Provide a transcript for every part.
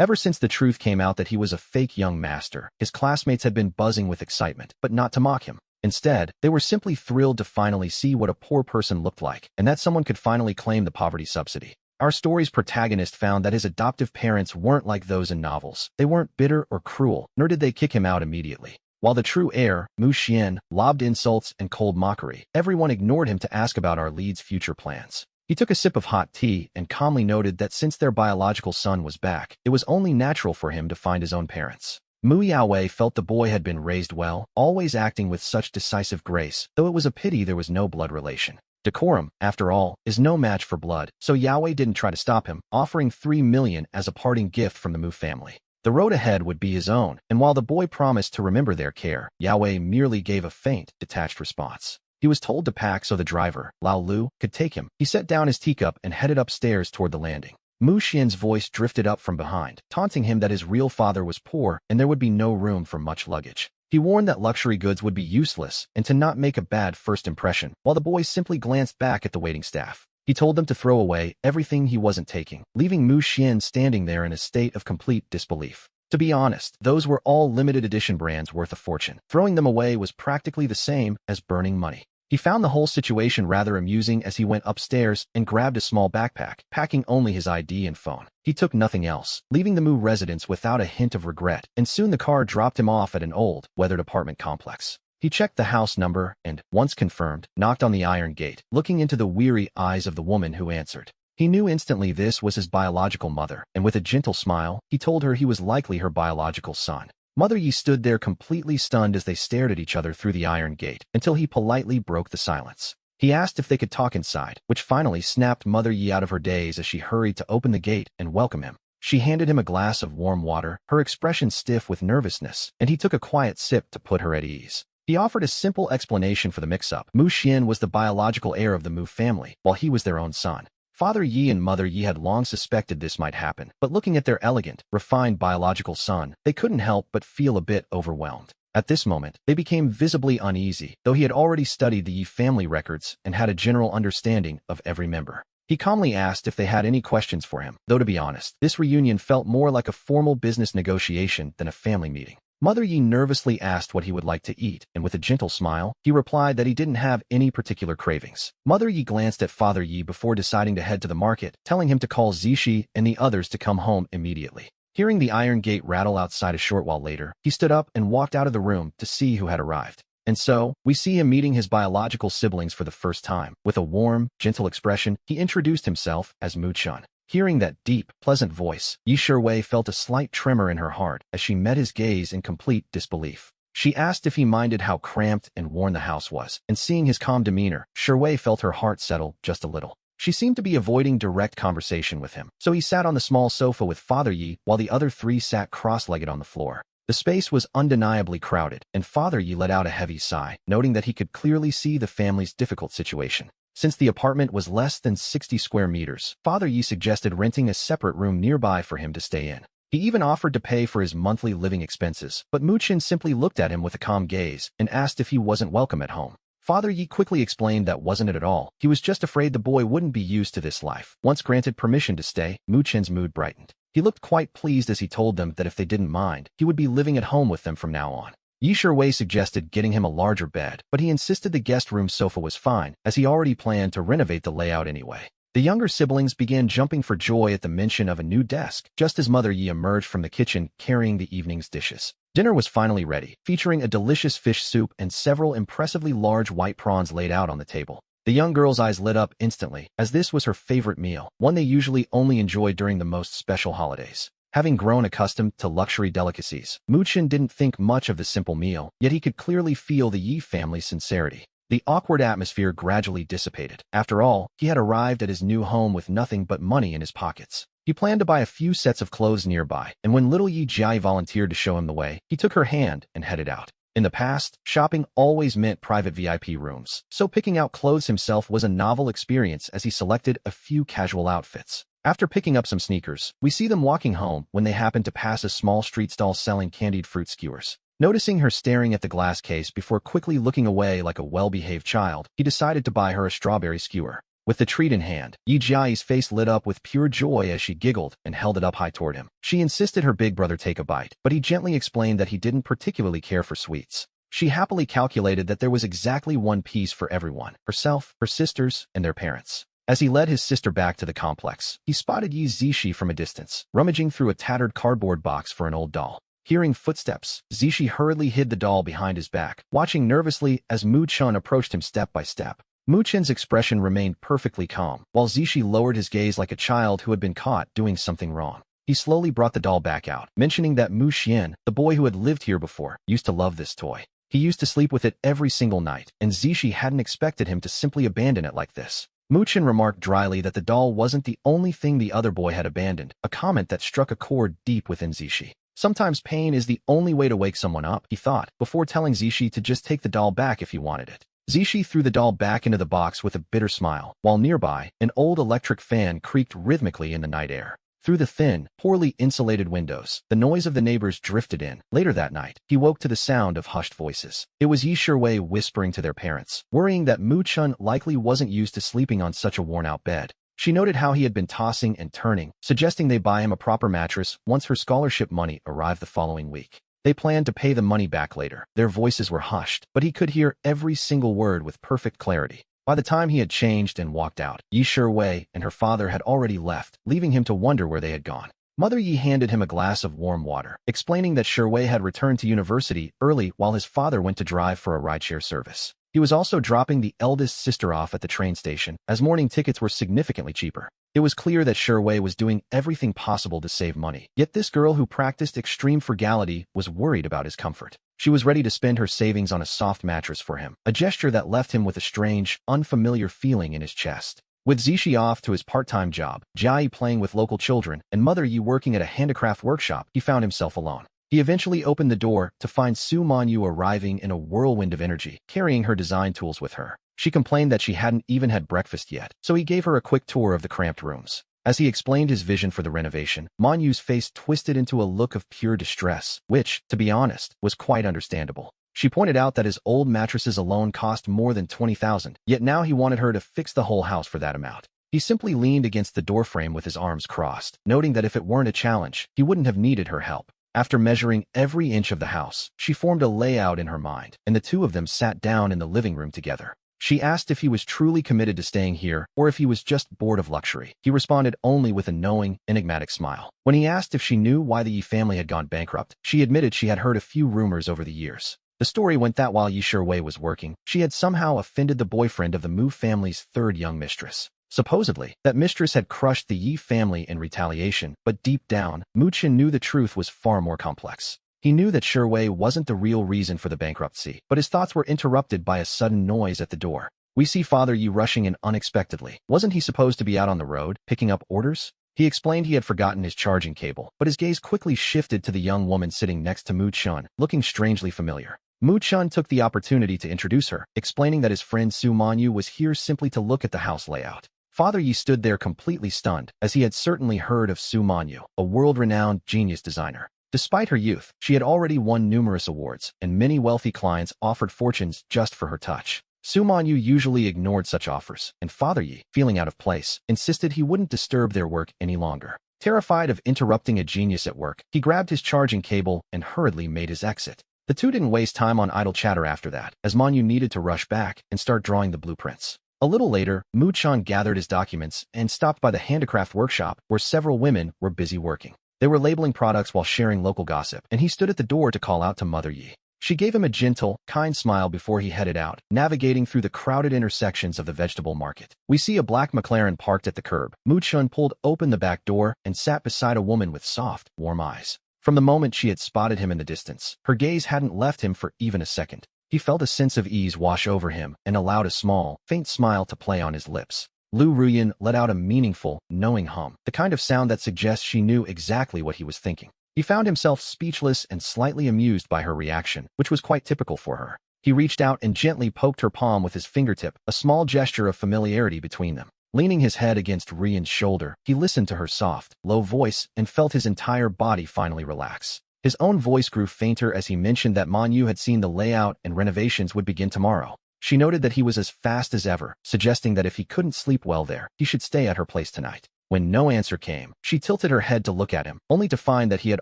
Ever since the truth came out that he was a fake young master, his classmates had been buzzing with excitement, but not to mock him. Instead, they were simply thrilled to finally see what a poor person looked like, and that someone could finally claim the poverty subsidy. Our story's protagonist found that his adoptive parents weren't like those in novels. They weren't bitter or cruel, nor did they kick him out immediately. While the true heir, Mu Xian, lobbed insults and cold mockery, everyone ignored him to ask about our lead's future plans. He took a sip of hot tea and calmly noted that since their biological son was back, it was only natural for him to find his own parents. Mu Yaowei felt the boy had been raised well, always acting with such decisive grace, though it was a pity there was no blood relation. Decorum, after all, is no match for blood, so Yaowei didn't try to stop him, offering 3 million as a parting gift from the Mu family. The road ahead would be his own, and while the boy promised to remember their care, Yaowei merely gave a faint, detached response. He was told to pack so the driver, Lao Lu, could take him. He set down his teacup and headed upstairs toward the landing. Mu Xian's voice drifted up from behind, taunting him that his real father was poor and there would be no room for much luggage. He warned that luxury goods would be useless and to not make a bad first impression, while the boy simply glanced back at the waiting staff. He told them to throw away everything he wasn't taking, leaving Mu Xian standing there in a state of complete disbelief. To be honest, those were all limited edition brands worth a fortune. Throwing them away was practically the same as burning money. He found the whole situation rather amusing as he went upstairs and grabbed a small backpack, packing only his ID and phone. He took nothing else, leaving the Mu residence without a hint of regret, and soon the car dropped him off at an old, weathered apartment complex. He checked the house number and, once confirmed, knocked on the iron gate, looking into the weary eyes of the woman who answered. He knew instantly this was his biological mother, and with a gentle smile, he told her he was likely her biological son. Mother Yi stood there completely stunned as they stared at each other through the iron gate, until he politely broke the silence. He asked if they could talk inside, which finally snapped Mother Yi out of her daze as she hurried to open the gate and welcome him. She handed him a glass of warm water, her expression stiff with nervousness, and he took a quiet sip to put her at ease. He offered a simple explanation for the mix-up. Mu Xian was the biological heir of the Mu family, while he was their own son. Father Yi and Mother Yi had long suspected this might happen, but looking at their elegant, refined biological son, they couldn't help but feel a bit overwhelmed. At this moment, they became visibly uneasy, though he had already studied the Yi family records and had a general understanding of every member. He calmly asked if they had any questions for him, though to be honest, this reunion felt more like a formal business negotiation than a family meeting. Mother Yi nervously asked what he would like to eat, and with a gentle smile, he replied that he didn't have any particular cravings. Mother Yi glanced at Father Yi before deciding to head to the market, telling him to call Zishi and the others to come home immediately. Hearing the iron gate rattle outside a short while later, he stood up and walked out of the room to see who had arrived. And so, we see him meeting his biological siblings for the first time. With a warm, gentle expression, he introduced himself as Mu Chun. Hearing that deep, pleasant voice, Yi Shiwei felt a slight tremor in her heart as she met his gaze in complete disbelief. She asked if he minded how cramped and worn the house was, and seeing his calm demeanor, Shiwei felt her heart settle just a little. She seemed to be avoiding direct conversation with him, so he sat on the small sofa with Father Yi while the other three sat cross-legged on the floor. The space was undeniably crowded, and Father Yi let out a heavy sigh, noting that he could clearly see the family's difficult situation. Since the apartment was less than 60 square meters, Father Yi suggested renting a separate room nearby for him to stay in. He even offered to pay for his monthly living expenses, but Mu Chin simply looked at him with a calm gaze and asked if he wasn't welcome at home. Father Yi quickly explained that wasn't it at all. He was just afraid the boy wouldn't be used to this life. Once granted permission to stay, Mu Chin's mood brightened. He looked quite pleased as he told them that if they didn't mind, he would be living at home with them from now on. Yi Shiwei suggested getting him a larger bed, but he insisted the guest room sofa was fine, as he already planned to renovate the layout anyway. The younger siblings began jumping for joy at the mention of a new desk, just as Mother Yi emerged from the kitchen carrying the evening's dishes. Dinner was finally ready, featuring a delicious fish soup and several impressively large white prawns laid out on the table. The young girl's eyes lit up instantly, as this was her favorite meal, one they usually only enjoyed during the most special holidays. Having grown accustomed to luxury delicacies, Mu Chin didn't think much of the simple meal, yet he could clearly feel the Yi family's sincerity. The awkward atmosphere gradually dissipated. After all, he had arrived at his new home with nothing but money in his pockets. He planned to buy a few sets of clothes nearby, and when little Yi Jiai volunteered to show him the way, he took her hand and headed out. In the past, shopping always meant private VIP rooms, so picking out clothes himself was a novel experience as he selected a few casual outfits. After picking up some sneakers, we see them walking home when they happen to pass a small street stall selling candied fruit skewers. Noticing her staring at the glass case before quickly looking away like a well-behaved child, he decided to buy her a strawberry skewer. With the treat in hand, Yi Jiayi's face lit up with pure joy as she giggled and held it up high toward him. She insisted her big brother take a bite, but he gently explained that he didn't particularly care for sweets. She happily calculated that there was exactly one piece for everyone: herself, her sisters, and their parents. As he led his sister back to the complex, he spotted Yi Zishi from a distance, rummaging through a tattered cardboard box for an old doll. Hearing footsteps, Zishi hurriedly hid the doll behind his back, watching nervously as Mu Chun approached him step by step. Mu Chun's expression remained perfectly calm, while Zishi lowered his gaze like a child who had been caught doing something wrong. He slowly brought the doll back out, mentioning that Mu Xian, the boy who had lived here before, used to love this toy. He used to sleep with it every single night, and Zishi hadn't expected him to simply abandon it like this. Mu Chun remarked dryly that the doll wasn't the only thing the other boy had abandoned, a comment that struck a chord deep within Zishi. Sometimes pain is the only way to wake someone up, he thought, before telling Zishi to just take the doll back if he wanted it. Zishi threw the doll back into the box with a bitter smile, while nearby, an old electric fan creaked rhythmically in the night air. Through the thin, poorly insulated windows, the noise of the neighbors drifted in. Later that night, he woke to the sound of hushed voices. It was Yi Shiwei whispering to their parents, worrying that Mu Chun likely wasn't used to sleeping on such a worn-out bed. She noted how he had been tossing and turning, suggesting they buy him a proper mattress once her scholarship money arrived the following week. They planned to pay the money back later. Their voices were hushed, but he could hear every single word with perfect clarity. By the time he had changed and walked out, Yi Shiwei and her father had already left, leaving him to wonder where they had gone. Mother Yi handed him a glass of warm water, explaining that Shiwei had returned to university early while his father went to drive for a rideshare service. He was also dropping the eldest sister off at the train station, as morning tickets were significantly cheaper. It was clear that Shiwei was doing everything possible to save money, yet this girl who practiced extreme frugality was worried about his comfort. She was ready to spend her savings on a soft mattress for him, a gesture that left him with a strange, unfamiliar feeling in his chest. With Zishi off to his part-time job, Jiayi playing with local children, and Mother Yi working at a handicraft workshop, he found himself alone. He eventually opened the door to find Su Manyu arriving in a whirlwind of energy, carrying her design tools with her. She complained that she hadn't even had breakfast yet, so he gave her a quick tour of the cramped rooms. As he explained his vision for the renovation, Manyu's face twisted into a look of pure distress, which, to be honest, was quite understandable. She pointed out that his old mattresses alone cost more than 20,000, yet now he wanted her to fix the whole house for that amount. He simply leaned against the doorframe with his arms crossed, noting that if it weren't a challenge, he wouldn't have needed her help. After measuring every inch of the house, she formed a layout in her mind, and the two of them sat down in the living room together. She asked if he was truly committed to staying here, or if he was just bored of luxury. He responded only with a knowing, enigmatic smile. When he asked if she knew why the Yi family had gone bankrupt, she admitted she had heard a few rumors over the years. The story went that while Yi Shiwei was working, she had somehow offended the boyfriend of the Mu family's third young mistress. Supposedly, that mistress had crushed the Yi family in retaliation, but deep down, Mu Chun knew the truth was far more complex. He knew that Shiwei wasn't the real reason for the bankruptcy, but his thoughts were interrupted by a sudden noise at the door. We see Father Yi rushing in unexpectedly. Wasn't he supposed to be out on the road, picking up orders? He explained he had forgotten his charging cable, but his gaze quickly shifted to the young woman sitting next to Mu Chun, looking strangely familiar. Mu Chun took the opportunity to introduce her, explaining that his friend Su Manyu was here simply to look at the house layout. Father Yi stood there completely stunned, as he had certainly heard of Su Manyu, a world-renowned genius designer. Despite her youth, she had already won numerous awards, and many wealthy clients offered fortunes just for her touch. Su Manyu usually ignored such offers, and Father Yi, feeling out of place, insisted he wouldn't disturb their work any longer. Terrified of interrupting a genius at work, he grabbed his charging cable and hurriedly made his exit. The two didn't waste time on idle chatter after that, as Manyu needed to rush back and start drawing the blueprints. A little later, Mu Chun gathered his documents and stopped by the handicraft workshop where several women were busy working. They were labeling products while sharing local gossip, and he stood at the door to call out to Mother Yi. She gave him a gentle, kind smile before he headed out, navigating through the crowded intersections of the vegetable market. We see a black McLaren parked at the curb. Mu Chun pulled open the back door and sat beside a woman with soft, warm eyes. From the moment she had spotted him in the distance, her gaze hadn't left him for even a second. He felt a sense of ease wash over him and allowed a small, faint smile to play on his lips. Lu Ruyan let out a meaningful, knowing hum, the kind of sound that suggests she knew exactly what he was thinking. He found himself speechless and slightly amused by her reaction, which was quite typical for her. He reached out and gently poked her palm with his fingertip, a small gesture of familiarity between them. Leaning his head against Ruyan's shoulder, he listened to her soft, low voice and felt his entire body finally relax. His own voice grew fainter as he mentioned that Manyu had seen the layout and renovations would begin tomorrow. She noted that he was as fast as ever, suggesting that if he couldn't sleep well there, he should stay at her place tonight. When no answer came, she tilted her head to look at him, only to find that he had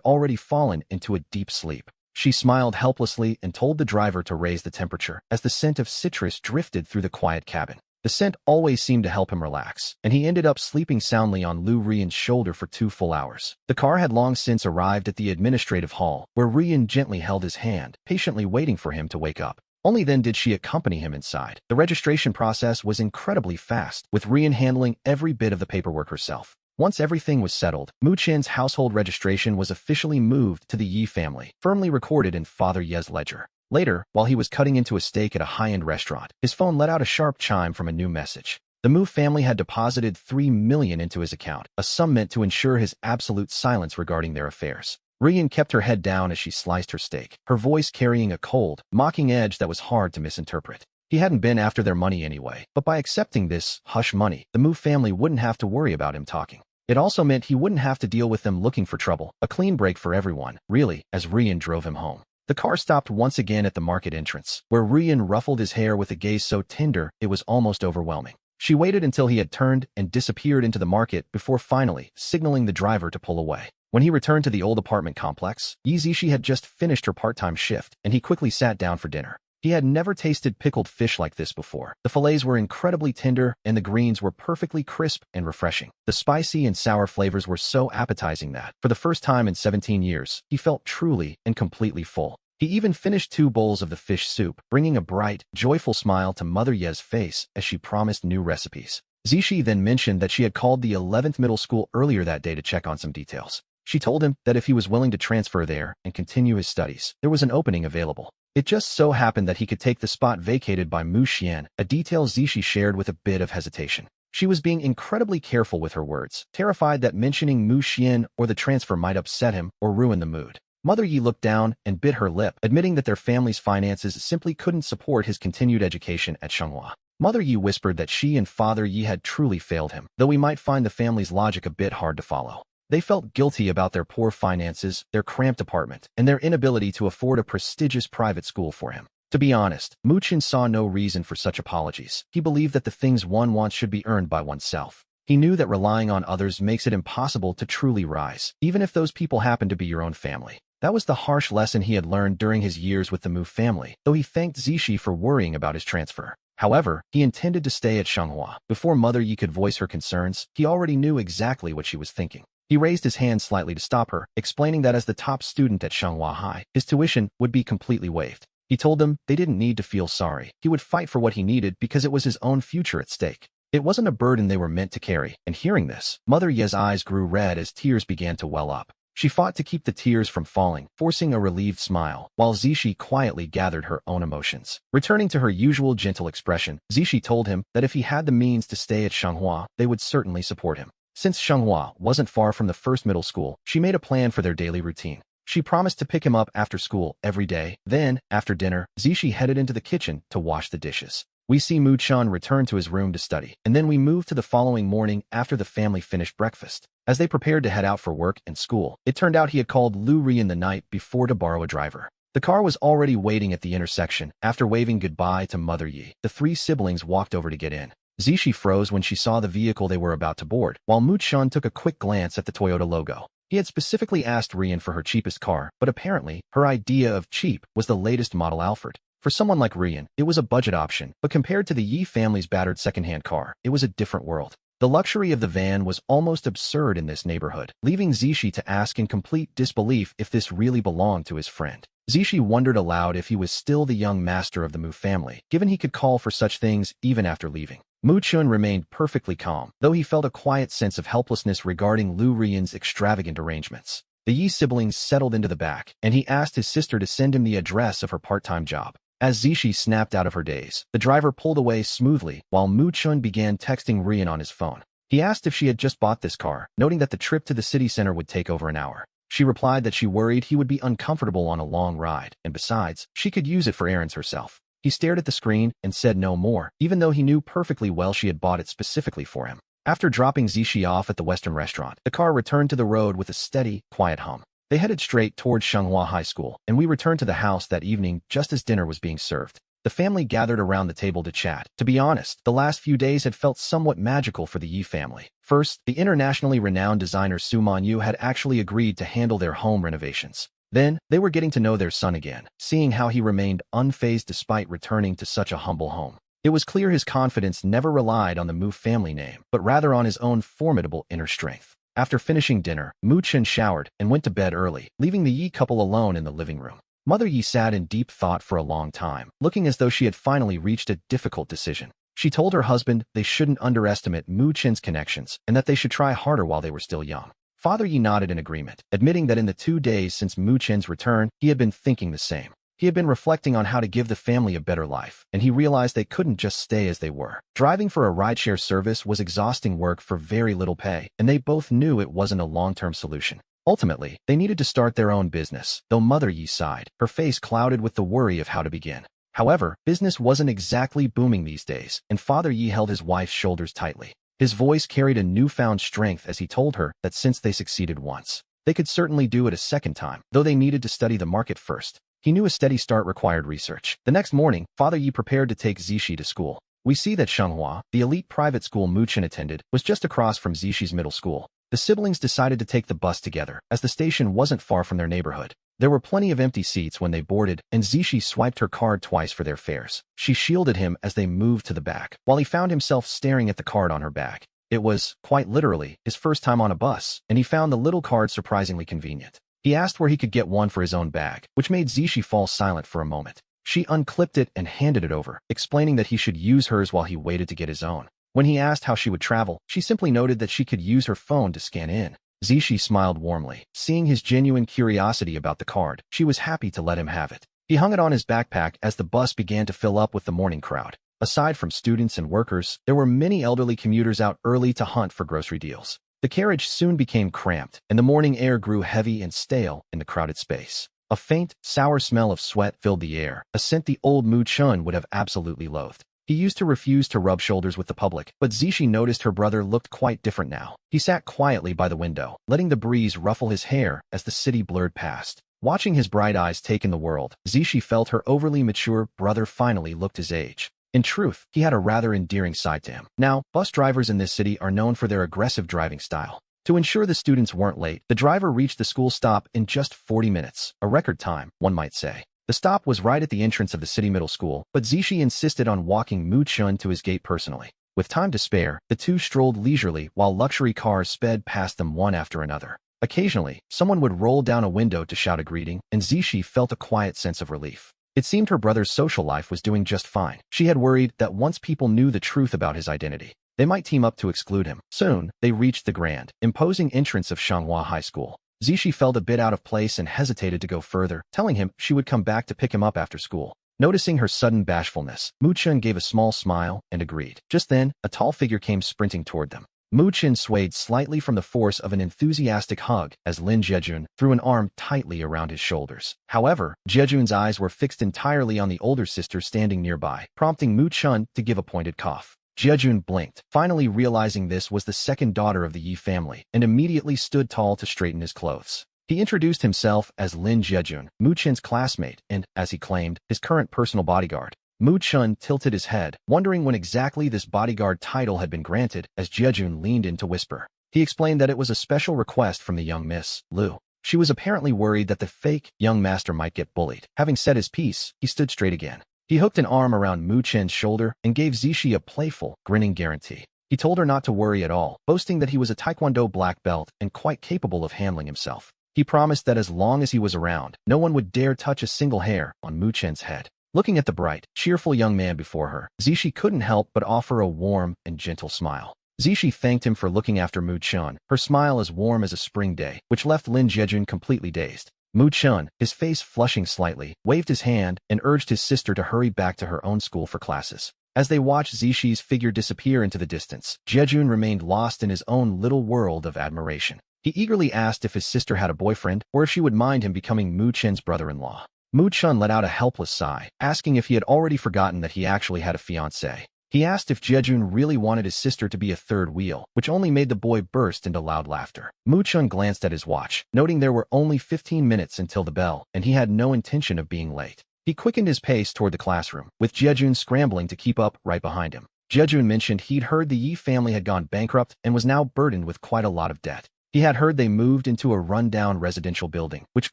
already fallen into a deep sleep. She smiled helplessly and told the driver to raise the temperature as the scent of citrus drifted through the quiet cabin. The scent always seemed to help him relax, and he ended up sleeping soundly on Lu Rian's shoulder for 2 full hours. The car had long since arrived at the administrative hall, where Rian gently held his hand, patiently waiting for him to wake up. Only then did she accompany him inside. The registration process was incredibly fast, with Rian handling every bit of the paperwork herself. Once everything was settled, Mu Chen's household registration was officially moved to the Yi family, firmly recorded in Father Ye's ledger. Later, while he was cutting into a steak at a high-end restaurant, his phone let out a sharp chime from a new message. The Mu family had deposited $3 million into his account, a sum meant to ensure his absolute silence regarding their affairs. Rian kept her head down as she sliced her steak, her voice carrying a cold, mocking edge that was hard to misinterpret. He hadn't been after their money anyway, but by accepting this hush money, the Mu family wouldn't have to worry about him talking. It also meant he wouldn't have to deal with them looking for trouble, a clean break for everyone, really, as Rian drove him home. The car stopped once again at the market entrance, where Rian ruffled his hair with a gaze so tender it was almost overwhelming. She waited until he had turned and disappeared into the market before finally signaling the driver to pull away. When he returned to the old apartment complex, Yi Zishi had just finished her part-time shift, and he quickly sat down for dinner. He had never tasted pickled fish like this before. The fillets were incredibly tender, and the greens were perfectly crisp and refreshing. The spicy and sour flavors were so appetizing that, for the first time in 17 years, he felt truly and completely full. He even finished 2 bowls of the fish soup, bringing a bright, joyful smile to Mother Ye's face as she promised new recipes. Zishi then mentioned that she had called the 11th middle school earlier that day to check on some details. She told him that if he was willing to transfer there and continue his studies, there was an opening available. It just so happened that he could take the spot vacated by Mu Xian, a detail Zishi shared with a bit of hesitation. She was being incredibly careful with her words, terrified that mentioning Mu Xian or the transfer might upset him or ruin the mood. Mother Yi looked down and bit her lip, admitting that their family's finances simply couldn't support his continued education at Donghua. Mother Yi whispered that she and Father Yi had truly failed him, though he might find the family's logic a bit hard to follow. They felt guilty about their poor finances, their cramped apartment, and their inability to afford a prestigious private school for him. To be honest, Mu Chen saw no reason for such apologies. He believed that the things one wants should be earned by oneself. He knew that relying on others makes it impossible to truly rise, even if those people happen to be your own family. That was the harsh lesson he had learned during his years with the Mu family, though he thanked Zishi for worrying about his transfer. However, he intended to stay at Donghua. Before Mother Yi could voice her concerns, he already knew exactly what she was thinking. He raised his hand slightly to stop her, explaining that as the top student at Donghua High, his tuition would be completely waived. He told them they didn't need to feel sorry. He would fight for what he needed because it was his own future at stake. It wasn't a burden they were meant to carry, and hearing this, Mother Ye's eyes grew red as tears began to well up. She fought to keep the tears from falling, forcing a relieved smile, while Zishi quietly gathered her own emotions. Returning to her usual gentle expression, Zishi told him that if he had the means to stay at Donghua, they would certainly support him. Since Donghua wasn't far from the first middle school, she made a plan for their daily routine. She promised to pick him up after school every day. Then, after dinner, Zishi headed into the kitchen to wash the dishes. We see Mu Chen return to his room to study, and then we move to the following morning after the family finished breakfast. As they prepared to head out for work and school, it turned out he had called Lu Rian the night before to borrow a driver. The car was already waiting at the intersection. After waving goodbye to Mother Yi, the 3 siblings walked over to get in. Zishi froze when she saw the vehicle they were about to board, while Mu Chen took a quick glance at the Toyota logo. He had specifically asked Rian for her cheapest car, but apparently, her idea of cheap was the latest model Alfred. For someone like Rian, it was a budget option, but compared to the Yi family's battered second-hand car, it was a different world. The luxury of the van was almost absurd in this neighborhood, leaving Zishi to ask in complete disbelief if this really belonged to his friend. Zishi wondered aloud if he was still the young master of the Mu family, given he could call for such things even after leaving. Mu Chen remained perfectly calm, though he felt a quiet sense of helplessness regarding Lu Rian's extravagant arrangements. The Yi siblings settled into the back, and he asked his sister to send him the address of her part-time job. As Zishi snapped out of her daze, the driver pulled away smoothly while Mu Chen began texting Rian on his phone. He asked if she had just bought this car, noting that the trip to the city center would take over an hour. She replied that she worried he would be uncomfortable on a long ride, and besides, she could use it for errands herself. He stared at the screen and said no more, even though he knew perfectly well she had bought it specifically for him. After dropping Zishi off at the Western restaurant, the car returned to the road with a steady, quiet hum. They headed straight towards Donghua High School, and we returned to the house that evening just as dinner was being served. The family gathered around the table to chat. To be honest, the last few days had felt somewhat magical for the Yi family. First, the internationally renowned designer Su Man-yu had actually agreed to handle their home renovations. Then, they were getting to know their son again, seeing how he remained unfazed despite returning to such a humble home. It was clear his confidence never relied on the Mu family name, but rather on his own formidable inner strength. After finishing dinner, Mu Chen showered and went to bed early, leaving the Yi couple alone in the living room. Mother Yi sat in deep thought for a long time, looking as though she had finally reached a difficult decision. She told her husband they shouldn't underestimate Mu Chen's connections and that they should try harder while they were still young. Father Yi nodded in agreement, admitting that in the 2 days since Mu Chen's return, he had been thinking the same. He had been reflecting on how to give the family a better life, and he realized they couldn't just stay as they were. Driving for a rideshare service was exhausting work for very little pay, and they both knew it wasn't a long-term solution. Ultimately, they needed to start their own business, though Mother Yi sighed, her face clouded with the worry of how to begin. However, business wasn't exactly booming these days, and Father Yi held his wife's shoulders tightly. His voice carried a newfound strength as he told her that since they succeeded once, they could certainly do it a second time, though they needed to study the market first. He knew a steady start required research. The next morning, Father Yi prepared to take Zishi to school. We see that Donghua, the elite private school Mu Chen attended, was just across from Zishi's middle school. The siblings decided to take the bus together, as the station wasn't far from their neighborhood. There were plenty of empty seats when they boarded, and Zishi swiped her card twice for their fares. She shielded him as they moved to the back, while he found himself staring at the card on her back. It was, quite literally, his first time on a bus, and he found the little card surprisingly convenient. He asked where he could get one for his own bag, which made Zishi fall silent for a moment. She unclipped it and handed it over, explaining that he should use hers while he waited to get his own. When he asked how she would travel, she simply noted that she could use her phone to scan in. Zishi smiled warmly. Seeing his genuine curiosity about the card, she was happy to let him have it. He hung it on his backpack as the bus began to fill up with the morning crowd. Aside from students and workers, there were many elderly commuters out early to hunt for grocery deals. The carriage soon became cramped, and the morning air grew heavy and stale in the crowded space. A faint, sour smell of sweat filled the air, a scent the old Mu Chen would have absolutely loathed. He used to refuse to rub shoulders with the public, but Zishi noticed her brother looked quite different now. He sat quietly by the window, letting the breeze ruffle his hair as the city blurred past. Watching his bright eyes take in the world, Zishi felt her overly mature brother finally looked his age. In truth, he had a rather endearing side to him. Now, bus drivers in this city are known for their aggressive driving style. To ensure the students weren't late, the driver reached the school stop in just 40 minutes, a record time, one might say. The stop was right at the entrance of the city middle school, but Zishi insisted on walking Mu Chen to his gate personally. With time to spare, the two strolled leisurely while luxury cars sped past them one after another. Occasionally, someone would roll down a window to shout a greeting, and Zishi felt a quiet sense of relief. It seemed her brother's social life was doing just fine. She had worried that once people knew the truth about his identity, they might team up to exclude him. Soon, they reached the grand, imposing entrance of Donghua High School. Zishi felt a bit out of place and hesitated to go further, telling him she would come back to pick him up after school. Noticing her sudden bashfulness, Mu Chen gave a small smile and agreed. Just then, a tall figure came sprinting toward them. Mu Chen swayed slightly from the force of an enthusiastic hug as Lin Jejun threw an arm tightly around his shoulders. However, Jejun's eyes were fixed entirely on the older sister standing nearby, prompting Mu Chen to give a pointed cough. Jejun blinked, finally realizing this was the second daughter of the Yi family, and immediately stood tall to straighten his clothes. He introduced himself as Lin Jejun, Mu Chen's classmate and, as he claimed, his current personal bodyguard. Mu Chen tilted his head, wondering when exactly this bodyguard title had been granted, as Jejun leaned in to whisper. He explained that it was a special request from the young Miss Liu. She was apparently worried that the fake young master might get bullied. Having said his piece, he stood straight again. He hooked an arm around Mu Chen's shoulder and gave Zishi a playful, grinning guarantee. He told her not to worry at all, boasting that he was a Taekwondo black belt and quite capable of handling himself. He promised that as long as he was around, no one would dare touch a single hair on Mu Chen's head. Looking at the bright, cheerful young man before her, Zishi couldn't help but offer a warm and gentle smile. Zishi thanked him for looking after Mu Chen, her smile as warm as a spring day, which left Lin Jejun completely dazed. Mu Chen, his face flushing slightly, waved his hand and urged his sister to hurry back to her own school for classes. As they watched Zishi's figure disappear into the distance, Jejun remained lost in his own little world of admiration. He eagerly asked if his sister had a boyfriend or if she would mind him becoming Mu Chen's brother-in-law. Mu Chen let out a helpless sigh, asking if he had already forgotten that he actually had a fiancée. He asked if Jejun really wanted his sister to be a third wheel, which only made the boy burst into loud laughter. Mu Chen glanced at his watch, noting there were only 15 minutes until the bell, and he had no intention of being late. He quickened his pace toward the classroom, with Jejun scrambling to keep up right behind him. Jejun mentioned he'd heard the Yi family had gone bankrupt and was now burdened with quite a lot of debt. He had heard they moved into a run-down residential building, which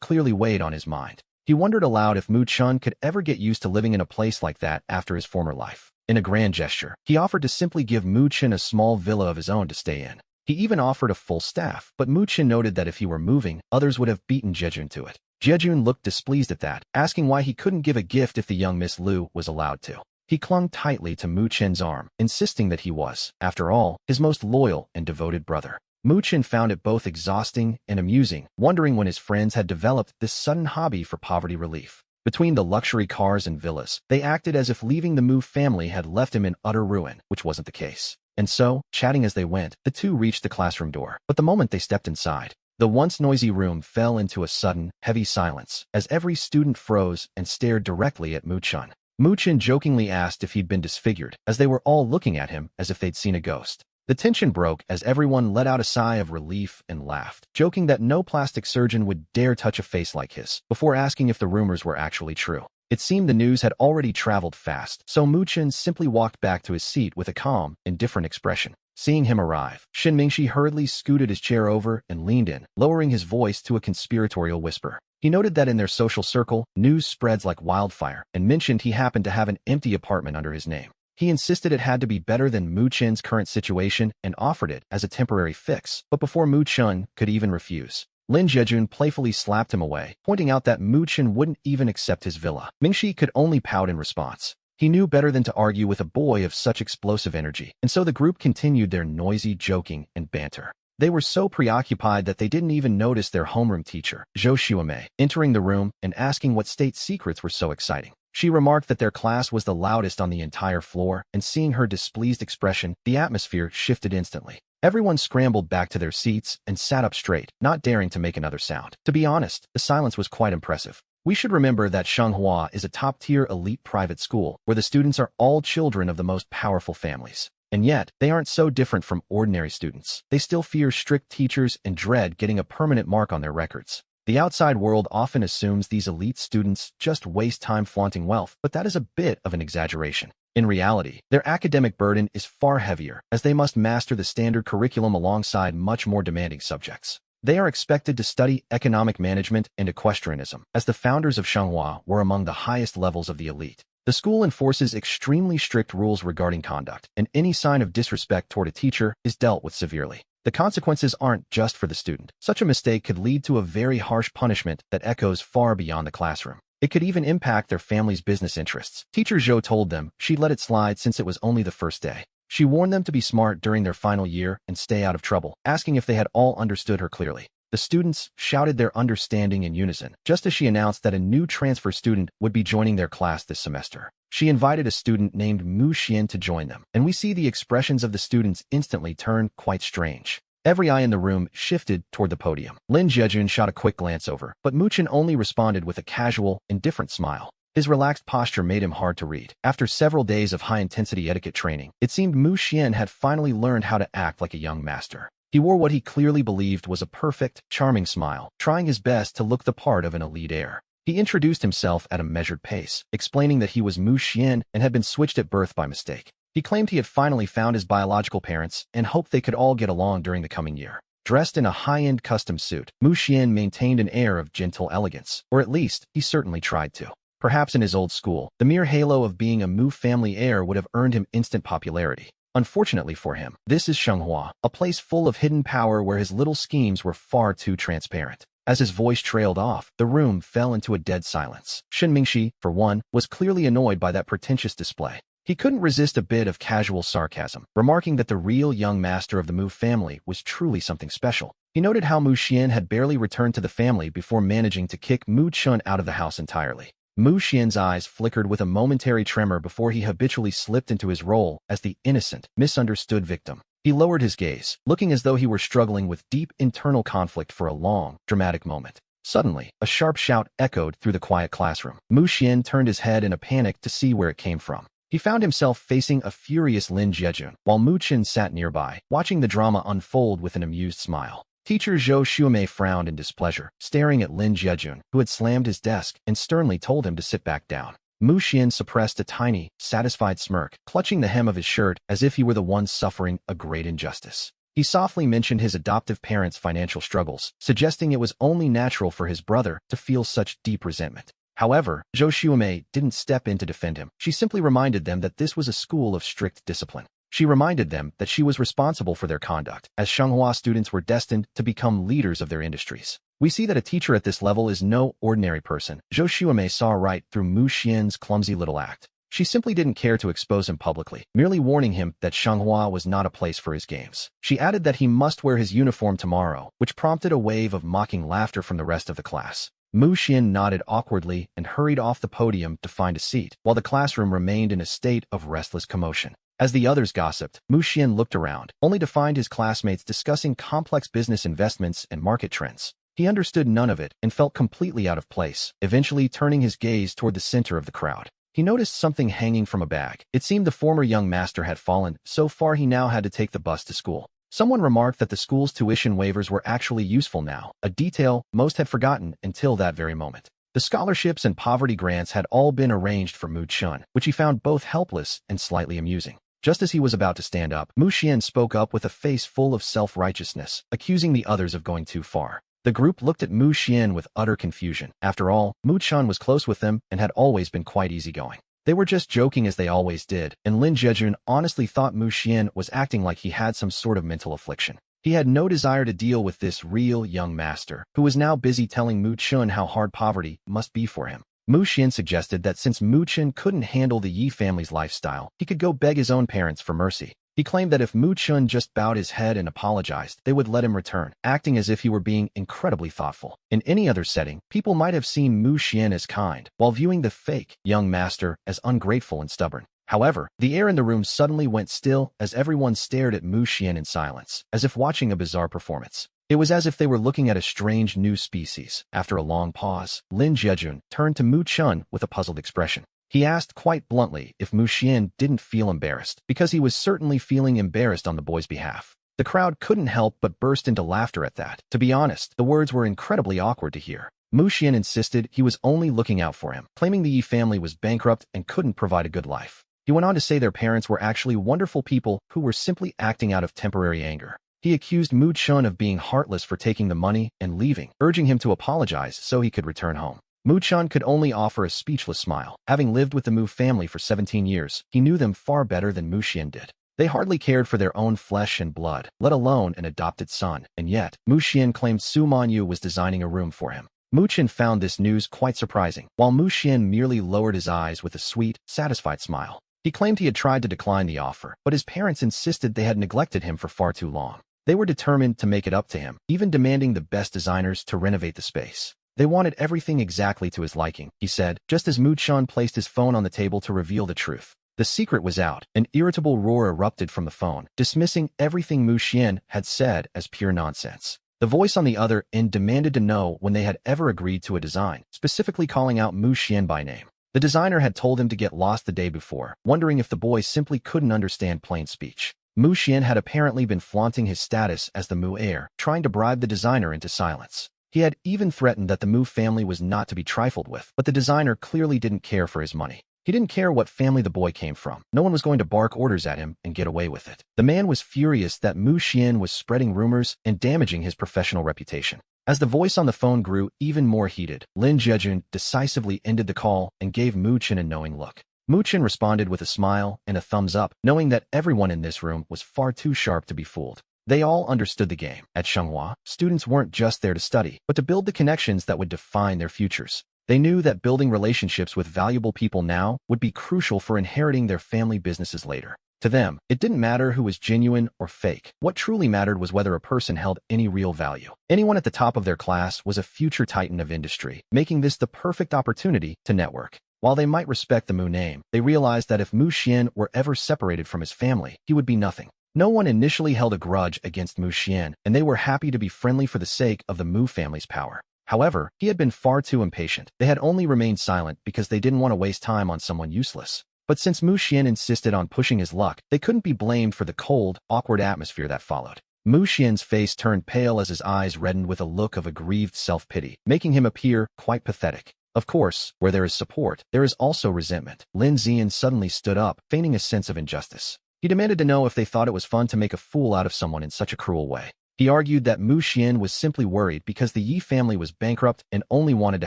clearly weighed on his mind. He wondered aloud if Mu-chun could ever get used to living in a place like that after his former life. In a grand gesture, he offered to simply give Mu-chun a small villa of his own to stay in. He even offered a full staff, but Mu-chun noted that if he were moving, others would have beaten Jejun to it. Jejun looked displeased at that, asking why he couldn't give a gift if the young Miss Liu was allowed to. He clung tightly to Mu-chun's arm, insisting that he was, after all, his most loyal and devoted brother. Mu-chun found it both exhausting and amusing, wondering when his friends had developed this sudden hobby for poverty relief. Between the luxury cars and villas, they acted as if leaving the Mu family had left him in utter ruin, which wasn't the case. And so, chatting as they went, the two reached the classroom door. But the moment they stepped inside, the once noisy room fell into a sudden, heavy silence, as every student froze and stared directly at Mu-chun. Mu-chun jokingly asked if he'd been disfigured, as they were all looking at him as if they'd seen a ghost. The tension broke as everyone let out a sigh of relief and laughed, joking that no plastic surgeon would dare touch a face like his, before asking if the rumors were actually true. It seemed the news had already traveled fast, so Mu-chun simply walked back to his seat with a calm, indifferent expression. Seeing him arrive, Shin Mingshi hurriedly scooted his chair over and leaned in, lowering his voice to a conspiratorial whisper. He noted that in their social circle, news spreads like wildfire, and mentioned he happened to have an empty apartment under his name. He insisted it had to be better than Mu-chun's current situation and offered it as a temporary fix, but before Mu-chun could even refuse, Lin Jejun playfully slapped him away, pointing out that Mu-chun wouldn't even accept his villa. Mingshi could only pout in response. He knew better than to argue with a boy of such explosive energy, and so the group continued their noisy joking and banter. They were so preoccupied that they didn't even notice their homeroom teacher, Zhou Xiaomei, entering the room and asking what state secrets were so exciting. She remarked that their class was the loudest on the entire floor, and seeing her displeased expression, the atmosphere shifted instantly. Everyone scrambled back to their seats and sat up straight, not daring to make another sound. To be honest, the silence was quite impressive. We should remember that Donghua is a top-tier elite private school, where the students are all children of the most powerful families. And yet, they aren't so different from ordinary students. They still fear strict teachers and dread getting a permanent mark on their records. The outside world often assumes these elite students just waste time flaunting wealth, but that is a bit of an exaggeration. In reality, their academic burden is far heavier, as they must master the standard curriculum alongside much more demanding subjects. They are expected to study economic management and equestrianism, as the founders of Donghua were among the highest levels of the elite. The school enforces extremely strict rules regarding conduct, and any sign of disrespect toward a teacher is dealt with severely. The consequences aren't just for the student. Such a mistake could lead to a very harsh punishment that echoes far beyond the classroom. It could even impact their family's business interests. Teacher Zhou told them she'd let it slide since it was only the first day. She warned them to be smart during their final year and stay out of trouble, asking if they had all understood her clearly. The students shouted their understanding in unison, just as she announced that a new transfer student would be joining their class this semester. She invited a student named Mu Xian to join them, and we see the expressions of the students instantly turn quite strange. Every eye in the room shifted toward the podium. Lin Jejun shot a quick glance over, but Mu-chun only responded with a casual, indifferent smile. His relaxed posture made him hard to read. After several days of high-intensity etiquette training, it seemed Mu Xian had finally learned how to act like a young master. He wore what he clearly believed was a perfect, charming smile, trying his best to look the part of an elite heir. He introduced himself at a measured pace, explaining that he was Mu Xian and had been switched at birth by mistake. He claimed he had finally found his biological parents and hoped they could all get along during the coming year. Dressed in a high-end custom suit, Mu Xian maintained an air of gentle elegance, or at least, he certainly tried to. Perhaps in his old school, the mere halo of being a Mu family heir would have earned him instant popularity. Unfortunately for him, this is Donghua, a place full of hidden power where his little schemes were far too transparent. As his voice trailed off, the room fell into a dead silence. Shin Mingshi, for one, was clearly annoyed by that pretentious display. He couldn't resist a bit of casual sarcasm, remarking that the real young master of the Mu family was truly something special. He noted how Mu Xian had barely returned to the family before managing to kick Mu Chun out of the house entirely. Mu Xian's eyes flickered with a momentary tremor before he habitually slipped into his role as the innocent, misunderstood victim. He lowered his gaze, looking as though he were struggling with deep internal conflict for a long, dramatic moment. Suddenly, a sharp shout echoed through the quiet classroom. Mu Xian turned his head in a panic to see where it came from. He found himself facing a furious Lin Jejun, while Mu Chun sat nearby, watching the drama unfold with an amused smile. Teacher Zhou Xuemei frowned in displeasure, staring at Lin Jiejun, who had slammed his desk and sternly told him to sit back down. Mu Xian suppressed a tiny, satisfied smirk, clutching the hem of his shirt as if he were the one suffering a great injustice. He softly mentioned his adoptive parents' financial struggles, suggesting it was only natural for his brother to feel such deep resentment. However, Zhou Xuemei didn't step in to defend him. She simply reminded them that this was a school of strict discipline. She reminded them that she was responsible for their conduct, as Shenghua students were destined to become leaders of their industries. We see that a teacher at this level is no ordinary person. Zhou Xuemei saw right through Mu Xian's clumsy little act. She simply didn't care to expose him publicly, merely warning him that Shenghua was not a place for his games. She added that he must wear his uniform tomorrow, which prompted a wave of mocking laughter from the rest of the class. Mu Xian nodded awkwardly and hurried off the podium to find a seat, while the classroom remained in a state of restless commotion. As the others gossiped, Mu Xian looked around, only to find his classmates discussing complex business investments and market trends. He understood none of it and felt completely out of place, eventually turning his gaze toward the center of the crowd. He noticed something hanging from a bag. It seemed the former young master had fallen, so far he now had to take the bus to school. Someone remarked that the school's tuition waivers were actually useful now, a detail most had forgotten until that very moment. The scholarships and poverty grants had all been arranged for Mu Chun, which he found both helpless and slightly amusing. Just as he was about to stand up, Mu Xian spoke up with a face full of self-righteousness, accusing the others of going too far. The group looked at Mu Xian with utter confusion. After all, Mu Chun was close with them and had always been quite easygoing. They were just joking as they always did, and Lin Jiejun honestly thought Mu Xian was acting like he had some sort of mental affliction. He had no desire to deal with this real young master, who was now busy telling Mu Chun how hard poverty must be for him. Mu Xian suggested that since Mu Chun couldn't handle the Yi family's lifestyle, he could go beg his own parents for mercy. He claimed that if Mu Chun just bowed his head and apologized, they would let him return, acting as if he were being incredibly thoughtful. In any other setting, people might have seen Mu Xian as kind, while viewing the fake young master as ungrateful and stubborn. However, the air in the room suddenly went still as everyone stared at Mu Xian in silence, as if watching a bizarre performance. It was as if they were looking at a strange new species. After a long pause, Lin Jiejun turned to Mu Chun with a puzzled expression. He asked quite bluntly if Mu Xian didn't feel embarrassed, because he was certainly feeling embarrassed on the boy's behalf. The crowd couldn't help but burst into laughter at that. To be honest, the words were incredibly awkward to hear. Mu Xian insisted he was only looking out for him, claiming the Yi family was bankrupt and couldn't provide a good life. He went on to say their parents were actually wonderful people who were simply acting out of temporary anger. He accused Mu Chun of being heartless for taking the money and leaving, urging him to apologize so he could return home. Mu Chun could only offer a speechless smile. Having lived with the Mu family for 17 years, he knew them far better than Mu Xian did. They hardly cared for their own flesh and blood, let alone an adopted son, and yet, Mu Xian claimed Su Manyu was designing a room for him. Mu Chun found this news quite surprising, while Mu Xian merely lowered his eyes with a sweet, satisfied smile. He claimed he had tried to decline the offer, but his parents insisted they had neglected him for far too long. They were determined to make it up to him, even demanding the best designers to renovate the space. They wanted everything exactly to his liking, he said, just as Mu Chun placed his phone on the table to reveal the truth. The secret was out. An irritable roar erupted from the phone, dismissing everything Mu Xian had said as pure nonsense. The voice on the other end demanded to know when they had ever agreed to a design, specifically calling out Mu Xian by name. The designer had told him to get lost the day before, wondering if the boy simply couldn't understand plain speech. Mu Xian had apparently been flaunting his status as the Mu heir, trying to bribe the designer into silence. He had even threatened that the Mu family was not to be trifled with, but the designer clearly didn't care for his money. He didn't care what family the boy came from. No one was going to bark orders at him and get away with it. The man was furious that Mu Xian was spreading rumors and damaging his professional reputation. As the voice on the phone grew even more heated, Lin Jiejun decisively ended the call and gave Mu Chen a knowing look. Mu Chen responded with a smile and a thumbs up, knowing that everyone in this room was far too sharp to be fooled. They all understood the game. At Shenghua, students weren't just there to study, but to build the connections that would define their futures. They knew that building relationships with valuable people now would be crucial for inheriting their family businesses later. To them, it didn't matter who was genuine or fake. What truly mattered was whether a person held any real value. Anyone at the top of their class was a future titan of industry, making this the perfect opportunity to network. While they might respect the Mu name, they realized that if Mu Xian were ever separated from his family, he would be nothing. No one initially held a grudge against Mu Xian, and they were happy to be friendly for the sake of the Mu family's power. However, he had been far too impatient. They had only remained silent because they didn't want to waste time on someone useless. But since Mu Xian insisted on pushing his luck, they couldn't be blamed for the cold, awkward atmosphere that followed. Mu Xian's face turned pale as his eyes reddened with a look of aggrieved self-pity, making him appear quite pathetic. Of course, where there is support, there is also resentment. Lin Zian suddenly stood up, feigning a sense of injustice. He demanded to know if they thought it was fun to make a fool out of someone in such a cruel way. He argued that Mu Xian was simply worried because the Yi family was bankrupt and only wanted to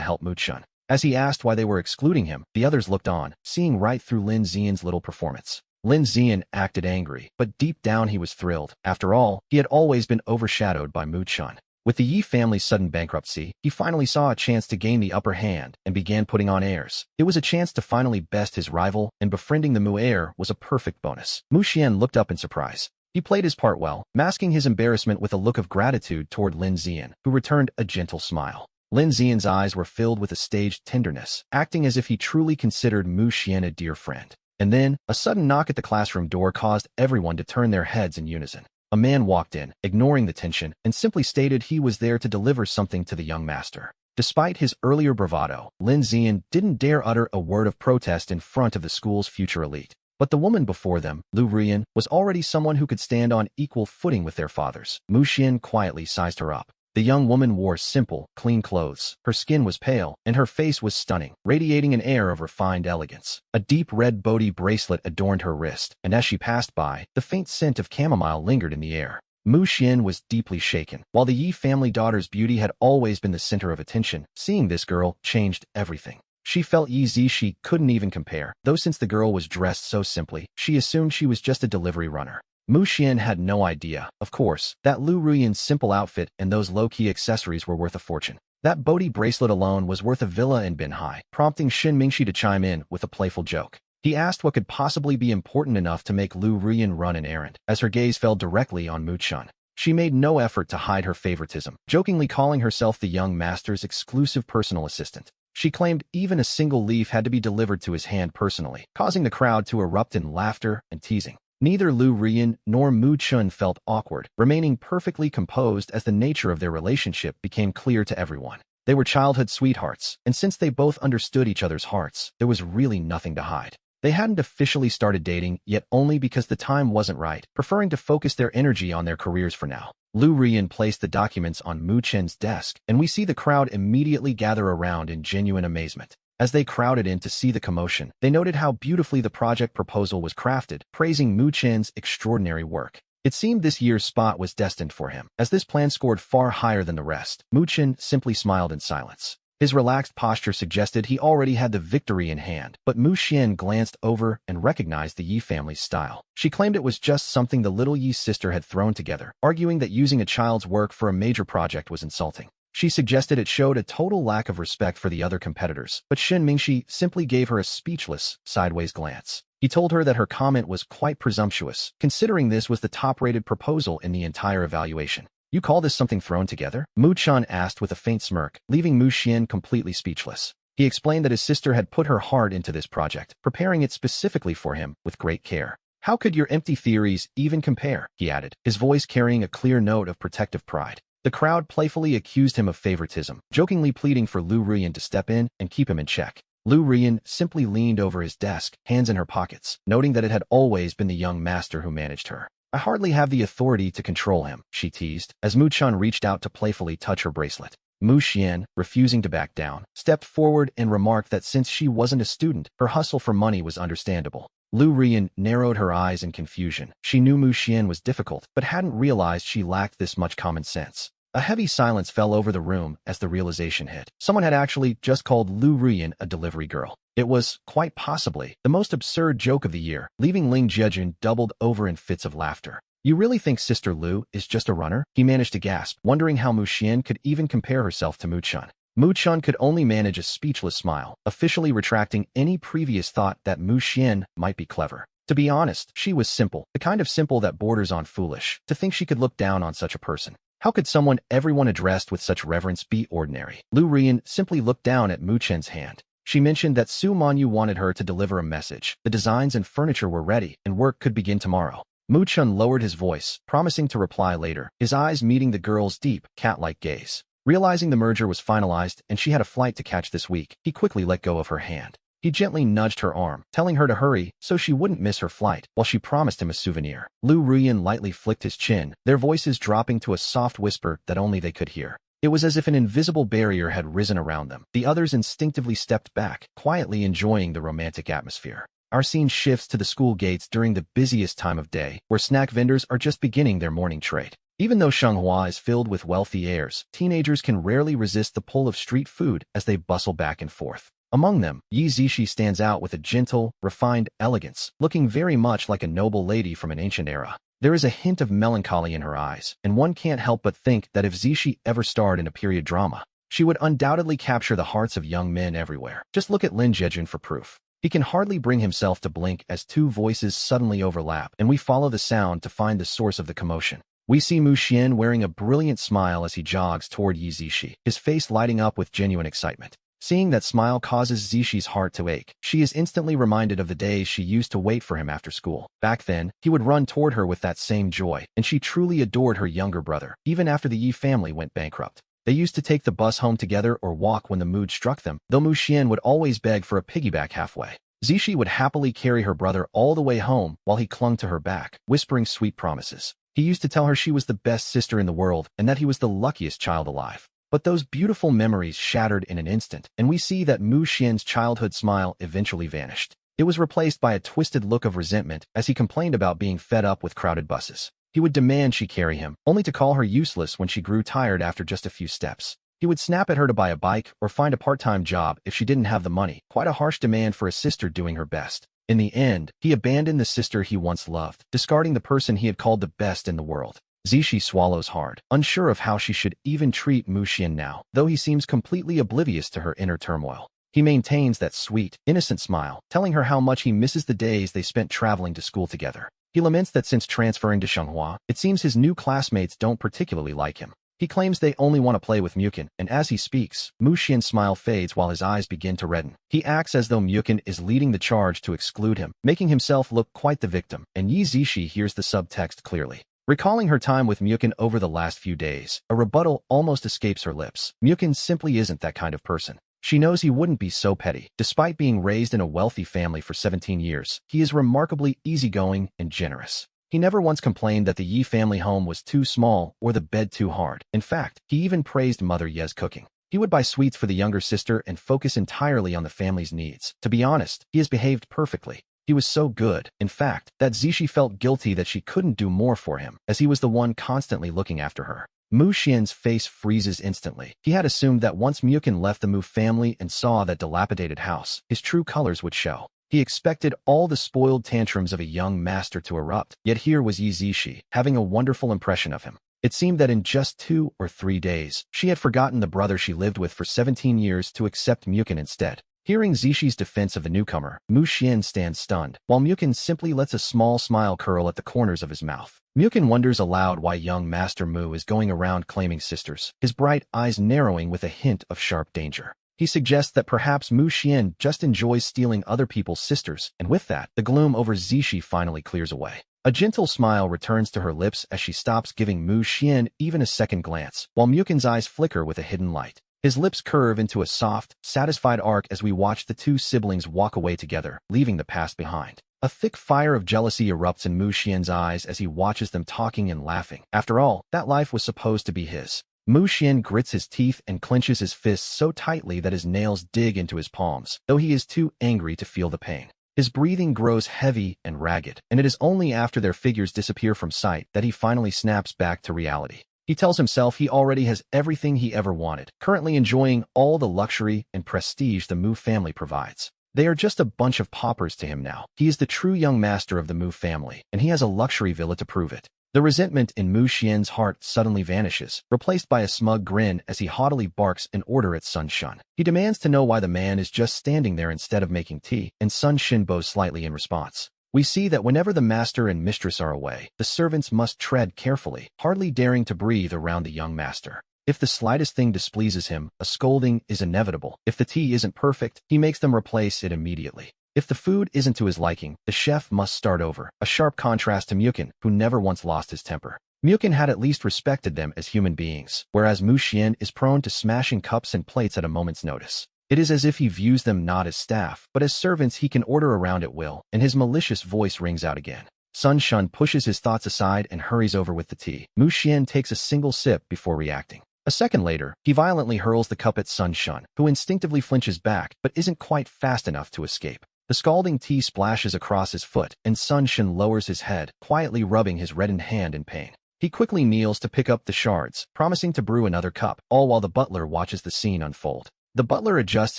help Mu Chun. As he asked why they were excluding him, the others looked on, seeing right through Lin Zian's little performance. Lin Zian acted angry, but deep down he was thrilled. After all, he had always been overshadowed by Mu Chun. With the Yi family's sudden bankruptcy, he finally saw a chance to gain the upper hand and began putting on airs. It was a chance to finally best his rival, and befriending the Mu heir was a perfect bonus. Mu Xian looked up in surprise. He played his part well, masking his embarrassment with a look of gratitude toward Lin Zian, who returned a gentle smile. Lin Zian's eyes were filled with a staged tenderness, acting as if he truly considered Mu Xian a dear friend. And then, a sudden knock at the classroom door caused everyone to turn their heads in unison. A man walked in, ignoring the tension, and simply stated he was there to deliver something to the young master. Despite his earlier bravado, Lin Zian didn't dare utter a word of protest in front of the school's future elite. But the woman before them, Lu Rian, was already someone who could stand on equal footing with their fathers. Mu Xian quietly sized her up. The young woman wore simple, clean clothes. Her skin was pale, and her face was stunning, radiating an air of refined elegance. A deep red Bodhi bracelet adorned her wrist, and as she passed by, the faint scent of chamomile lingered in the air. Mu Xian was deeply shaken. While the Yi family daughter's beauty had always been the center of attention, seeing this girl changed everything. She felt Yi Zishi couldn't even compare, though since the girl was dressed so simply, she assumed she was just a delivery runner. Mu Xian had no idea, of course, that Lu Ruyan's simple outfit and those low-key accessories were worth a fortune. That Bodhi bracelet alone was worth a villa in Binhai, prompting Shin Mingxi to chime in with a playful joke. He asked what could possibly be important enough to make Lu Ruyan run an errand, as her gaze fell directly on Mu Chun. She made no effort to hide her favoritism, jokingly calling herself the young master's exclusive personal assistant. She claimed even a single leaf had to be delivered to his hand personally, causing the crowd to erupt in laughter and teasing. Neither Lu Rian nor Mu Chun felt awkward, remaining perfectly composed as the nature of their relationship became clear to everyone. They were childhood sweethearts, and since they both understood each other's hearts, there was really nothing to hide. They hadn't officially started dating, yet only because the time wasn't right, preferring to focus their energy on their careers for now. Lu Rian placed the documents on Mu Chen's desk, and we see the crowd immediately gather around in genuine amazement. As they crowded in to see the commotion, they noted how beautifully the project proposal was crafted, praising Mu Chen's extraordinary work. It seemed this year's spot was destined for him, as this plan scored far higher than the rest. Mu Chen simply smiled in silence. His relaxed posture suggested he already had the victory in hand, but Mu Xian glanced over and recognized the Yi family's style. She claimed it was just something the little Yi sister had thrown together, arguing that using a child's work for a major project was insulting. She suggested it showed a total lack of respect for the other competitors, but Shin Mingxi simply gave her a speechless, sideways glance. He told her that her comment was quite presumptuous, considering this was the top-rated proposal in the entire evaluation. "You call this something thrown together?" Mu Chun asked with a faint smirk, leaving Mu Xian completely speechless. He explained that his sister had put her heart into this project, preparing it specifically for him with great care. "How could your empty theories even compare?" he added, his voice carrying a clear note of protective pride. The crowd playfully accused him of favoritism, jokingly pleading for Lu Rian to step in and keep him in check. Lu Rian simply leaned over his desk, hands in her pockets, noting that it had always been the young master who managed her. "I hardly have the authority to control him," she teased, as Mu Chun reached out to playfully touch her bracelet. Mu Xian, refusing to back down, stepped forward and remarked that since she wasn't a student, her hustle for money was understandable. Lu Rian narrowed her eyes in confusion. She knew Mu Xian was difficult, but hadn't realized she lacked this much common sense. A heavy silence fell over the room as the realization hit. Someone had actually just called Lu Rian a delivery girl. It was, quite possibly, the most absurd joke of the year, leaving Ling Jiejun doubled over in fits of laughter. "You really think Sister Lu is just a runner?" he managed to gasp, wondering how Mu Xian could even compare herself to Mu Chun. Mu Chun could only manage a speechless smile, officially retracting any previous thought that Mu Xian might be clever. To be honest, she was simple, the kind of simple that borders on foolish, to think she could look down on such a person. How could someone everyone addressed with such reverence be ordinary? Lu Rian simply looked down at Mu Chen's hand. She mentioned that Su Manyu wanted her to deliver a message. The designs and furniture were ready, and work could begin tomorrow. Mu Chun lowered his voice, promising to reply later, his eyes meeting the girl's deep, cat-like gaze. Realizing the merger was finalized and she had a flight to catch this week, he quickly let go of her hand. He gently nudged her arm, telling her to hurry so she wouldn't miss her flight, while she promised him a souvenir. Lu Ruyan lightly flicked his chin, their voices dropping to a soft whisper that only they could hear. It was as if an invisible barrier had risen around them. The others instinctively stepped back, quietly enjoying the romantic atmosphere. Our scene shifts to the school gates during the busiest time of day, where snack vendors are just beginning their morning trade. Even though Donghua is filled with wealthy heirs, teenagers can rarely resist the pull of street food as they bustle back and forth. Among them, Yi Zishi stands out with a gentle, refined elegance, looking very much like a noble lady from an ancient era. There is a hint of melancholy in her eyes, and one can't help but think that if Zishi ever starred in a period drama, she would undoubtedly capture the hearts of young men everywhere. Just look at Lin Jejun for proof. He can hardly bring himself to blink as two voices suddenly overlap, and we follow the sound to find the source of the commotion. We see Mu Xian wearing a brilliant smile as he jogs toward Yi Zishi, his face lighting up with genuine excitement. Seeing that smile causes Zishi's heart to ache. She is instantly reminded of the days she used to wait for him after school. Back then, he would run toward her with that same joy, and she truly adored her younger brother, even after the Yi family went bankrupt. They used to take the bus home together or walk when the mood struck them, though Mu Xian would always beg for a piggyback halfway. Zishi would happily carry her brother all the way home while he clung to her back, whispering sweet promises. He used to tell her she was the best sister in the world and that he was the luckiest child alive. But those beautiful memories shattered in an instant, and we see that Mu Xian's childhood smile eventually vanished. It was replaced by a twisted look of resentment as he complained about being fed up with crowded buses. He would demand she carry him, only to call her useless when she grew tired after just a few steps. He would snap at her to buy a bike or find a part-time job if she didn't have the money, quite a harsh demand for a sister doing her best. In the end, he abandoned the sister he once loved, discarding the person he had called the best in the world. Zishi swallows hard, unsure of how she should even treat Mu Xian now, though he seems completely oblivious to her inner turmoil. He maintains that sweet, innocent smile, telling her how much he misses the days they spent traveling to school together. He laments that since transferring to Donghua, it seems his new classmates don't particularly like him. He claims they only want to play with Mukin, and as he speaks, Mu Xian's smile fades while his eyes begin to redden. He acts as though Mukin is leading the charge to exclude him, making himself look quite the victim, and Yi Zishi hears the subtext clearly. Recalling her time with Mukin over the last few days, a rebuttal almost escapes her lips. Mukin simply isn't that kind of person. She knows he wouldn't be so petty. Despite being raised in a wealthy family for 17 years, he is remarkably easygoing and generous. He never once complained that the Yi family home was too small or the bed too hard. In fact, he even praised Mother Ye's cooking. He would buy sweets for the younger sister and focus entirely on the family's needs. To be honest, he has behaved perfectly. He was so good, in fact, that Zishi felt guilty that she couldn't do more for him, as he was the one constantly looking after her. Mu Xian's face freezes instantly. He had assumed that once Mukin left the Mu family and saw that dilapidated house, his true colors would show. He expected all the spoiled tantrums of a young master to erupt, yet here was Yi Zishi, having a wonderful impression of him. It seemed that in just 2 or 3 days, she had forgotten the brother she lived with for 17 years to accept Mukin instead. Hearing Zishi's defense of the newcomer, Mu Xian stands stunned, while Mukin simply lets a small smile curl at the corners of his mouth. Mukin wonders aloud why young Master Mu is going around claiming sisters, his bright eyes narrowing with a hint of sharp danger. He suggests that perhaps Mu Xian just enjoys stealing other people's sisters, and with that, the gloom over Zishi finally clears away. A gentle smile returns to her lips as she stops giving Mu Xian even a second glance, while Mukin's eyes flicker with a hidden light. His lips curve into a soft, satisfied arc as we watch the two siblings walk away together, leaving the past behind. A thick fire of jealousy erupts in Mu Xian's eyes as he watches them talking and laughing. After all, that life was supposed to be his. Mu Xian grits his teeth and clenches his fists so tightly that his nails dig into his palms, though he is too angry to feel the pain. His breathing grows heavy and ragged, and it is only after their figures disappear from sight that he finally snaps back to reality. He tells himself he already has everything he ever wanted, currently enjoying all the luxury and prestige the Mu family provides. They are just a bunch of paupers to him now. He is the true young master of the Mu family, and he has a luxury villa to prove it. The resentment in Mu Xian's heart suddenly vanishes, replaced by a smug grin as he haughtily barks an order at Sun Shun. He demands to know why the man is just standing there instead of making tea, and Sun Shin bows slightly in response. We see that whenever the master and mistress are away, the servants must tread carefully, hardly daring to breathe around the young master. If the slightest thing displeases him, a scolding is inevitable. If the tea isn't perfect, he makes them replace it immediately. If the food isn't to his liking, the chef must start over, a sharp contrast to Mukin, who never once lost his temper. Mukin had at least respected them as human beings, whereas Mu Xian is prone to smashing cups and plates at a moment's notice. It is as if he views them not as staff, but as servants he can order around at will, and his malicious voice rings out again. Sun Shun pushes his thoughts aside and hurries over with the tea. Mu Xian takes a single sip before reacting. A second later, he violently hurls the cup at Sun Shun, who instinctively flinches back but isn't quite fast enough to escape. The scalding tea splashes across his foot, and Sun Shun lowers his head, quietly rubbing his reddened hand in pain. He quickly kneels to pick up the shards, promising to brew another cup, all while the butler watches the scene unfold. The butler adjusts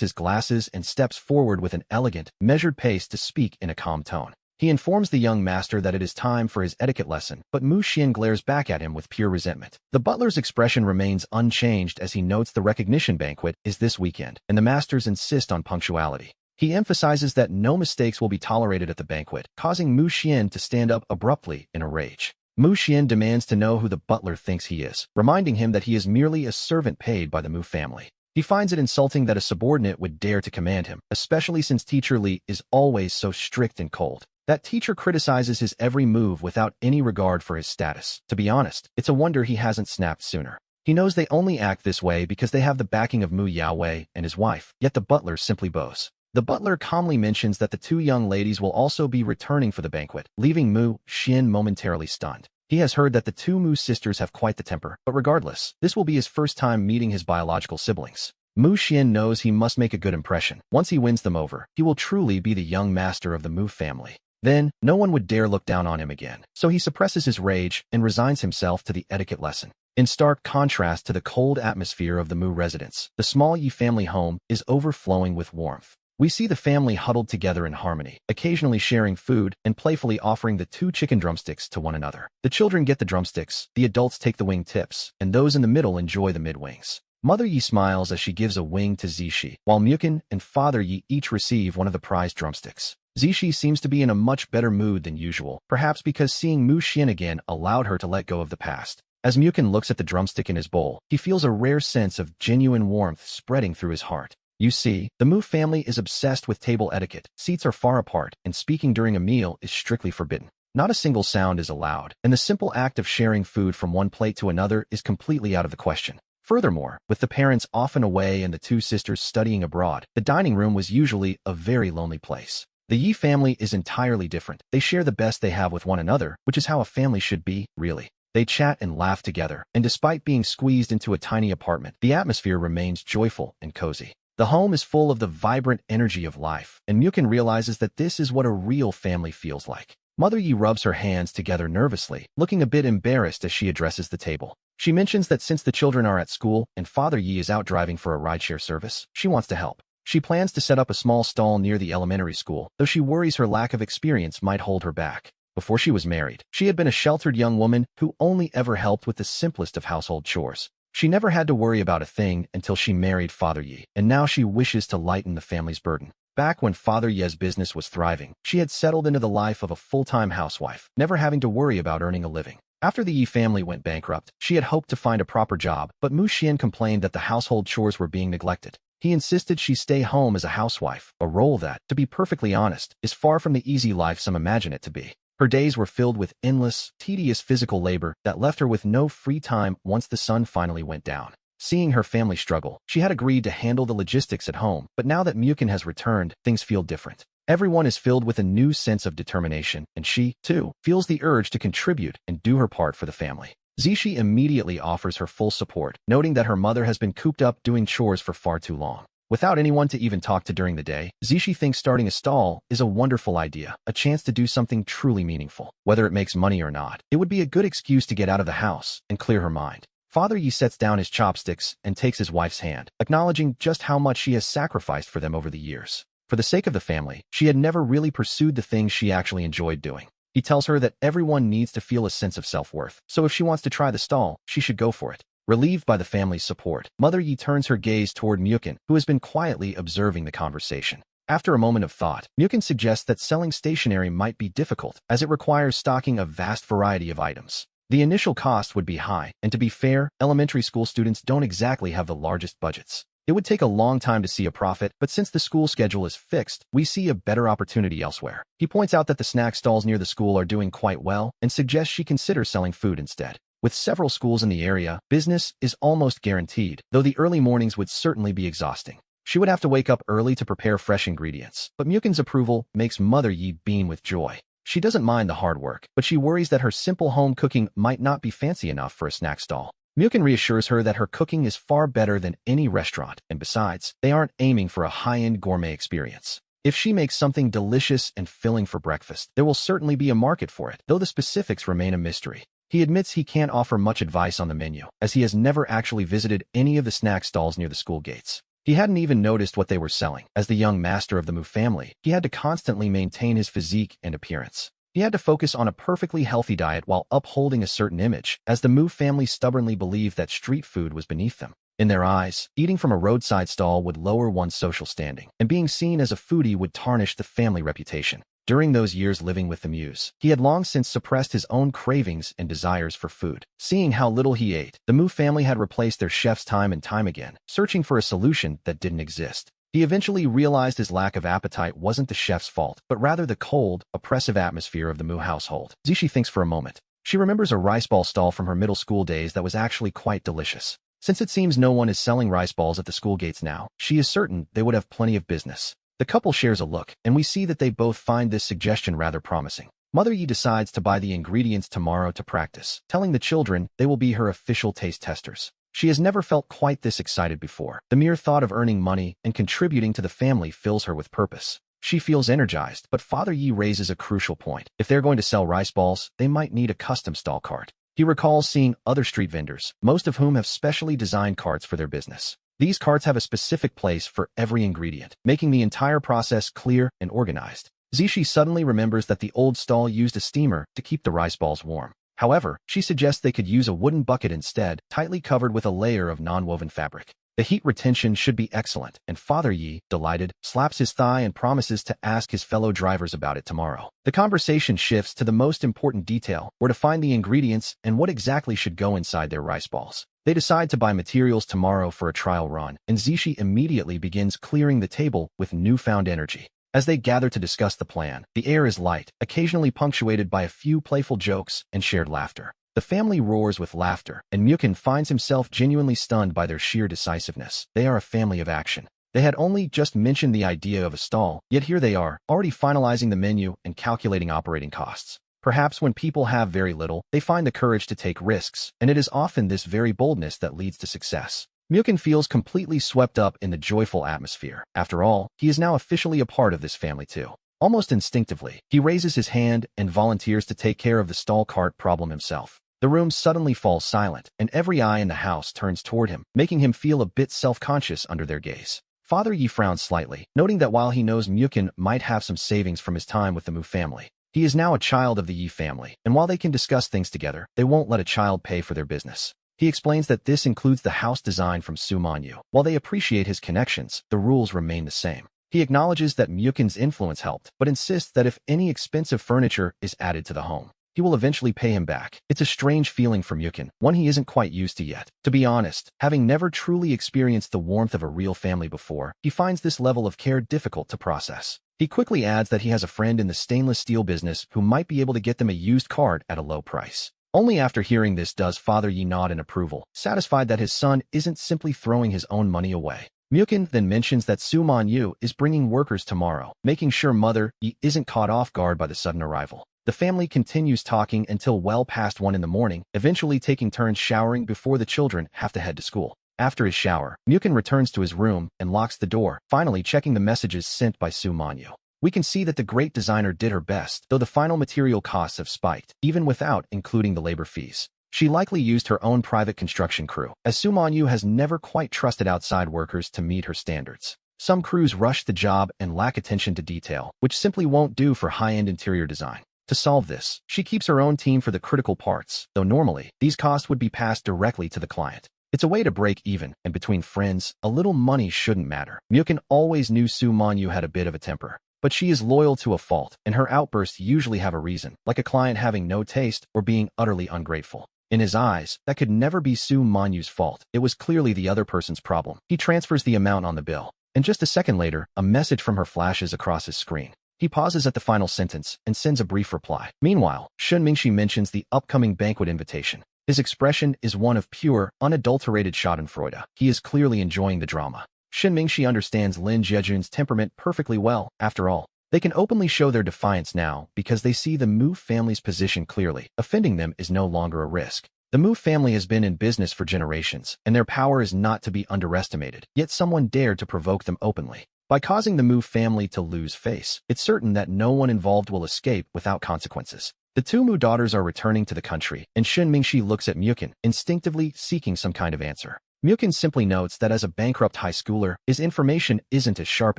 his glasses and steps forward with an elegant, measured pace to speak in a calm tone. He informs the young master that it is time for his etiquette lesson, but Mu Xian glares back at him with pure resentment. The butler's expression remains unchanged as he notes the recognition banquet is this weekend, and the masters insist on punctuality. He emphasizes that no mistakes will be tolerated at the banquet, causing Mu Xian to stand up abruptly in a rage. Mu Xian demands to know who the butler thinks he is, reminding him that he is merely a servant paid by the Mu family. He finds it insulting that a subordinate would dare to command him, especially since Teacher Li is always so strict and cold. That teacher criticizes his every move without any regard for his status. To be honest, it's a wonder he hasn't snapped sooner. He knows they only act this way because they have the backing of Mu Yaowei and his wife, yet the butler simply bows. The butler calmly mentions that the two young ladies will also be returning for the banquet, leaving Mu Xian momentarily stunned. He has heard that the two Mu sisters have quite the temper, but regardless, this will be his first time meeting his biological siblings. Mu Xian knows he must make a good impression. Once he wins them over, he will truly be the young master of the Mu family. Then, no one would dare look down on him again, so he suppresses his rage and resigns himself to the etiquette lesson. In stark contrast to the cold atmosphere of the Mu residence, the small Yi family home is overflowing with warmth. We see the family huddled together in harmony, occasionally sharing food and playfully offering the 2 chicken drumsticks to one another. The children get the drumsticks, the adults take the wing tips, and those in the middle enjoy the mid-wings. Mother Yi smiles as she gives a wing to Zishi, while Mukin and Father Yi each receive one of the prized drumsticks. Zishi seems to be in a much better mood than usual, perhaps because seeing Mu Xian again allowed her to let go of the past. As Mukin looks at the drumstick in his bowl, he feels a rare sense of genuine warmth spreading through his heart. You see, the Mu family is obsessed with table etiquette, seats are far apart, and speaking during a meal is strictly forbidden. Not a single sound is allowed, and the simple act of sharing food from one plate to another is completely out of the question. Furthermore, with the parents often away and the 2 sisters studying abroad, the dining room was usually a very lonely place. The Yi family is entirely different. They share the best they have with one another, which is how a family should be, really. They chat and laugh together, and despite being squeezed into a tiny apartment, the atmosphere remains joyful and cozy. The home is full of the vibrant energy of life, and Mukin realizes that this is what a real family feels like. Mother Yi rubs her hands together nervously, looking a bit embarrassed as she addresses the table. She mentions that since the children are at school and Father Yi is out driving for a rideshare service, she wants to help. She plans to set up a small stall near the elementary school, though she worries her lack of experience might hold her back. Before she was married, she had been a sheltered young woman who only ever helped with the simplest of household chores. She never had to worry about a thing until she married Father Yi, and now she wishes to lighten the family's burden. Back when Father Yi's business was thriving, she had settled into the life of a full-time housewife, never having to worry about earning a living. After the Yi family went bankrupt, she had hoped to find a proper job, but Mu Xian complained that the household chores were being neglected. He insisted she stay home as a housewife, a role that, to be perfectly honest, is far from the easy life some imagine it to be. Her days were filled with endless, tedious physical labor that left her with no free time once the sun finally went down. Seeing her family struggle, she had agreed to handle the logistics at home, but now that Mukin has returned, things feel different. Everyone is filled with a new sense of determination, and she, too, feels the urge to contribute and do her part for the family. Zishi immediately offers her full support, noting that her mother has been cooped up doing chores for far too long. Without anyone to even talk to during the day, Zishi thinks starting a stall is a wonderful idea, a chance to do something truly meaningful. Whether it makes money or not, it would be a good excuse to get out of the house and clear her mind. Father Yi sets down his chopsticks and takes his wife's hand, acknowledging just how much she has sacrificed for them over the years. For the sake of the family, she had never really pursued the things she actually enjoyed doing. He tells her that everyone needs to feel a sense of self-worth, so if she wants to try the stall, she should go for it. Relieved by the family's support, Mother Yi turns her gaze toward Mukin, who has been quietly observing the conversation. After a moment of thought, Mukin suggests that selling stationery might be difficult, as it requires stocking a vast variety of items. The initial cost would be high, and to be fair, elementary school students don't exactly have the largest budgets. It would take a long time to see a profit, but since the school schedule is fixed, we see a better opportunity elsewhere. He points out that the snack stalls near the school are doing quite well, and suggests she consider selling food instead. With several schools in the area, business is almost guaranteed, though the early mornings would certainly be exhausting. She would have to wake up early to prepare fresh ingredients, but Mukin's approval makes Mother Yi beam with joy. She doesn't mind the hard work, but she worries that her simple home cooking might not be fancy enough for a snack stall. Mukin reassures her that her cooking is far better than any restaurant, and besides, they aren't aiming for a high-end gourmet experience. If she makes something delicious and filling for breakfast, there will certainly be a market for it, though the specifics remain a mystery. He admits he can't offer much advice on the menu, as he has never actually visited any of the snack stalls near the school gates. He hadn't even noticed what they were selling. As the young master of the Mu family, he had to constantly maintain his physique and appearance. He had to focus on a perfectly healthy diet while upholding a certain image, as the Mu family stubbornly believed that street food was beneath them. In their eyes, eating from a roadside stall would lower one's social standing, and being seen as a foodie would tarnish the family reputation. During those years living with the Muse, he had long since suppressed his own cravings and desires for food. Seeing how little he ate, the Mu family had replaced their chefs time and time again, searching for a solution that didn't exist. He eventually realized his lack of appetite wasn't the chef's fault, but rather the cold, oppressive atmosphere of the Mu household. Zishi thinks for a moment. She remembers a rice ball stall from her middle school days that was actually quite delicious. Since it seems no one is selling rice balls at the school gates now, she is certain they would have plenty of business. The couple shares a look, and we see that they both find this suggestion rather promising. Mother Yi decides to buy the ingredients tomorrow to practice, telling the children they will be her official taste testers. She has never felt quite this excited before. The mere thought of earning money and contributing to the family fills her with purpose. She feels energized, but Father Yi raises a crucial point. If they're going to sell rice balls, they might need a custom stall cart. He recalls seeing other street vendors, most of whom have specially designed carts for their business. These carts have a specific place for every ingredient, making the entire process clear and organized. Zishi suddenly remembers that the old stall used a steamer to keep the rice balls warm. However, she suggests they could use a wooden bucket instead, tightly covered with a layer of non-woven fabric. The heat retention should be excellent, and Father Yi, delighted, slaps his thigh and promises to ask his fellow drivers about it tomorrow. The conversation shifts to the most important detail, where to find the ingredients and what exactly should go inside their rice balls. They decide to buy materials tomorrow for a trial run, and Zishi immediately begins clearing the table with newfound energy. As they gather to discuss the plan, the air is light, occasionally punctuated by a few playful jokes and shared laughter. The family roars with laughter, and Mukin finds himself genuinely stunned by their sheer decisiveness. They are a family of action. They had only just mentioned the idea of a stall, yet here they are, already finalizing the menu and calculating operating costs. Perhaps when people have very little, they find the courage to take risks, and it is often this very boldness that leads to success. Mukin feels completely swept up in the joyful atmosphere. After all, he is now officially a part of this family too. Almost instinctively, he raises his hand and volunteers to take care of the stall cart problem himself. The room suddenly falls silent, and every eye in the house turns toward him, making him feel a bit self-conscious under their gaze. Father Yi frowns slightly, noting that while he knows Mukin might have some savings from his time with the Mu family, he is now a child of the Yi family, and while they can discuss things together, they won't let a child pay for their business. He explains that this includes the house design from Su Manyu. While they appreciate his connections, the rules remain the same. He acknowledges that Mukin's influence helped, but insists that if any expensive furniture is added to the home, he will eventually pay him back. It's a strange feeling for Mukin, one he isn't quite used to yet. To be honest, having never truly experienced the warmth of a real family before, he finds this level of care difficult to process. He quickly adds that he has a friend in the stainless steel business who might be able to get them a used cart at a low price. Only after hearing this does Father Yi nod in approval, satisfied that his son isn't simply throwing his own money away. Mukin then mentions that Su Manyu is bringing workers tomorrow, making sure Mother Yi isn't caught off guard by the sudden arrival. The family continues talking until well past 1 in the morning, eventually taking turns showering before the children have to head to school. After his shower, Mukin returns to his room and locks the door, finally checking the messages sent by Su Manyu. We can see that the great designer did her best, though the final material costs have spiked, even without including the labor fees. She likely used her own private construction crew, as Su Manyu has never quite trusted outside workers to meet her standards. Some crews rush the job and lack attention to detail, which simply won't do for high-end interior design. To solve this, she keeps her own team for the critical parts, though normally, these costs would be passed directly to the client. It's a way to break even, and between friends, a little money shouldn't matter. Mukin always knew Su Manyu had a bit of a temper, but she is loyal to a fault, and her outbursts usually have a reason, like a client having no taste or being utterly ungrateful. In his eyes, that could never be Su Manyu's fault. It was clearly the other person's problem. He transfers the amount on the bill, and just a second later, a message from her flashes across his screen. He pauses at the final sentence and sends a brief reply. Meanwhile, Shun Mingxi mentions the upcoming banquet invitation. His expression is one of pure, unadulterated schadenfreude. He is clearly enjoying the drama. Shin Mingxi understands Lin Jejun's temperament perfectly well, after all. They can openly show their defiance now because they see the Mu family's position clearly. Offending them is no longer a risk. The Mu family has been in business for generations, and their power is not to be underestimated, yet someone dared to provoke them openly. By causing the Mu family to lose face, it's certain that no one involved will escape without consequences. The two Mu daughters are returning to the country, and Shin Mingxi looks at Mukin, instinctively seeking some kind of answer. Mukin simply notes that as a bankrupt high schooler, his information isn't as sharp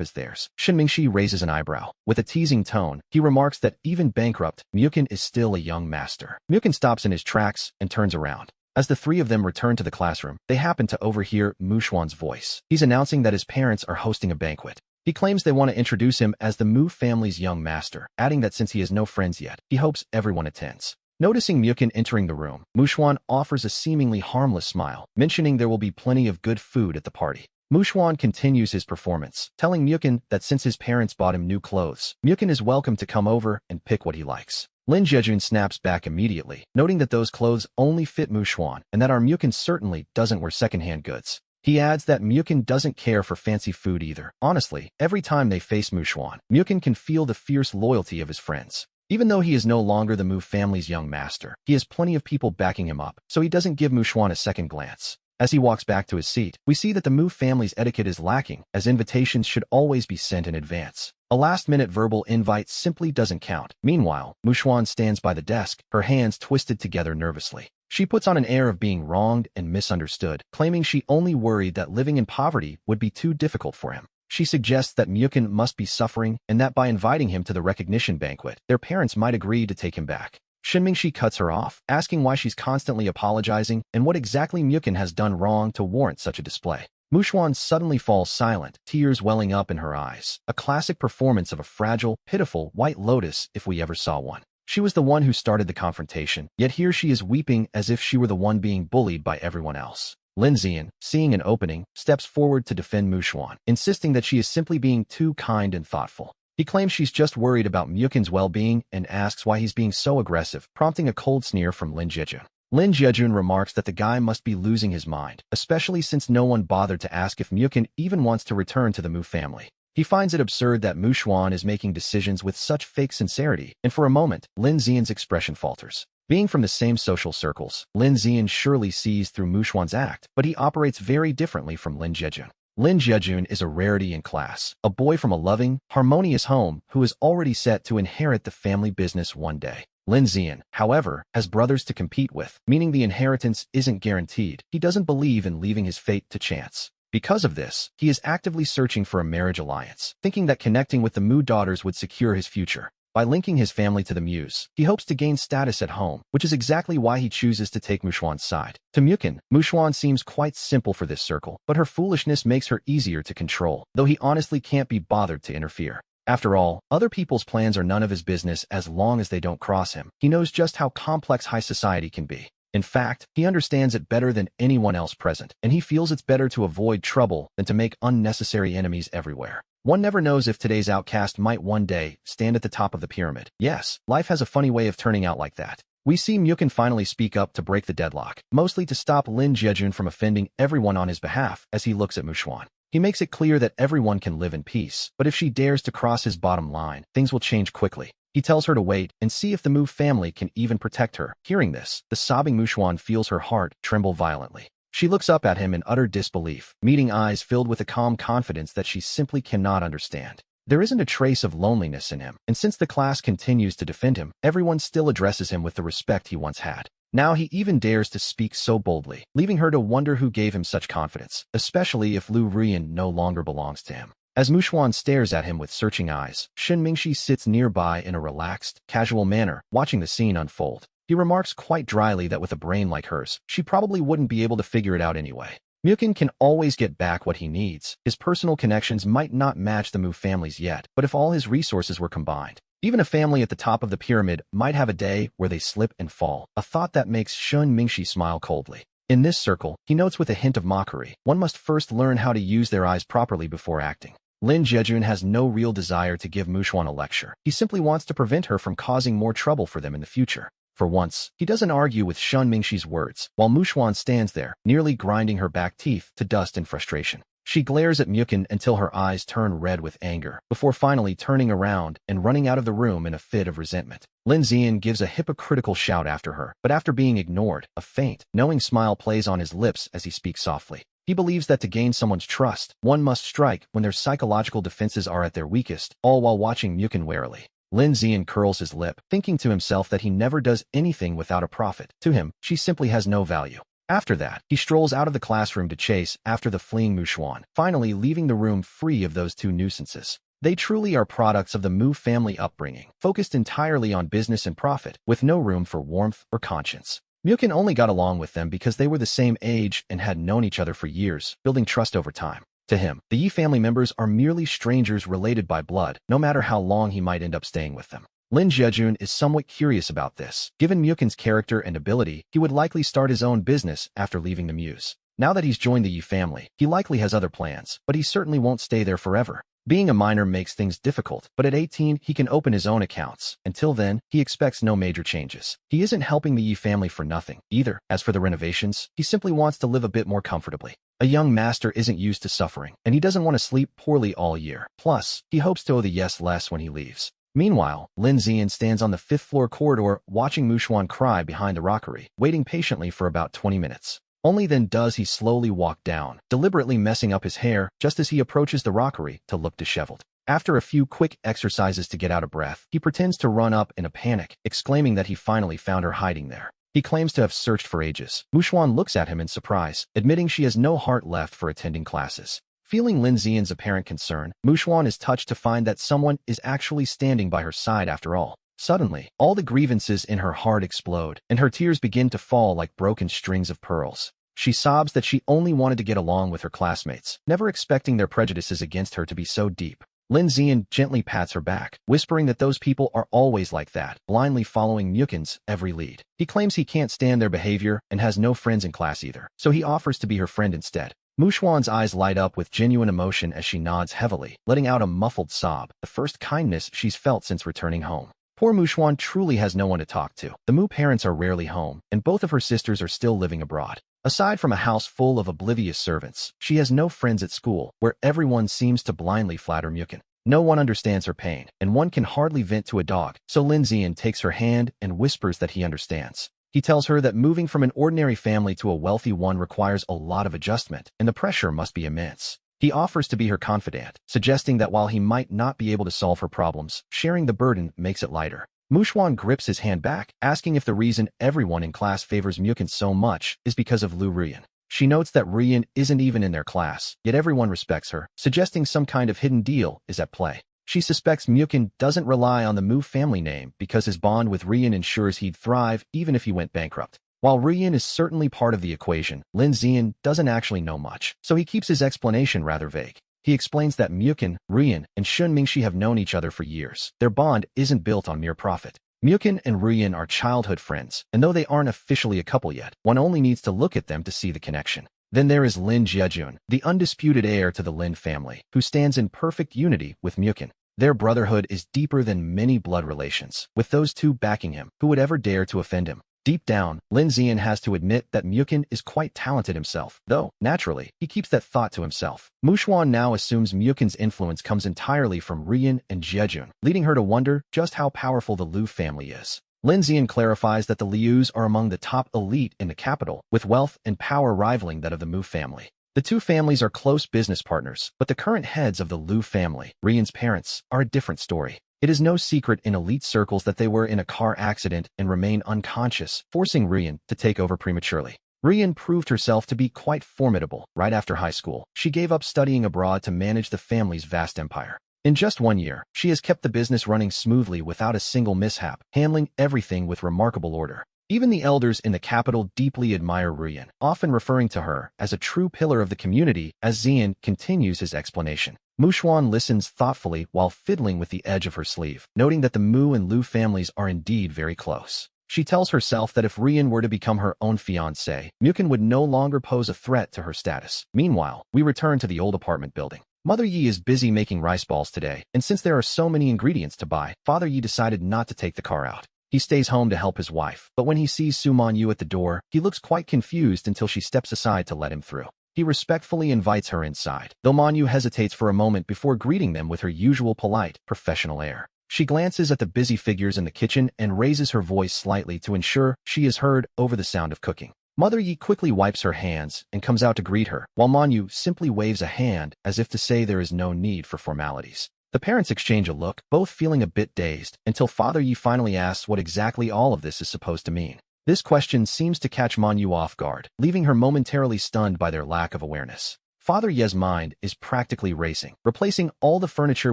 as theirs. Shin Mingxi raises an eyebrow. With a teasing tone, he remarks that even bankrupt, Mukin is still a young master. Mukin stops in his tracks and turns around. As the three of them return to the classroom, they happen to overhear Mu Xuan's voice. He's announcing that his parents are hosting a banquet. He claims they want to introduce him as the Mu family's young master, adding that since he has no friends yet, he hopes everyone attends. Noticing Mukin entering the room, Mu Xuan offers a seemingly harmless smile, mentioning there will be plenty of good food at the party. Mu Xuan continues his performance, telling Mukin that since his parents bought him new clothes, Mukin is welcome to come over and pick what he likes. Lin Jejun snaps back immediately, noting that those clothes only fit Mu Xuan and that our Mukin certainly doesn't wear secondhand goods. He adds that Mukin doesn't care for fancy food either. Honestly, every time they face Mu Xuan, Mukin can feel the fierce loyalty of his friends. Even though he is no longer the Mu family's young master, he has plenty of people backing him up, so he doesn't give Mu Xuan a second glance. As he walks back to his seat, we see that the Mu family's etiquette is lacking, as invitations should always be sent in advance. A last-minute verbal invite simply doesn't count. Meanwhile, Mu Xuan stands by the desk, her hands twisted together nervously. She puts on an air of being wronged and misunderstood, claiming she only worried that living in poverty would be too difficult for him. She suggests that Mukin must be suffering and that by inviting him to the recognition banquet, their parents might agree to take him back. Shin Mingxi cuts her off, asking why she's constantly apologizing and what exactly Mukin has done wrong to warrant such a display. Mu Xuan suddenly falls silent, tears welling up in her eyes, a classic performance of a fragile, pitiful white lotus if we ever saw one. She was the one who started the confrontation, yet here she is weeping as if she were the one being bullied by everyone else. Lin Zian, seeing an opening, steps forward to defend Mu Xuan, insisting that she is simply being too kind and thoughtful. He claims she's just worried about Mukin's well-being and asks why he's being so aggressive, prompting a cold sneer from Lin Jejun. Lin Jejun remarks that the guy must be losing his mind, especially since no one bothered to ask if Mukin even wants to return to the Mu family. He finds it absurd that Mu Xuan is making decisions with such fake sincerity, and for a moment, Lin Zian's expression falters. Being from the same social circles, Lin Zian surely sees through Mu Xuan's act, but he operates very differently from Lin Jejun. Lin Jejun is a rarity in class, a boy from a loving, harmonious home who is already set to inherit the family business one day. Lin Zian, however, has brothers to compete with, meaning the inheritance isn't guaranteed. He doesn't believe in leaving his fate to chance. Because of this, he is actively searching for a marriage alliance, thinking that connecting with the Mu daughters would secure his future. By linking his family to the Muse, he hopes to gain status at home, which is exactly why he chooses to take Mu Xuan's side. To Mukin, Mu Xuan seems quite simple for this circle, but her foolishness makes her easier to control, though he honestly can't be bothered to interfere. After all, other people's plans are none of his business as long as they don't cross him. He knows just how complex high society can be. In fact, he understands it better than anyone else present, and he feels it's better to avoid trouble than to make unnecessary enemies everywhere. One never knows if today's outcast might one day stand at the top of the pyramid. Yes, life has a funny way of turning out like that. We see Mukin finally speak up to break the deadlock, mostly to stop Lin Jejun from offending everyone on his behalf as he looks at Mu Xuan. He makes it clear that everyone can live in peace, but if she dares to cross his bottom line, things will change quickly. He tells her to wait and see if the Mu family can even protect her. Hearing this, the sobbing Mu Xuan feels her heart tremble violently. She looks up at him in utter disbelief, meeting eyes filled with a calm confidence that she simply cannot understand. There isn't a trace of loneliness in him, and since the class continues to defend him, everyone still addresses him with the respect he once had. Now he even dares to speak so boldly, leaving her to wonder who gave him such confidence, especially if Lu Ruyan no longer belongs to him. As Mu Xuan stares at him with searching eyes, Shin Mingxi sits nearby in a relaxed, casual manner, watching the scene unfold. He remarks quite dryly that with a brain like hers, she probably wouldn't be able to figure it out anyway. Mukin can always get back what he needs. His personal connections might not match the Mu family's yet, but if all his resources were combined, even a family at the top of the pyramid might have a day where they slip and fall, a thought that makes Shin Mingxi smile coldly. In this circle, he notes with a hint of mockery, one must first learn how to use their eyes properly before acting. Lin Jejun has no real desire to give Mu Xuan a lecture. He simply wants to prevent her from causing more trouble for them in the future. For once, he doesn't argue with Shin Mingxi's words, while Mu Xuan stands there, nearly grinding her back teeth to dust in frustration. She glares at Mukun until her eyes turn red with anger, before finally turning around and running out of the room in a fit of resentment. Lin Zian gives a hypocritical shout after her, but after being ignored, a faint, knowing smile plays on his lips as he speaks softly. He believes that to gain someone's trust, one must strike when their psychological defenses are at their weakest, all while watching Mukun warily. Lin Zian curls his lip, thinking to himself that he never does anything without a profit. To him, she simply has no value. After that, he strolls out of the classroom to chase after the fleeing Muxuan, finally leaving the room free of those two nuisances. They truly are products of the Mu family upbringing, focused entirely on business and profit, with no room for warmth or conscience. Mukun only got along with them because they were the same age and had known each other for years, building trust over time. To him, the Yi family members are merely strangers related by blood, no matter how long he might end up staying with them. Lin Jiejun is somewhat curious about this. Given Mukin's character and ability, he would likely start his own business after leaving the Muse. Now that he's joined the Yi family, he likely has other plans, but he certainly won't stay there forever. Being a minor makes things difficult, but at 18, he can open his own accounts. Until then, he expects no major changes. He isn't helping the Yi family for nothing, either. As for the renovations, he simply wants to live a bit more comfortably. A young master isn't used to suffering, and he doesn't want to sleep poorly all year. Plus, he hopes to owe the yes less when he leaves. Meanwhile, Lin Zian stands on the 5th-floor corridor watching Muxuan cry behind the rockery, waiting patiently for about 20 minutes. Only then does he slowly walk down, deliberately messing up his hair just as he approaches the rockery to look disheveled. After a few quick exercises to get out of breath, he pretends to run up in a panic, exclaiming that he finally found her hiding there. He claims to have searched for ages. Muxuan looks at him in surprise, admitting she has no heart left for attending classes. Feeling Lin Zian's apparent concern, Muxuan is touched to find that someone is actually standing by her side after all. Suddenly, all the grievances in her heart explode, and her tears begin to fall like broken strings of pearls. She sobs that she only wanted to get along with her classmates, never expecting their prejudices against her to be so deep. Lin Zian gently pats her back, whispering that those people are always like that, blindly following Mukin's every lead. He claims he can't stand their behavior and has no friends in class either, so he offers to be her friend instead. Muxuan's eyes light up with genuine emotion as she nods heavily, letting out a muffled sob, the first kindness she's felt since returning home. Poor Muxuan truly has no one to talk to. The Mu parents are rarely home, and both of her sisters are still living abroad. Aside from a house full of oblivious servants, she has no friends at school, where everyone seems to blindly flatter Mukun. No one understands her pain, and one can hardly vent to a dog, so Lin Zian takes her hand and whispers that he understands. He tells her that moving from an ordinary family to a wealthy one requires a lot of adjustment, and the pressure must be immense. He offers to be her confidant, suggesting that while he might not be able to solve her problems, sharing the burden makes it lighter. Muxuan grips his hand back, asking if the reason everyone in class favors Mukun so much is because of Lu Ruyan. She notes that Ruyan isn't even in their class, yet everyone respects her, suggesting some kind of hidden deal is at play. She suspects Mukun doesn't rely on the Mu family name because his bond with Ruyan ensures he'd thrive even if he went bankrupt. While Ruyan is certainly part of the equation, Lin Zian doesn't actually know much, so he keeps his explanation rather vague. He explains that Mukun, Ruyan, and Shun Mingxi have known each other for years. Their bond isn't built on mere profit. Mukun and Ruyan are childhood friends, and though they aren't officially a couple yet, one only needs to look at them to see the connection. Then there is Lin Jiejun, the undisputed heir to the Lin family, who stands in perfect unity with Mukun. Their brotherhood is deeper than many blood relations, with those two backing him. Who would ever dare to offend him? Deep down, Lin Zian has to admit that Mukun is quite talented himself, though, naturally, he keeps that thought to himself. Muxuan now assumes Mukin's influence comes entirely from Ruyan and Jiejun, leading her to wonder just how powerful the Liu family is. Lin Zian clarifies that the Lius are among the top elite in the capital, with wealth and power rivaling that of the Mu family. The two families are close business partners, but the current heads of the Liu family, Ruyan's parents, are a different story. It is no secret in elite circles that they were in a car accident and remain unconscious, forcing Ruyan to take over prematurely. Ruyan proved herself to be quite formidable. Right after high school, she gave up studying abroad to manage the family's vast empire. In just 1 year, she has kept the business running smoothly without a single mishap, handling everything with remarkable order. Even the elders in the capital deeply admire Ruyan, often referring to her as a true pillar of the community as Zian continues his explanation. Muxuan listens thoughtfully while fiddling with the edge of her sleeve, noting that the Mu and Lu families are indeed very close. She tells herself that if Ruyan were to become her own fiancé, Mukun would no longer pose a threat to her status. Meanwhile, we return to the old apartment building. Mother Yi is busy making rice balls today, and since there are so many ingredients to buy, Father Yi decided not to take the car out. He stays home to help his wife, but when he sees Suman Yu at the door, he looks quite confused until she steps aside to let him through. He respectfully invites her inside, though Manhwa hesitates for a moment before greeting them with her usual polite, professional air. She glances at the busy figures in the kitchen and raises her voice slightly to ensure she is heard over the sound of cooking. Mother Yi quickly wipes her hands and comes out to greet her, while Manhwa simply waves a hand as if to say there is no need for formalities. The parents exchange a look, both feeling a bit dazed, until Father Yi finally asks what exactly all of this is supposed to mean. This question seems to catch Manhwa off guard, leaving her momentarily stunned by their lack of awareness. Father Ye's mind is practically racing. Replacing all the furniture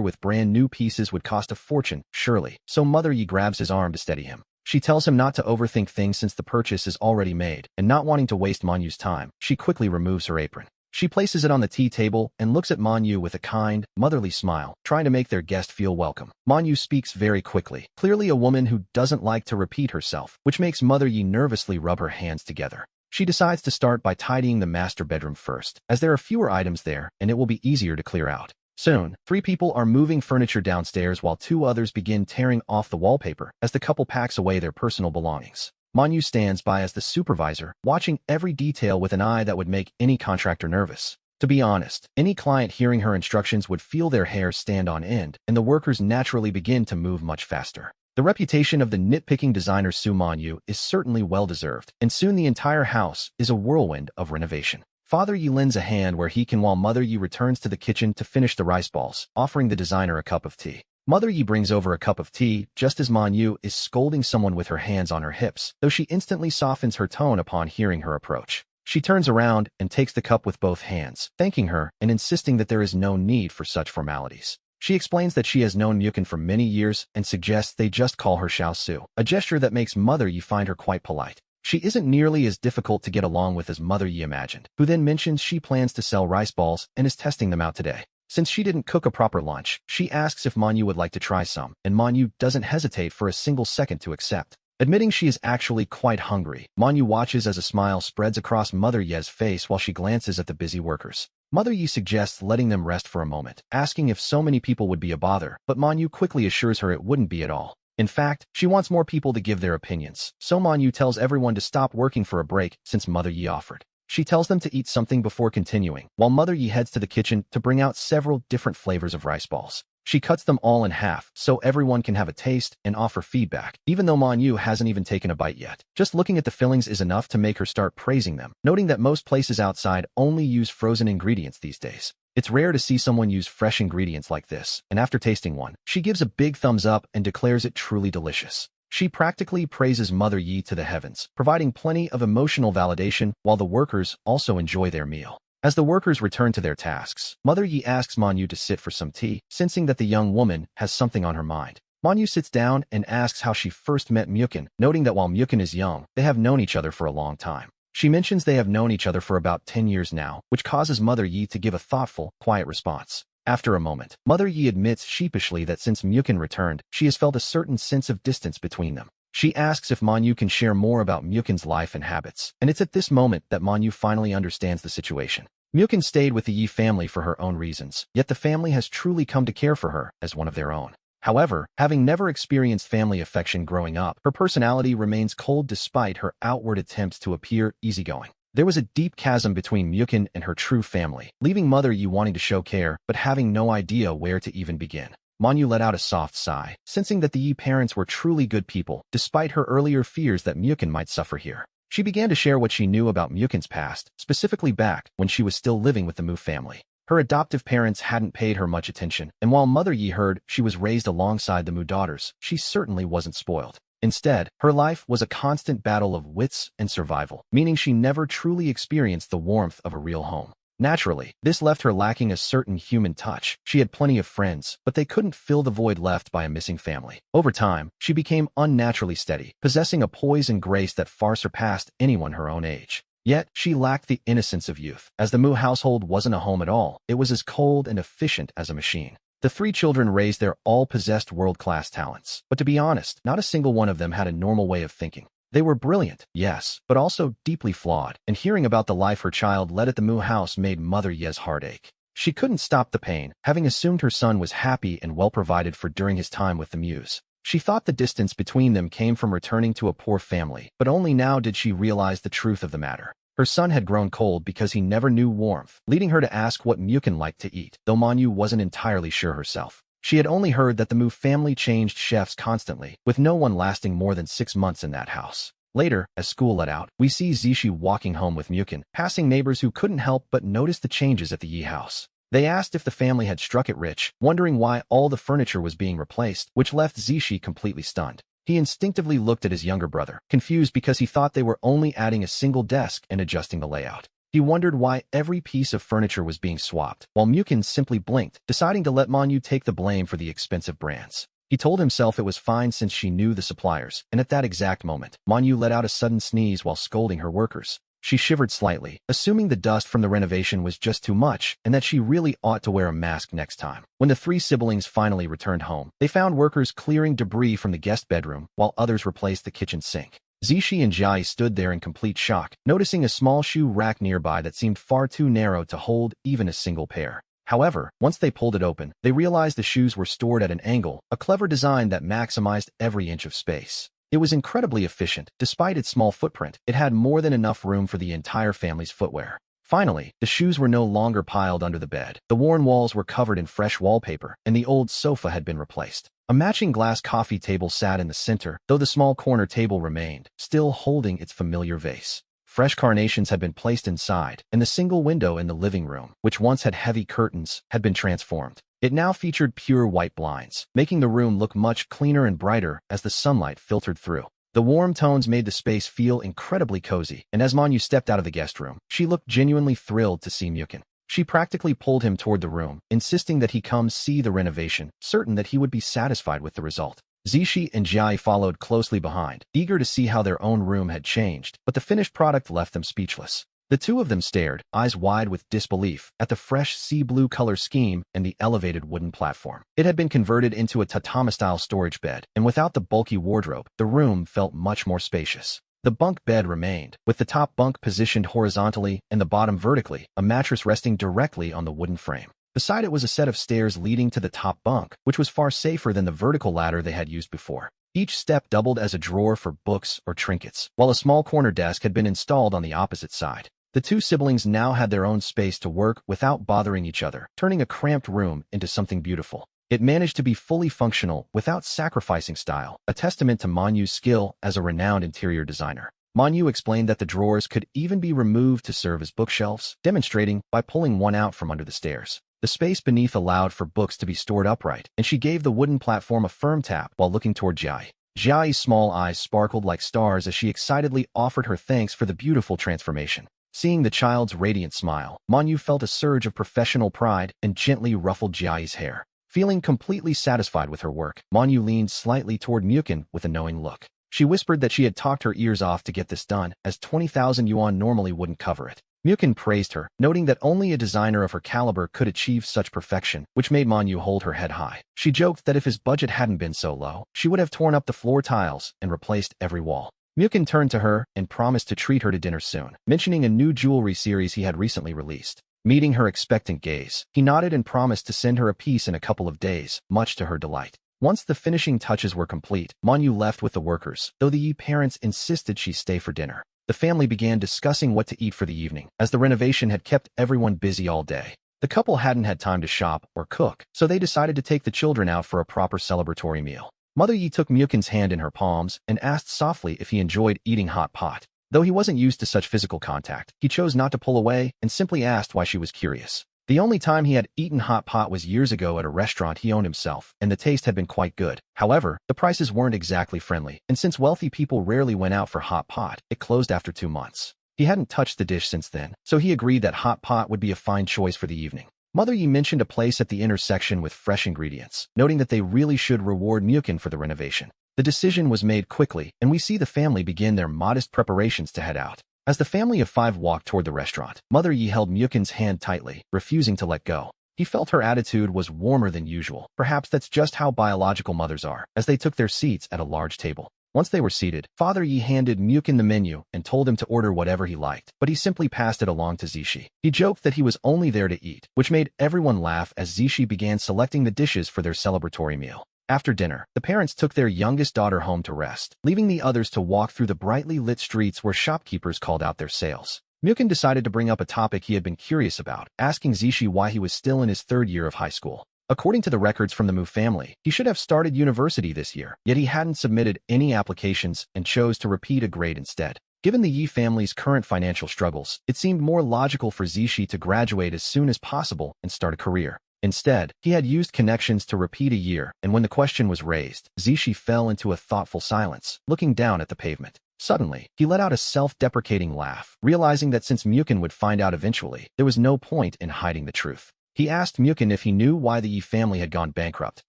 with brand new pieces would cost a fortune, surely, so Mother Yi grabs his arm to steady him. She tells him not to overthink things since the purchase is already made, and not wanting to waste Manhwa's time, she quickly removes her apron. She places it on the tea table and looks at Manhwa with a kind, motherly smile, trying to make their guest feel welcome. Manhwa speaks very quickly, clearly a woman who doesn't like to repeat herself, which makes Mother Yi nervously rub her hands together. She decides to start by tidying the master bedroom first, as there are fewer items there and it will be easier to clear out. Soon, 3 people are moving furniture downstairs while 2 others begin tearing off the wallpaper as the couple packs away their personal belongings. Manhwa stands by as the supervisor, watching every detail with an eye that would make any contractor nervous. To be honest, any client hearing her instructions would feel their hair stand on end, and the workers naturally begin to move much faster. The reputation of the nitpicking designer Su Manhwa is certainly well-deserved, and soon the entire house is a whirlwind of renovation. Father Yi lends a hand where he can while Mother Yi returns to the kitchen to finish the rice balls, offering the designer a cup of tea. Mother Yi brings over a cup of tea just as Manhwa is scolding someone with her hands on her hips, though she instantly softens her tone upon hearing her approach. She turns around and takes the cup with both hands, thanking her and insisting that there is no need for such formalities. She explains that she has known Mukun for many years and suggests they just call her Xiao Su, a gesture that makes Mother Yi find her quite polite. She isn't nearly as difficult to get along with as Mother Yi imagined, who then mentions she plans to sell rice balls and is testing them out today. Since she didn't cook a proper lunch, she asks if Manhwa would like to try some, and Manhwa doesn't hesitate for a single second to accept. Admitting she is actually quite hungry, Manhwa watches as a smile spreads across Mother Ye's face while she glances at the busy workers. Mother Yi suggests letting them rest for a moment, asking if so many people would be a bother, but Manhwa quickly assures her it wouldn't be at all. In fact, she wants more people to give their opinions, so Manhwa tells everyone to stop working for a break since Mother Yi offered. She tells them to eat something before continuing, while Mother Yi heads to the kitchen to bring out several different flavors of rice balls. She cuts them all in half so everyone can have a taste and offer feedback, even though Manhwa hasn't even taken a bite yet. Just looking at the fillings is enough to make her start praising them, noting that most places outside only use frozen ingredients these days. It's rare to see someone use fresh ingredients like this, and after tasting one, she gives a big thumbs up and declares it truly delicious. She practically praises Mother Yi to the heavens, providing plenty of emotional validation while the workers also enjoy their meal. As the workers return to their tasks, Mother Yi asks Manhwa to sit for some tea, sensing that the young woman has something on her mind. Manhwa sits down and asks how she first met Mukun, noting that while Mukun is young, they have known each other for a long time. She mentions they have known each other for about 10 years now, which causes Mother Yi to give a thoughtful, quiet response. After a moment, Mother Yi admits sheepishly that since Mukun returned, she has felt a certain sense of distance between them. She asks if Manhwa can share more about Mukun's life and habits, and it's at this moment that Manhwa finally understands the situation. Mukun stayed with the Yi family for her own reasons, yet the family has truly come to care for her as one of their own. However, having never experienced family affection growing up, her personality remains cold despite her outward attempts to appear easygoing. There was a deep chasm between Mukun and her true family, leaving Mother Yi wanting to show care but having no idea where to even begin. Manhwa let out a soft sigh, sensing that the Yi parents were truly good people, despite her earlier fears that Mukun might suffer here. She began to share what she knew about Mukun's past, specifically back when she was still living with the Mu family. Her adoptive parents hadn't paid her much attention, and while Mother Yi heard she was raised alongside the Mu daughters, she certainly wasn't spoiled. Instead, her life was a constant battle of wits and survival, meaning she never truly experienced the warmth of a real home. Naturally, this left her lacking a certain human touch. She had plenty of friends, but they couldn't fill the void left by a missing family. Over time, she became unnaturally steady, possessing a poise and grace that far surpassed anyone her own age. Yet, she lacked the innocence of youth. As the Mu household wasn't a home at all, it was as cold and efficient as a machine. The 3 children raised their all-possessed world-class talents, but to be honest, not a single one of them had a normal way of thinking. They were brilliant, yes, but also deeply flawed, and hearing about the life her child led at the Mu house made Mother Ye's heart ache. She couldn't stop the pain, having assumed her son was happy and well provided for during his time with the Muse. She thought the distance between them came from returning to a poor family, but only now did she realize the truth of the matter. Her son had grown cold because he never knew warmth, leading her to ask what Mukun liked to eat, though Manhwa wasn't entirely sure herself. She had only heard that the Mu family changed chefs constantly, with no one lasting more than 6 months in that house. Later, as school let out, we see Zishi walking home with Mukun, passing neighbors who couldn't help but notice the changes at the Yi house. They asked if the family had struck it rich, wondering why all the furniture was being replaced, which left Zishi completely stunned. He instinctively looked at his younger brother, confused because he thought they were only adding a single desk and adjusting the layout. He wondered why every piece of furniture was being swapped, while Mukun simply blinked, deciding to let Manhwa take the blame for the expensive brands. He told himself it was fine since she knew the suppliers, and at that exact moment, Manhwa let out a sudden sneeze while scolding her workers. She shivered slightly, assuming the dust from the renovation was just too much and that she really ought to wear a mask next time. When the 3 siblings finally returned home, they found workers clearing debris from the guest bedroom while others replaced the kitchen sink. Zishi and Jai stood there in complete shock, noticing a small shoe rack nearby that seemed far too narrow to hold even a single pair. However, once they pulled it open, they realized the shoes were stored at an angle, a clever design that maximized every inch of space. It was incredibly efficient. Despite its small footprint, it had more than enough room for the entire family's footwear. Finally, the shoes were no longer piled under the bed. The worn walls were covered in fresh wallpaper, and the old sofa had been replaced. A matching glass coffee table sat in the center, though the small corner table remained, still holding its familiar vase. Fresh carnations had been placed inside, and the single window in the living room, which once had heavy curtains, had been transformed. It now featured pure white blinds, making the room look much cleaner and brighter as the sunlight filtered through. The warm tones made the space feel incredibly cozy, and as Manhwa stepped out of the guest room, she looked genuinely thrilled to see Mukun. She practically pulled him toward the room, insisting that he come see the renovation, certain that he would be satisfied with the result. Zishi and Jai followed closely behind, eager to see how their own room had changed, but the finished product left them speechless. The two of them stared, eyes wide with disbelief, at the fresh sea blue color scheme and the elevated wooden platform. It had been converted into a tatami-style storage bed, and without the bulky wardrobe, the room felt much more spacious. The bunk bed remained, with the top bunk positioned horizontally and the bottom vertically, a mattress resting directly on the wooden frame. Beside it was a set of stairs leading to the top bunk, which was far safer than the vertical ladder they had used before. Each step doubled as a drawer for books or trinkets, while a small corner desk had been installed on the opposite side. The two siblings now had their own space to work without bothering each other, turning a cramped room into something beautiful. It managed to be fully functional without sacrificing style, a testament to Manhwa's skill as a renowned interior designer. Manhwa explained that the drawers could even be removed to serve as bookshelves, demonstrating by pulling one out from under the stairs. The space beneath allowed for books to be stored upright, and she gave the wooden platform a firm tap while looking toward Jai. Jai's small eyes sparkled like stars as she excitedly offered her thanks for the beautiful transformation. Seeing the child's radiant smile, Manhwa felt a surge of professional pride and gently ruffled Jai's hair. Feeling completely satisfied with her work, Manhwa leaned slightly toward Mukun with a knowing look. She whispered that she had talked her ears off to get this done, as 20,000 yuan normally wouldn't cover it. Mukun praised her, noting that only a designer of her caliber could achieve such perfection, which made Manhwa hold her head high. She joked that if his budget hadn't been so low, she would have torn up the floor tiles and replaced every wall. Mukun turned to her and promised to treat her to dinner soon, mentioning a new jewelry series he had recently released. Meeting her expectant gaze, he nodded and promised to send her a piece in a couple of days, much to her delight. Once the finishing touches were complete, Manhwa left with the workers, though the Yi parents insisted she stay for dinner. The family began discussing what to eat for the evening, as the renovation had kept everyone busy all day. The couple hadn't had time to shop or cook, so they decided to take the children out for a proper celebratory meal. Mother Yi took Mukun's hand in her palms and asked softly if he enjoyed eating hot pot. Though he wasn't used to such physical contact, he chose not to pull away and simply asked why she was curious. The only time he had eaten hot pot was years ago at a restaurant he owned himself, and the taste had been quite good. However, the prices weren't exactly friendly, and since wealthy people rarely went out for hot pot, it closed after 2 months. He hadn't touched the dish since then, so he agreed that hot pot would be a fine choice for the evening. Mother Yi mentioned a place at the intersection with fresh ingredients, noting that they really should reward Mukun for the renovation. The decision was made quickly, and we see the family begin their modest preparations to head out. As the family of 5 walked toward the restaurant, Mother Yi held Mukun's hand tightly, refusing to let go. He felt her attitude was warmer than usual. Perhaps that's just how biological mothers are, as they took their seats at a large table. Once they were seated, Father Yi handed Mukun the menu and told him to order whatever he liked, but he simply passed it along to Zishi. He joked that he was only there to eat, which made everyone laugh as Zishi began selecting the dishes for their celebratory meal. After dinner, the parents took their youngest daughter home to rest, leaving the others to walk through the brightly lit streets where shopkeepers called out their sales. Mukin decided to bring up a topic he had been curious about, asking Zishi why he was still in his third year of high school. According to the records from the Mu family, he should have started university this year, yet he hadn't submitted any applications and chose to repeat a grade instead. Given the Yi family's current financial struggles, it seemed more logical for Zishi to graduate as soon as possible and start a career. Instead, he had used connections to repeat a year, and when the question was raised, Zishi fell into a thoughtful silence, looking down at the pavement. Suddenly, he let out a self-deprecating laugh, realizing that since Mukin would find out eventually, there was no point in hiding the truth. He asked Mukin if he knew why the Yi family had gone bankrupt,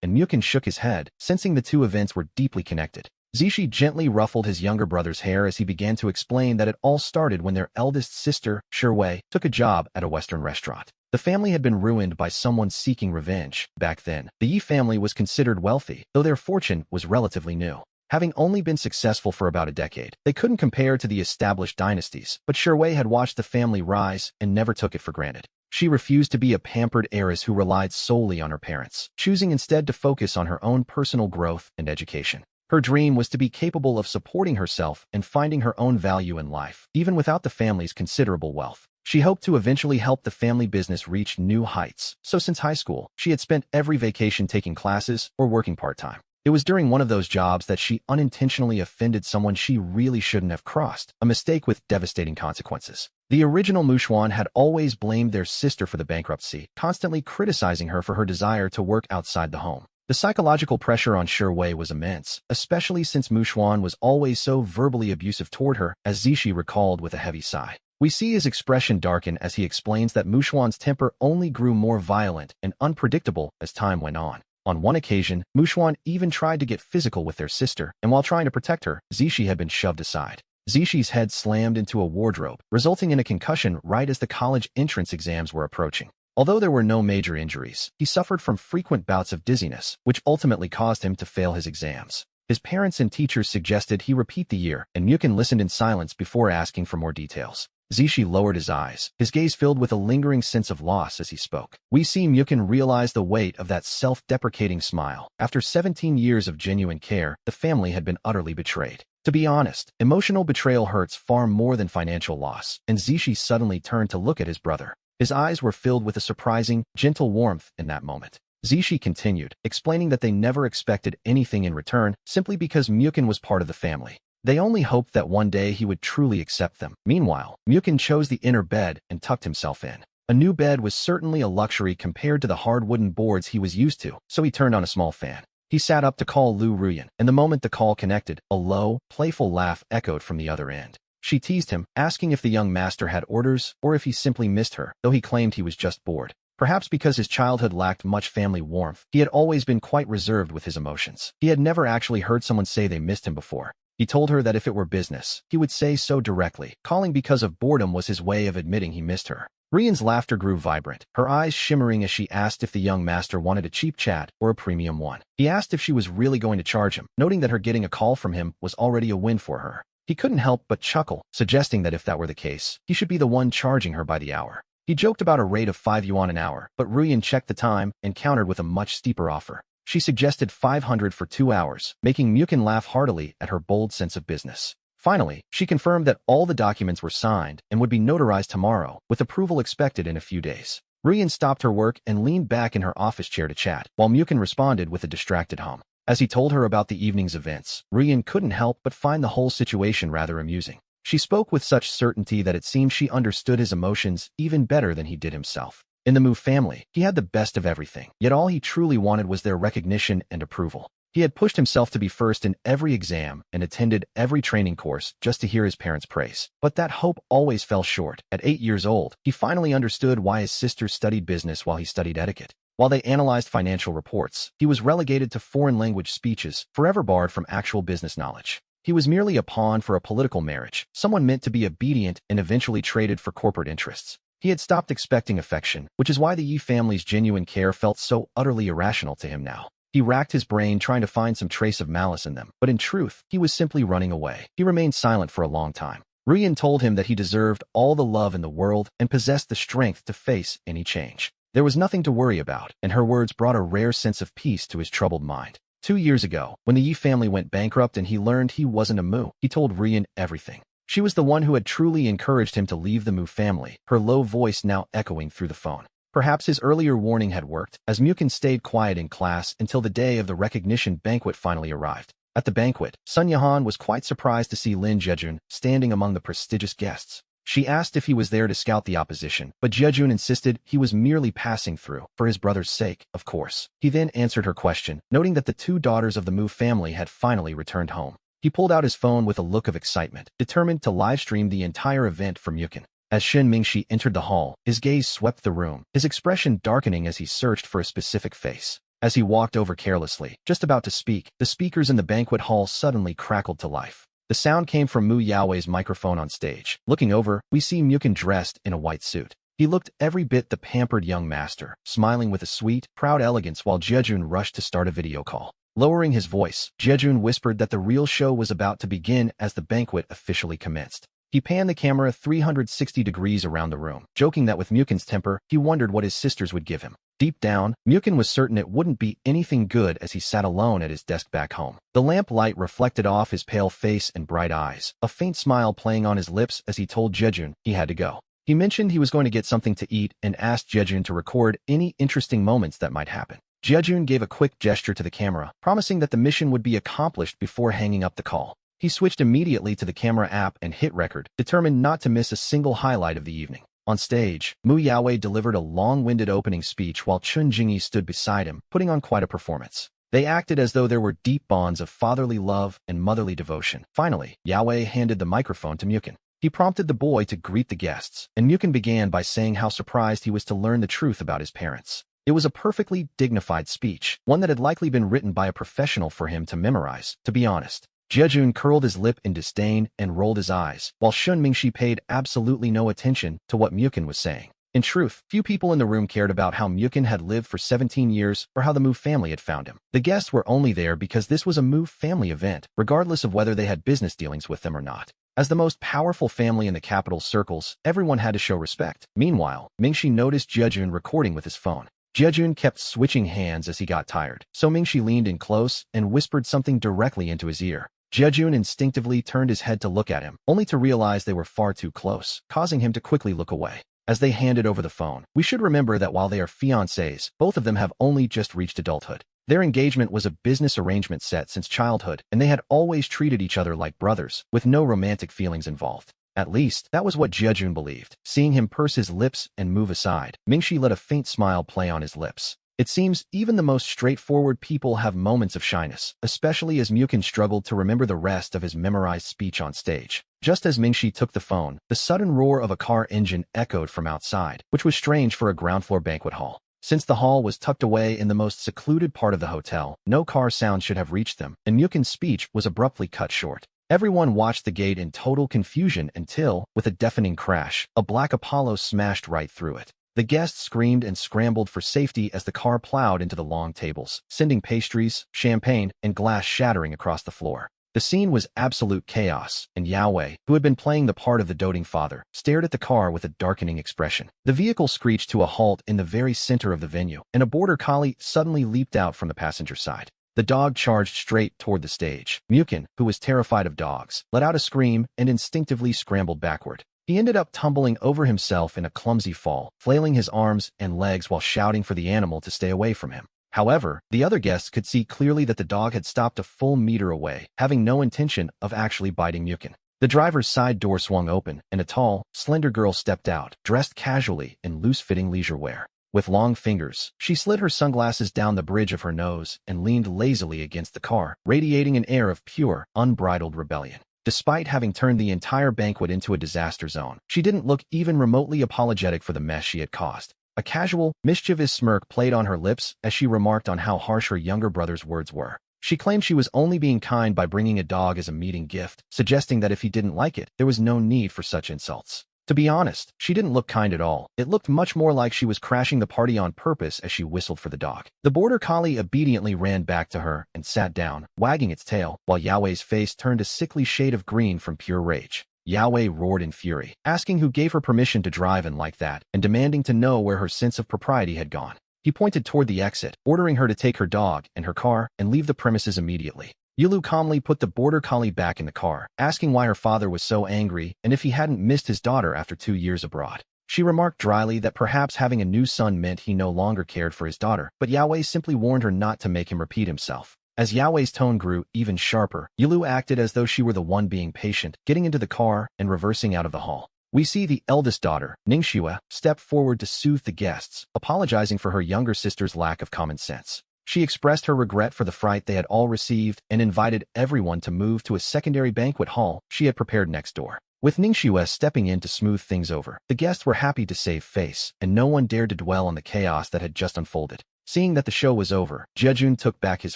and Mukin shook his head, sensing the two events were deeply connected. Zishi gently ruffled his younger brother's hair as he began to explain that it all started when their eldest sister, Shui, took a job at a Western restaurant. The family had been ruined by someone seeking revenge. Back then, the Yi family was considered wealthy, though their fortune was relatively new. Having only been successful for about a decade, they couldn't compare to the established dynasties, but Shui had watched the family rise and never took it for granted. She refused to be a pampered heiress who relied solely on her parents, choosing instead to focus on her own personal growth and education. Her dream was to be capable of supporting herself and finding her own value in life, even without the family's considerable wealth. She hoped to eventually help the family business reach new heights, so since high school, she had spent every vacation taking classes or working part-time. It was during one of those jobs that she unintentionally offended someone she really shouldn't have crossed, a mistake with devastating consequences. The original Mushuan had always blamed their sister for the bankruptcy, constantly criticizing her for her desire to work outside the home. The psychological pressure on Shui was immense, especially since Mushuan was always so verbally abusive toward her, as Zishi recalled with a heavy sigh. We see his expression darken as he explains that Mushuan's temper only grew more violent and unpredictable as time went on. On one occasion, Mushuan even tried to get physical with their sister, and while trying to protect her, Zishi had been shoved aside. Zishi's head slammed into a wardrobe, resulting in a concussion right as the college entrance exams were approaching. Although there were no major injuries, he suffered from frequent bouts of dizziness, which ultimately caused him to fail his exams. His parents and teachers suggested he repeat the year, and Mukin listened in silence before asking for more details. Zishi lowered his eyes, his gaze filled with a lingering sense of loss as he spoke. We see Mukin realize the weight of that self-deprecating smile. After 17 years of genuine care, the family had been utterly betrayed. To be honest, emotional betrayal hurts far more than financial loss, and Zishi suddenly turned to look at his brother. His eyes were filled with a surprising, gentle warmth in that moment. Zishi continued, explaining that they never expected anything in return simply because Mukin was part of the family. They only hoped that one day he would truly accept them. Meanwhile, Mukin chose the inner bed and tucked himself in. A new bed was certainly a luxury compared to the hard wooden boards he was used to, so he turned on a small fan. He sat up to call Lu Ruyan, and the moment the call connected, a low, playful laugh echoed from the other end. She teased him, asking if the young master had orders or if he simply missed her, though he claimed he was just bored. Perhaps because his childhood lacked much family warmth, he had always been quite reserved with his emotions. He had never actually heard someone say they missed him before. He told her that if it were business, he would say so directly. Calling because of boredom was his way of admitting he missed her. Rian's laughter grew vibrant, her eyes shimmering as she asked if the young master wanted a cheap chat or a premium one. He asked if she was really going to charge him, noting that her getting a call from him was already a win for her. He couldn't help but chuckle, suggesting that if that were the case, he should be the one charging her by the hour. He joked about a rate of 5 yuan an hour, but Ruyan checked the time and countered with a much steeper offer. She suggested 500 for 2 hours, making Mukin laugh heartily at her bold sense of business. Finally, she confirmed that all the documents were signed and would be notarized tomorrow, with approval expected in a few days. Ruyan stopped her work and leaned back in her office chair to chat, while Mukin responded with a distracted hum. As he told her about the evening's events, Ruyan couldn't help but find the whole situation rather amusing. She spoke with such certainty that it seemed she understood his emotions even better than he did himself. In the Mu family, he had the best of everything, yet all he truly wanted was their recognition and approval. He had pushed himself to be first in every exam and attended every training course just to hear his parents' praise. But that hope always fell short. At 8 years old, he finally understood why his sister studied business while he studied etiquette. While they analyzed financial reports, he was relegated to foreign language speeches, forever barred from actual business knowledge. He was merely a pawn for a political marriage, someone meant to be obedient and eventually traded for corporate interests. He had stopped expecting affection, which is why the Yi family's genuine care felt so utterly irrational to him now. He racked his brain trying to find some trace of malice in them, but in truth, he was simply running away. He remained silent for a long time. Ruyan told him that he deserved all the love in the world and possessed the strength to face any change. There was nothing to worry about, and her words brought a rare sense of peace to his troubled mind. 2 years ago, when the Yi family went bankrupt and he learned he wasn't a Mu, he told Ruyan everything. She was the one who had truly encouraged him to leave the Mu family, her low voice now echoing through the phone. Perhaps his earlier warning had worked, as Mukin stayed quiet in class until the day of the recognition banquet finally arrived. At the banquet, Sun Yahan was quite surprised to see Lin Jejun standing among the prestigious guests. She asked if he was there to scout the opposition, but Jejun insisted he was merely passing through, for his brother's sake, of course. He then answered her question, noting that the two daughters of the Mu family had finally returned home. He pulled out his phone with a look of excitement, determined to livestream the entire event for Mukin. As Shin Mingxi entered the hall, his gaze swept the room, his expression darkening as he searched for a specific face. As he walked over carelessly, just about to speak, the speakers in the banquet hall suddenly crackled to life. The sound came from Mu Yaowei's microphone on stage. Looking over, we see Mukin dressed in a white suit. He looked every bit the pampered young master, smiling with a sweet, proud elegance while Jejun rushed to start a video call. Lowering his voice, Jejun whispered that the real show was about to begin as the banquet officially commenced. He panned the camera 360 degrees around the room, joking that with Mukin's temper, he wondered what his sisters would give him. Deep down, Mukin was certain it wouldn't be anything good as he sat alone at his desk back home. The lamp light reflected off his pale face and bright eyes, a faint smile playing on his lips as he told Jejun he had to go. He mentioned he was going to get something to eat and asked Jejun to record any interesting moments that might happen. Jejun gave a quick gesture to the camera, promising that the mission would be accomplished before hanging up the call. He switched immediately to the camera app and hit record, determined not to miss a single highlight of the evening. On stage, Mu Yaowei delivered a long-winded opening speech while Chun Jingyi stood beside him, putting on quite a performance. They acted as though there were deep bonds of fatherly love and motherly devotion. Finally, Yaowei handed the microphone to Mukin. He prompted the boy to greet the guests, and Mukin began by saying how surprised he was to learn the truth about his parents. It was a perfectly dignified speech, one that had likely been written by a professional for him to memorize, to be honest. Jejun curled his lip in disdain and rolled his eyes, while Shun Mingxi paid absolutely no attention to what Mukin was saying. In truth, few people in the room cared about how Mukin had lived for 17 years or how the Mu family had found him. The guests were only there because this was a Mu family event, regardless of whether they had business dealings with them or not. As the most powerful family in the capital circles, everyone had to show respect. Meanwhile, Mingxi noticed Jejun recording with his phone. Jejun kept switching hands as he got tired, so Mingxi leaned in close and whispered something directly into his ear. Jejun instinctively turned his head to look at him, only to realize they were far too close, causing him to quickly look away. As they handed over the phone, we should remember that while they are fiancés, both of them have only just reached adulthood. Their engagement was a business arrangement set since childhood, and they had always treated each other like brothers, with no romantic feelings involved. At least, that was what Jejun believed. Seeing him purse his lips and move aside, Mingxi let a faint smile play on his lips. It seems even the most straightforward people have moments of shyness, especially as Mukin struggled to remember the rest of his memorized speech on stage. Just as Mingxi took the phone, the sudden roar of a car engine echoed from outside, which was strange for a ground-floor banquet hall. Since the hall was tucked away in the most secluded part of the hotel, no car sound should have reached them, and Mukin's speech was abruptly cut short. Everyone watched the gate in total confusion until, with a deafening crash, a black Apollo smashed right through it. The guests screamed and scrambled for safety as the car plowed into the long tables, sending pastries, champagne, and glass shattering across the floor. The scene was absolute chaos, and Yaowei, who had been playing the part of the doting father, stared at the car with a darkening expression. The vehicle screeched to a halt in the very center of the venue, and a border collie suddenly leaped out from the passenger side. The dog charged straight toward the stage. Mukin, who was terrified of dogs, let out a scream and instinctively scrambled backward. He ended up tumbling over himself in a clumsy fall, flailing his arms and legs while shouting for the animal to stay away from him. However, the other guests could see clearly that the dog had stopped a full meter away, having no intention of actually biting Mukin. The driver's side door swung open, and a tall, slender girl stepped out, dressed casually in loose-fitting leisure wear. With long fingers, she slid her sunglasses down the bridge of her nose and leaned lazily against the car, radiating an air of pure, unbridled rebellion. Despite having turned the entire banquet into a disaster zone, she didn't look even remotely apologetic for the mess she had caused. A casual, mischievous smirk played on her lips as she remarked on how harsh her younger brother's words were. She claimed she was only being kind by bringing a dog as a meeting gift, suggesting that if he didn't like it, there was no need for such insults. To be honest, she didn't look kind at all. It looked much more like she was crashing the party on purpose as she whistled for the dog. The border collie obediently ran back to her and sat down, wagging its tail, while Yaowei's face turned a sickly shade of green from pure rage. Yaowei roared in fury, asking who gave her permission to drive in like that, and demanding to know where her sense of propriety had gone. He pointed toward the exit, ordering her to take her dog and her car and leave the premises immediately. Yulu calmly put the border collie back in the car, asking why her father was so angry and if he hadn't missed his daughter after 2 years abroad. She remarked dryly that perhaps having a new son meant he no longer cared for his daughter, but Yao simply warned her not to make him repeat himself. As Yao's tone grew even sharper, Yulu acted as though she were the one being patient, getting into the car and reversing out of the hall. We see the eldest daughter, Ningxue, step forward to soothe the guests, apologizing for her younger sister's lack of common sense. She expressed her regret for the fright they had all received and invited everyone to move to a secondary banquet hall she had prepared next door. With Ningxue stepping in to smooth things over, the guests were happy to save face, and no one dared to dwell on the chaos that had just unfolded. Seeing that the show was over, Jejun took back his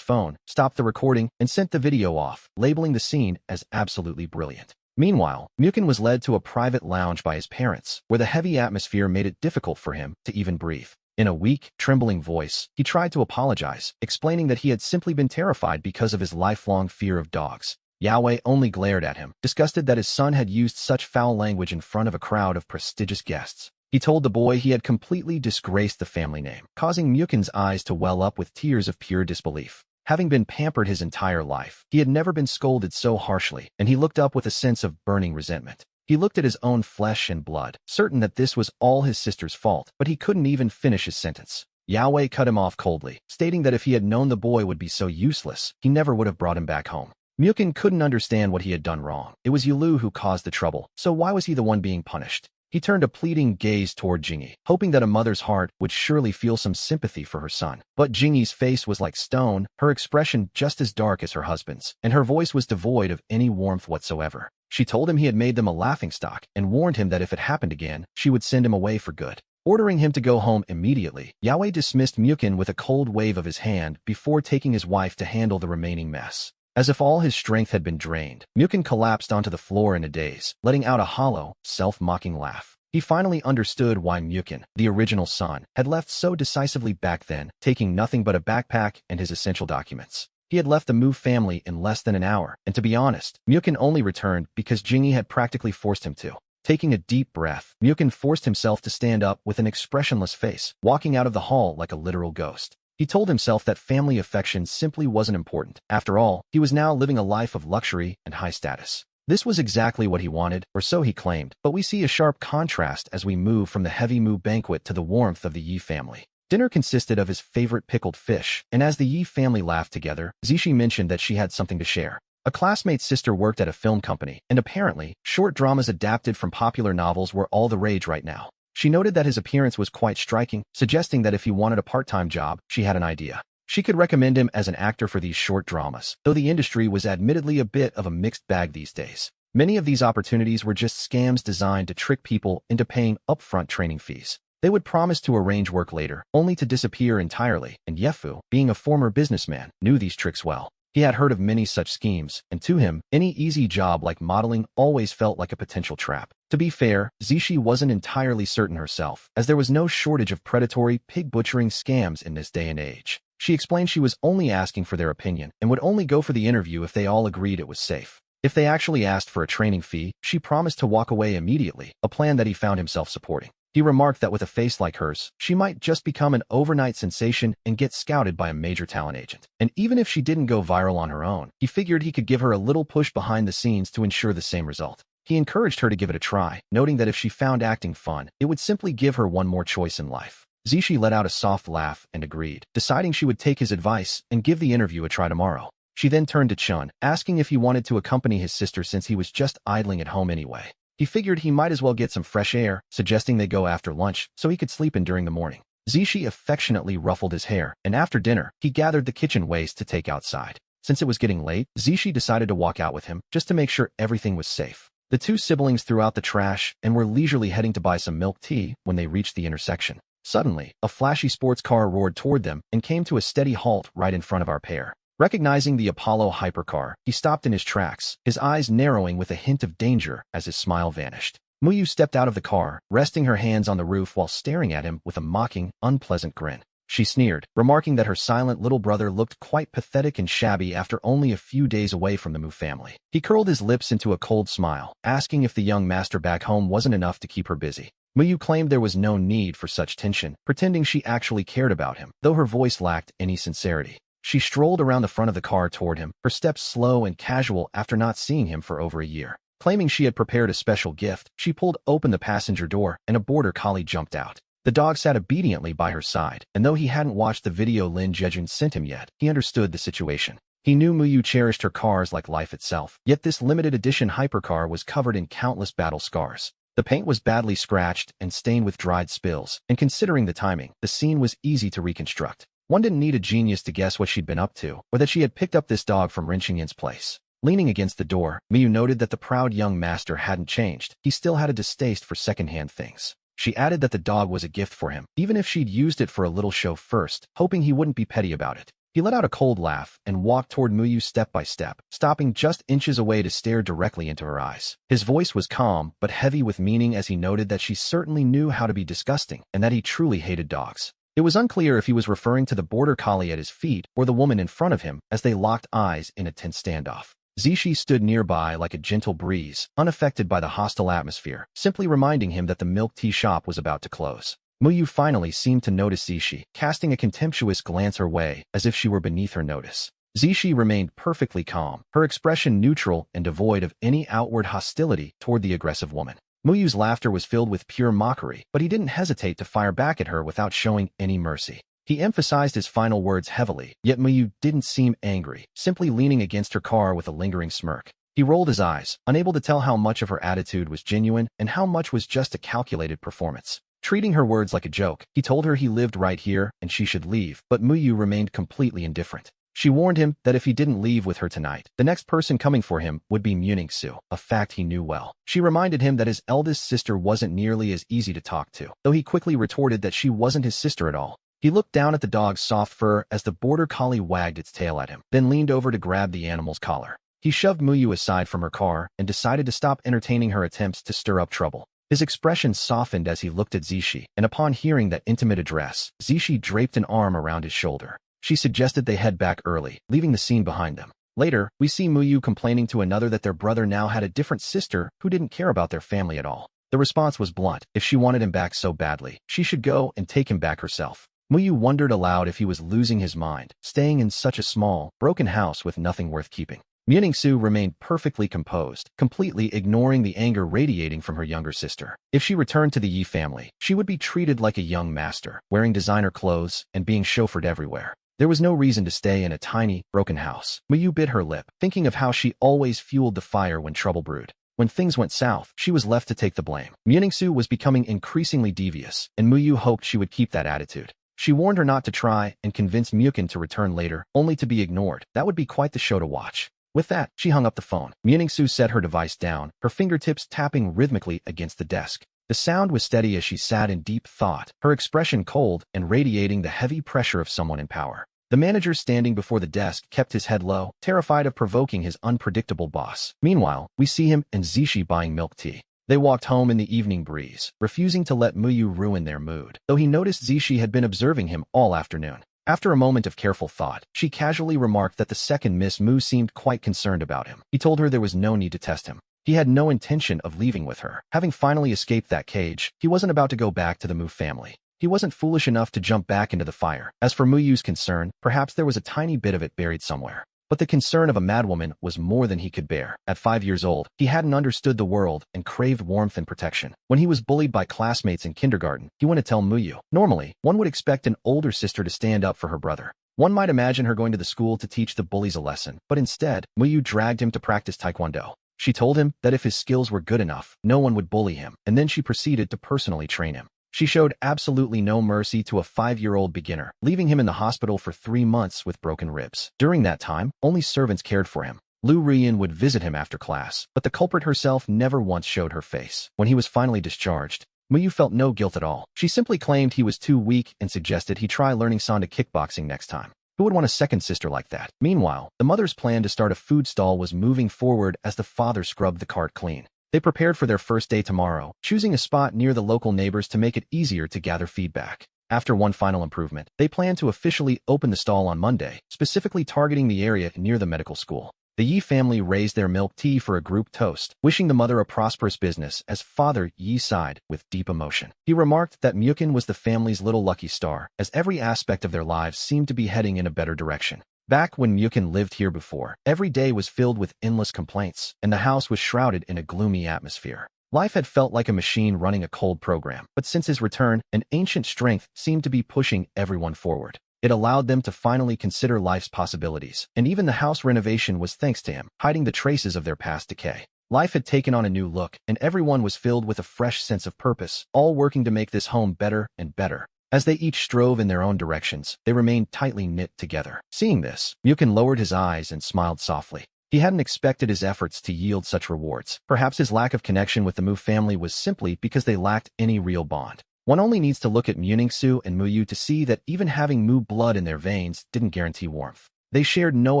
phone, stopped the recording, and sent the video off, labeling the scene as absolutely brilliant. Meanwhile, Mukun was led to a private lounge by his parents, where the heavy atmosphere made it difficult for him to even breathe. In a weak, trembling voice, he tried to apologize, explaining that he had simply been terrified because of his lifelong fear of dogs. Yao only glared at him, disgusted that his son had used such foul language in front of a crowd of prestigious guests. He told the boy he had completely disgraced the family name, causing Mukin's eyes to well up with tears of pure disbelief. Having been pampered his entire life, he had never been scolded so harshly, and he looked up with a sense of burning resentment. He looked at his own flesh and blood, certain that this was all his sister's fault, but he couldn't even finish his sentence. Yao cut him off coldly, stating that if he had known the boy would be so useless, he never would have brought him back home. Mukin couldn't understand what he had done wrong. It was Yulu who caused the trouble, so why was he the one being punished? He turned a pleading gaze toward Jingyi, hoping that a mother's heart would surely feel some sympathy for her son. But Jingyi's face was like stone, her expression just as dark as her husband's, and her voice was devoid of any warmth whatsoever. She told him he had made them a laughingstock and warned him that if it happened again, she would send him away for good. Ordering him to go home immediately, Yao dismissed Mukin with a cold wave of his hand before taking his wife to handle the remaining mess. As if all his strength had been drained, Mukin collapsed onto the floor in a daze, letting out a hollow, self-mocking laugh. He finally understood why Mukin, the original son, had left so decisively back then, taking nothing but a backpack and his essential documents. He had left the Mu family in less than an hour, and to be honest, Mukin only returned because Jingyi had practically forced him to. Taking a deep breath, Mukin forced himself to stand up with an expressionless face, walking out of the hall like a literal ghost. He told himself that family affection simply wasn't important. After all, he was now living a life of luxury and high status. This was exactly what he wanted, or so he claimed, but we see a sharp contrast as we move from the heavy Mu banquet to the warmth of the Yi family. Dinner consisted of his favorite pickled fish, and as the Yi family laughed together, Zishi mentioned that she had something to share. A classmate's sister worked at a film company, and apparently, short dramas adapted from popular novels were all the rage right now. She noted that his appearance was quite striking, suggesting that if he wanted a part-time job, she had an idea. She could recommend him as an actor for these short dramas, though the industry was admittedly a bit of a mixed bag these days. Many of these opportunities were just scams designed to trick people into paying upfront training fees. They would promise to arrange work later, only to disappear entirely, and Yefu, being a former businessman, knew these tricks well. He had heard of many such schemes, and to him, any easy job like modeling always felt like a potential trap. To be fair, Zishi wasn't entirely certain herself, as there was no shortage of predatory, pig-butchering scams in this day and age. She explained she was only asking for their opinion, and would only go for the interview if they all agreed it was safe. If they actually asked for a training fee, she promised to walk away immediately, a plan that he found himself supporting. He remarked that with a face like hers, she might just become an overnight sensation and get scouted by a major talent agent. And even if she didn't go viral on her own, he figured he could give her a little push behind the scenes to ensure the same result. He encouraged her to give it a try, noting that if she found acting fun, it would simply give her one more choice in life. Zishi let out a soft laugh and agreed, deciding she would take his advice and give the interview a try tomorrow. She then turned to Chun, asking if he wanted to accompany his sister since he was just idling at home anyway. He figured he might as well get some fresh air, suggesting they go after lunch so he could sleep in during the morning. Zishi affectionately ruffled his hair, and after dinner, he gathered the kitchen waste to take outside. Since it was getting late, Zishi decided to walk out with him, just to make sure everything was safe. The two siblings threw out the trash and were leisurely heading to buy some milk tea when they reached the intersection. Suddenly, a flashy sports car roared toward them and came to a steady halt right in front of our pair. Recognizing the Apollo hypercar, he stopped in his tracks, his eyes narrowing with a hint of danger as his smile vanished. Muyu stepped out of the car, resting her hands on the roof while staring at him with a mocking, unpleasant grin. She sneered, remarking that her silent little brother looked quite pathetic and shabby after only a few days away from the Mu family. He curled his lips into a cold smile, asking if the young master back home wasn't enough to keep her busy. Muyu claimed there was no need for such tension, pretending she actually cared about him, though her voice lacked any sincerity. She strolled around the front of the car toward him, her steps slow and casual after not seeing him for over a year. Claiming she had prepared a special gift, she pulled open the passenger door and a border collie jumped out. The dog sat obediently by her side, and though he hadn't watched the video Lin Jejun sent him yet, he understood the situation. He knew Muyu cherished her cars like life itself, yet this limited edition hypercar was covered in countless battle scars. The paint was badly scratched and stained with dried spills, and considering the timing, the scene was easy to reconstruct. One didn't need a genius to guess what she'd been up to, or that she had picked up this dog from Rinqingyin's place. Leaning against the door, Miyu noted that the proud young master hadn't changed. He still had a distaste for second-hand things. She added that the dog was a gift for him, even if she'd used it for a little show first, hoping he wouldn't be petty about it. He let out a cold laugh and walked toward Muyu step by step, stopping just inches away to stare directly into her eyes. His voice was calm, but heavy with meaning as he noted that she certainly knew how to be disgusting, and that he truly hated dogs. It was unclear if he was referring to the border collie at his feet or the woman in front of him as they locked eyes in a tense standoff. Zishi stood nearby like a gentle breeze, unaffected by the hostile atmosphere, simply reminding him that the milk tea shop was about to close. Muyu finally seemed to notice Zishi, casting a contemptuous glance her way, as if she were beneath her notice. Zishi remained perfectly calm, her expression neutral and devoid of any outward hostility toward the aggressive woman. Muyu's laughter was filled with pure mockery, but he didn't hesitate to fire back at her without showing any mercy. He emphasized his final words heavily, yet Muyu didn't seem angry, simply leaning against her car with a lingering smirk. He rolled his eyes, unable to tell how much of her attitude was genuine and how much was just a calculated performance. Treating her words like a joke, he told her he lived right here and she should leave, but Muyu remained completely indifferent. She warned him that if he didn't leave with her tonight, the next person coming for him would be Muningsu, a fact he knew well. She reminded him that his eldest sister wasn't nearly as easy to talk to, though he quickly retorted that she wasn't his sister at all. He looked down at the dog's soft fur as the border collie wagged its tail at him, then leaned over to grab the animal's collar. He shoved Muyu aside from her car and decided to stop entertaining her attempts to stir up trouble. His expression softened as he looked at Zishi, and upon hearing that intimate address, Zishi draped an arm around his shoulder. She suggested they head back early, leaving the scene behind them. Later, we see Muyu complaining to another that their brother now had a different sister who didn't care about their family at all. The response was blunt. If she wanted him back so badly, she should go and take him back herself. Muyu wondered aloud if he was losing his mind, staying in such a small, broken house with nothing worth keeping. Muningsu remained perfectly composed, completely ignoring the anger radiating from her younger sister. If she returned to the Yi family, she would be treated like a young master, wearing designer clothes and being chauffeured everywhere. There was no reason to stay in a tiny, broken house. Muyu bit her lip, thinking of how she always fueled the fire when trouble brewed. When things went south, she was left to take the blame. Muningsu was becoming increasingly devious, and Muyu hoped she would keep that attitude. She warned her not to try and convinced Mukin to return later, only to be ignored. That would be quite the show to watch. With that, she hung up the phone. Muningsu set her device down, her fingertips tapping rhythmically against the desk. The sound was steady as she sat in deep thought, her expression cold and radiating the heavy pressure of someone in power. The manager standing before the desk kept his head low, terrified of provoking his unpredictable boss. Meanwhile, we see him and Zishi buying milk tea. They walked home in the evening breeze, refusing to let Muyu ruin their mood, though he noticed Zishi had been observing him all afternoon. After a moment of careful thought, she casually remarked that the second Miss Mu seemed quite concerned about him. He told her there was no need to test him. He had no intention of leaving with her. Having finally escaped that cage, he wasn't about to go back to the Mu family. He wasn't foolish enough to jump back into the fire. As for Muyu's concern, perhaps there was a tiny bit of it buried somewhere. But the concern of a madwoman was more than he could bear. At 5 years old, he hadn't understood the world and craved warmth and protection. When he was bullied by classmates in kindergarten, he went to tell Muyu. Normally, one would expect an older sister to stand up for her brother. One might imagine her going to the school to teach the bullies a lesson, but instead, Muyu dragged him to practice taekwondo. She told him that if his skills were good enough, no one would bully him, and then she proceeded to personally train him. She showed absolutely no mercy to a 5-year-old beginner, leaving him in the hospital for 3 months with broken ribs. During that time, only servants cared for him. Lu Rian would visit him after class, but the culprit herself never once showed her face. When he was finally discharged, Muyu felt no guilt at all. She simply claimed he was too weak and suggested he try learning Sanda kickboxing next time. Who would want a second sister like that? Meanwhile, the mother's plan to start a food stall was moving forward as the father scrubbed the cart clean. They prepared for their first day tomorrow, choosing a spot near the local neighbors to make it easier to gather feedback. After one final improvement, they planned to officially open the stall on Monday, specifically targeting the area near the medical school. The Yi family raised their milk tea for a group toast, wishing the mother a prosperous business as Father Yi sighed with deep emotion. He remarked that Mukin was the family's little lucky star, as every aspect of their lives seemed to be heading in a better direction. Back when Mukun lived here before, every day was filled with endless complaints, and the house was shrouded in a gloomy atmosphere. Life had felt like a machine running a cold program, but since his return, an ancient strength seemed to be pushing everyone forward. It allowed them to finally consider life's possibilities, and even the house renovation was thanks to him, hiding the traces of their past decay. Life had taken on a new look, and everyone was filled with a fresh sense of purpose, all working to make this home better and better. As they each strove in their own directions, they remained tightly knit together. Seeing this, Mukun lowered his eyes and smiled softly. He hadn't expected his efforts to yield such rewards. Perhaps his lack of connection with the Mu family was simply because they lacked any real bond. One only needs to look at Muningsu and Muyu to see that even having Mu blood in their veins didn't guarantee warmth. They shared no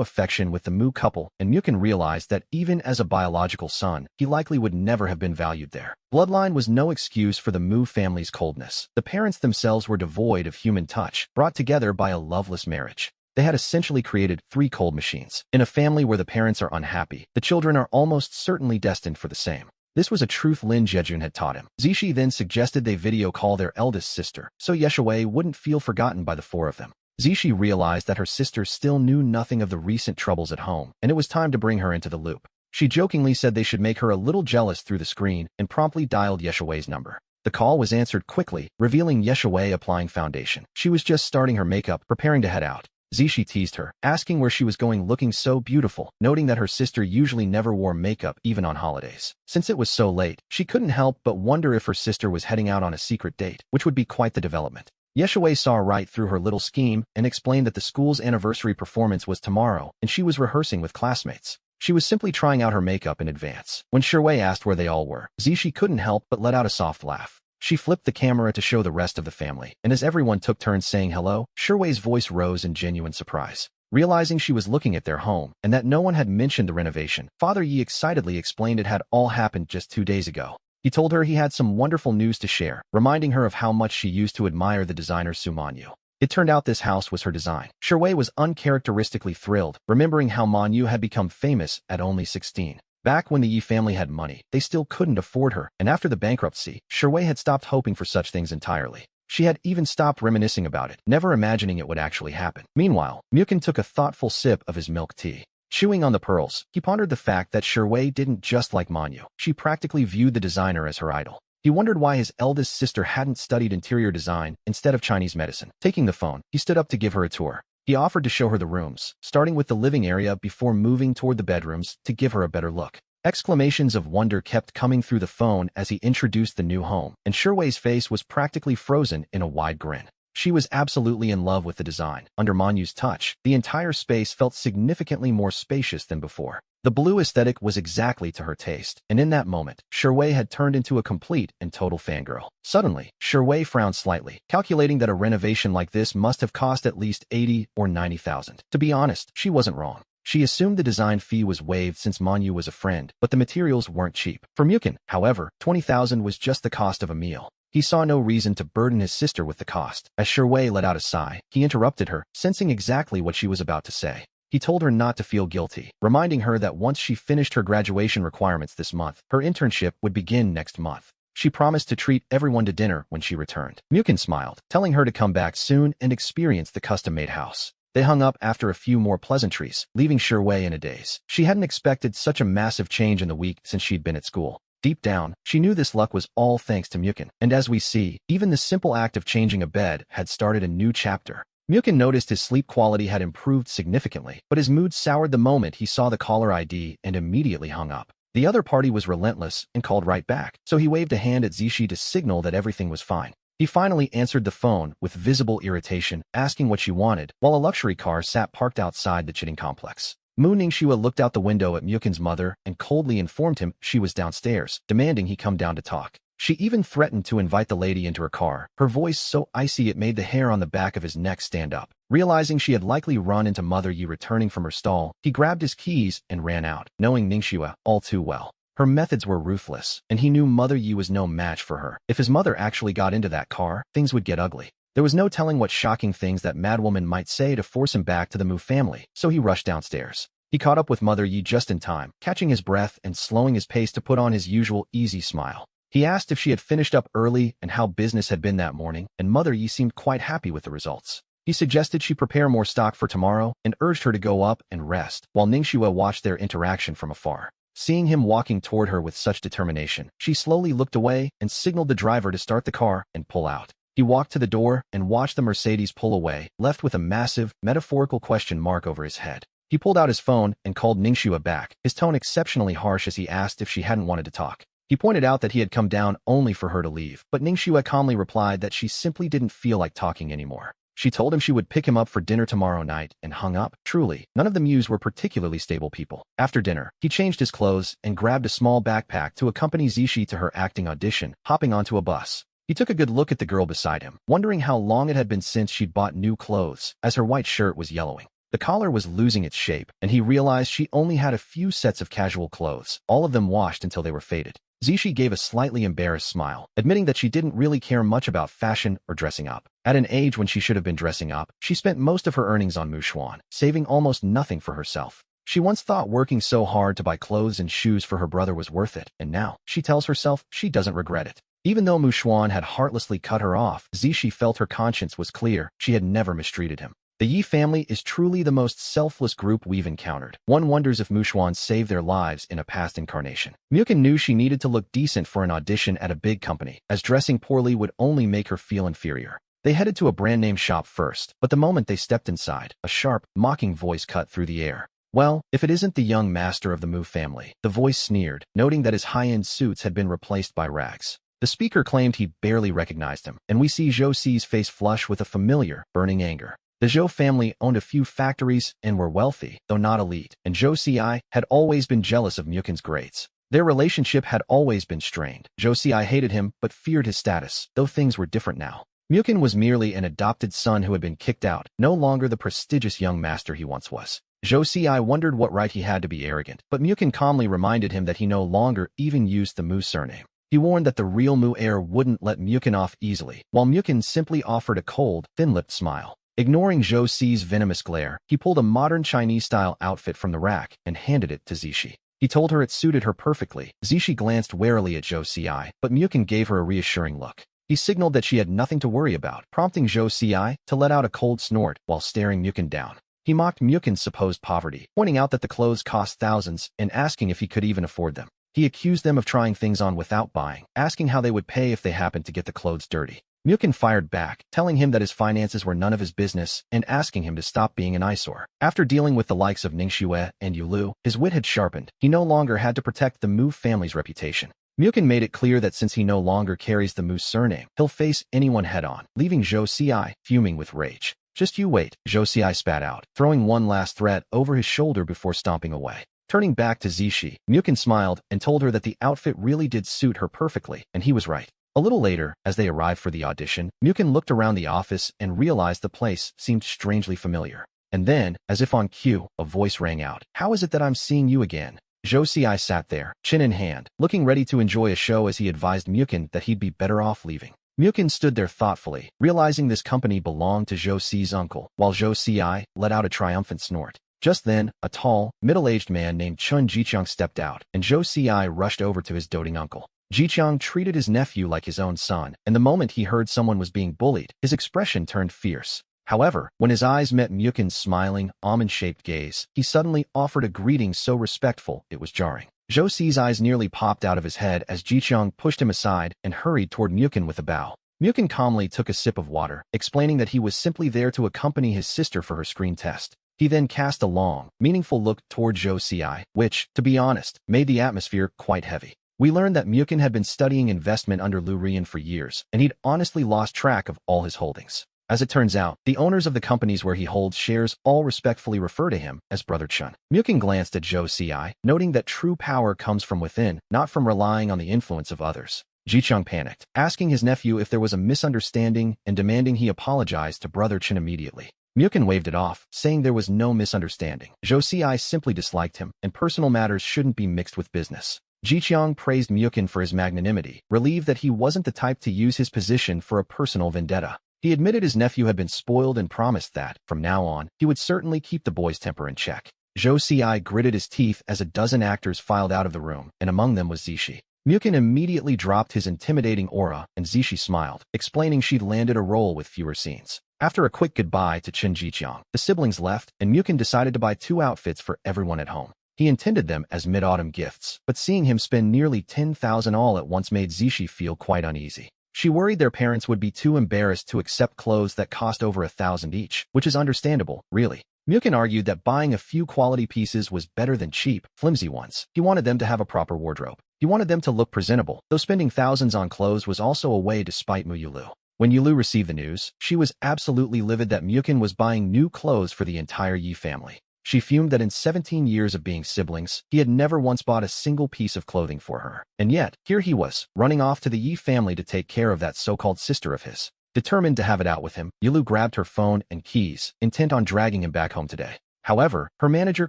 affection with the Mu couple, and Mukun realized that even as a biological son, he likely would never have been valued there. Bloodline was no excuse for the Mu family's coldness. The parents themselves were devoid of human touch, brought together by a loveless marriage. They had essentially created 3 cold machines. In a family where the parents are unhappy, the children are almost certainly destined for the same. This was a truth Lin Jejun had taught him. Zishi then suggested they video call their eldest sister, so Yeshuai wouldn't feel forgotten by the 4 of them. Zishi realized that her sister still knew nothing of the recent troubles at home, and it was time to bring her into the loop. She jokingly said they should make her a little jealous through the screen and promptly dialed Yeshuai's number. The call was answered quickly, revealing Yeshuai applying foundation. She was just starting her makeup, preparing to head out. Zishi teased her, asking where she was going looking so beautiful, noting that her sister usually never wore makeup even on holidays. Since it was so late, she couldn't help but wonder if her sister was heading out on a secret date, which would be quite the development. Yeshuai saw right through her little scheme and explained that the school's anniversary performance was tomorrow and she was rehearsing with classmates. She was simply trying out her makeup in advance. When Shuai asked where they all were, Zishi couldn't help but let out a soft laugh. She flipped the camera to show the rest of the family, and as everyone took turns saying hello, Shuai's voice rose in genuine surprise. Realizing she was looking at their home and that no one had mentioned the renovation, Father Yi excitedly explained it had all happened just 2 days ago. He told her he had some wonderful news to share, reminding her of how much she used to admire the designer Su Manyu. It turned out this house was her design. Shuai was uncharacteristically thrilled, remembering how Manyu had become famous at only 16. Back when the Yi family had money, they still couldn't afford her, and after the bankruptcy, Shuai had stopped hoping for such things entirely. She had even stopped reminiscing about it, never imagining it would actually happen. Meanwhile, Mukun took a thoughtful sip of his milk tea. Chewing on the pearls, he pondered the fact that Shuai didn't just like Manyu. She practically viewed the designer as her idol. He wondered why his eldest sister hadn't studied interior design instead of Chinese medicine. Taking the phone, he stood up to give her a tour. He offered to show her the rooms, starting with the living area before moving toward the bedrooms to give her a better look. Exclamations of wonder kept coming through the phone as he introduced the new home, and Shuai's face was practically frozen in a wide grin. She was absolutely in love with the design. Under Manyu's touch, the entire space felt significantly more spacious than before. The blue aesthetic was exactly to her taste, and in that moment, Shuai had turned into a complete and total fangirl. Suddenly, Shuai frowned slightly, calculating that a renovation like this must have cost at least 80 or 90,000. To be honest, she wasn't wrong. She assumed the design fee was waived since Manyu was a friend, but the materials weren't cheap. For Mukun, however, 20,000 was just the cost of a meal. He saw no reason to burden his sister with the cost. As Shuai let out a sigh, he interrupted her, sensing exactly what she was about to say. He told her not to feel guilty, reminding her that once she finished her graduation requirements this month, her internship would begin next month. She promised to treat everyone to dinner when she returned. Mukun smiled, telling her to come back soon and experience the custom-made house. They hung up after a few more pleasantries, leaving Shuai in a daze. She hadn't expected such a massive change in the week since she'd been at school. Deep down, she knew this luck was all thanks to Mukun, and as we see, even the simple act of changing a bed had started a new chapter. Mukun noticed his sleep quality had improved significantly, but his mood soured the moment he saw the caller ID and immediately hung up. The other party was relentless and called right back, so he waved a hand at Zishi to signal that everything was fine. He finally answered the phone with visible irritation, asking what she wanted, while a luxury car sat parked outside the Chitting complex. Mu Ningxue looked out the window at Mukin's mother and coldly informed him she was downstairs, demanding he come down to talk. She even threatened to invite the lady into her car, her voice so icy it made the hair on the back of his neck stand up. Realizing she had likely run into Mother Yi returning from her stall, he grabbed his keys and ran out, knowing Ningxue all too well. Her methods were ruthless, and he knew Mother Yi was no match for her. If his mother actually got into that car, things would get ugly. There was no telling what shocking things that madwoman might say to force him back to the Mu family, so he rushed downstairs. He caught up with Mother Yi just in time, catching his breath and slowing his pace to put on his usual easy smile. He asked if she had finished up early and how business had been that morning, and Mother Yi seemed quite happy with the results. He suggested she prepare more stock for tomorrow and urged her to go up and rest, while Ningxue watched their interaction from afar. Seeing him walking toward her with such determination, she slowly looked away and signaled the driver to start the car and pull out. He walked to the door and watched the Mercedes pull away, left with a massive, metaphorical question mark over his head. He pulled out his phone and called Ningxue back, his tone exceptionally harsh as he asked if she hadn't wanted to talk. He pointed out that he had come down only for her to leave, but Ningxue calmly replied that she simply didn't feel like talking anymore. She told him she would pick him up for dinner tomorrow night and hung up. Truly, none of the Mews were particularly stable people. After dinner, he changed his clothes and grabbed a small backpack to accompany Zishi to her acting audition, hopping onto a bus. He took a good look at the girl beside him, wondering how long it had been since she'd bought new clothes, as her white shirt was yellowing. The collar was losing its shape, and he realized she only had a few sets of casual clothes, all of them washed until they were faded. Zishi gave a slightly embarrassed smile, admitting that she didn't really care much about fashion or dressing up. At an age when she should have been dressing up, she spent most of her earnings on Muxuan, saving almost nothing for herself. She once thought working so hard to buy clothes and shoes for her brother was worth it, and now, she tells herself, she doesn't regret it. Even though Muxuan had heartlessly cut her off, Zishi felt her conscience was clear. She had never mistreated him. The Yi family is truly the most selfless group we've encountered. One wonders if Muxuan saved their lives in a past incarnation. Muyukin knew she needed to look decent for an audition at a big company, as dressing poorly would only make her feel inferior. They headed to a brand-name shop first, but the moment they stepped inside, a sharp, mocking voice cut through the air. Well, if it isn't the young master of the Mu family, the voice sneered, noting that his high-end suits had been replaced by rags. The speaker claimed he barely recognized him, and we see Zhou Si's face flush with a familiar, burning anger. The Zhou family owned a few factories and were wealthy, though not elite, and Zhou Si had always been jealous of Muyukin's grades. Their relationship had always been strained. Zhou Si hated him but feared his status, though things were different now. Muyukin was merely an adopted son who had been kicked out, no longer the prestigious young master he once was. Zhou Si wondered what right he had to be arrogant, but Muyukin calmly reminded him that he no longer even used the Mu surname. He warned that the real Mu heir wouldn't let Muyukin off easily, while Muyukin simply offered a cold, thin-lipped smile. Ignoring Zhou Si's venomous glare, he pulled a modern Chinese-style outfit from the rack and handed it to Zishi. He told her it suited her perfectly. Zishi glanced warily at Zhou Si, but Muyukin gave her a reassuring look. He signaled that she had nothing to worry about, prompting Zhou Si to let out a cold snort while staring Muyukin down. He mocked Muyukin's supposed poverty, pointing out that the clothes cost thousands and asking if he could even afford them. He accused them of trying things on without buying, asking how they would pay if they happened to get the clothes dirty. Muyukin fired back, telling him that his finances were none of his business and asking him to stop being an eyesore. After dealing with the likes of Ningxue and Yulu, his wit had sharpened. He no longer had to protect the Mu family's reputation. Muyukin made it clear that since he no longer carries the Mu surname, he'll face anyone head-on, leaving Zhou Si fuming with rage. "Just you wait," Zhou Si spat out, throwing one last threat over his shoulder before stomping away. Turning back to Zishi, Muyukin smiled and told her that the outfit really did suit her perfectly, and he was right. A little later, as they arrived for the audition, Muyukin looked around the office and realized the place seemed strangely familiar. And then, as if on cue, a voice rang out. "How is it that I'm seeing you again?" Zhou Si sat there, chin in hand, looking ready to enjoy a show as he advised Muyukin that he'd be better off leaving. Muyukin stood there thoughtfully, realizing this company belonged to Zhou Si's uncle, while Zhou Si let out a triumphant snort. Just then, a tall, middle-aged man named Chun Jiqiang stepped out, and Zhou Si rushed over to his doting uncle. Jiqiang treated his nephew like his own son, and the moment he heard someone was being bullied, his expression turned fierce. However, when his eyes met Muyukin's smiling, almond-shaped gaze, he suddenly offered a greeting so respectful it was jarring. Zhou Si's eyes nearly popped out of his head as Jiqiang pushed him aside and hurried toward Muyukin with a bow. Muyukin calmly took a sip of water, explaining that he was simply there to accompany his sister for her screen test. He then cast a long, meaningful look toward Zhou Si, which, to be honest, made the atmosphere quite heavy. We learned that Muyukin had been studying investment under Lu Rian for years, and he'd honestly lost track of all his holdings. As it turns out, the owners of the companies where he holds shares all respectfully refer to him as Brother Chun. Muyukin glanced at Zhou Si, noting that true power comes from within, not from relying on the influence of others. Jiqiang panicked, asking his nephew if there was a misunderstanding and demanding he apologize to Brother Chun immediately. Muyukin waved it off, saying there was no misunderstanding. Zhou Si simply disliked him, and personal matters shouldn't be mixed with business. Jiqiang praised Muyukin for his magnanimity, relieved that he wasn't the type to use his position for a personal vendetta. He admitted his nephew had been spoiled and promised that, from now on, he would certainly keep the boy's temper in check. Zhou Si gritted his teeth as a dozen actors filed out of the room, and among them was Zishi. Muyukin immediately dropped his intimidating aura, and Zishi smiled, explaining she'd landed a role with fewer scenes. After a quick goodbye to Chen Jiqiang, the siblings left, and Mukin decided to buy 2 outfits for everyone at home. He intended them as mid-autumn gifts, but seeing him spend nearly 10,000 all at once made Zishi feel quite uneasy. She worried their parents would be too embarrassed to accept clothes that cost over 1,000 each, which is understandable, really. Mukin argued that buying a few quality pieces was better than cheap, flimsy ones. He wanted them to have a proper wardrobe. He wanted them to look presentable, though spending thousands on clothes was also a way to spite Mu Yulu. When Yulu received the news, she was absolutely livid that Mukin was buying new clothes for the entire Yi family. She fumed that in 17 years of being siblings, he had never once bought a single piece of clothing for her. And yet, here he was, running off to the Yi family to take care of that so-called sister of his. Determined to have it out with him, Yulu grabbed her phone and keys, intent on dragging him back home today. However, her manager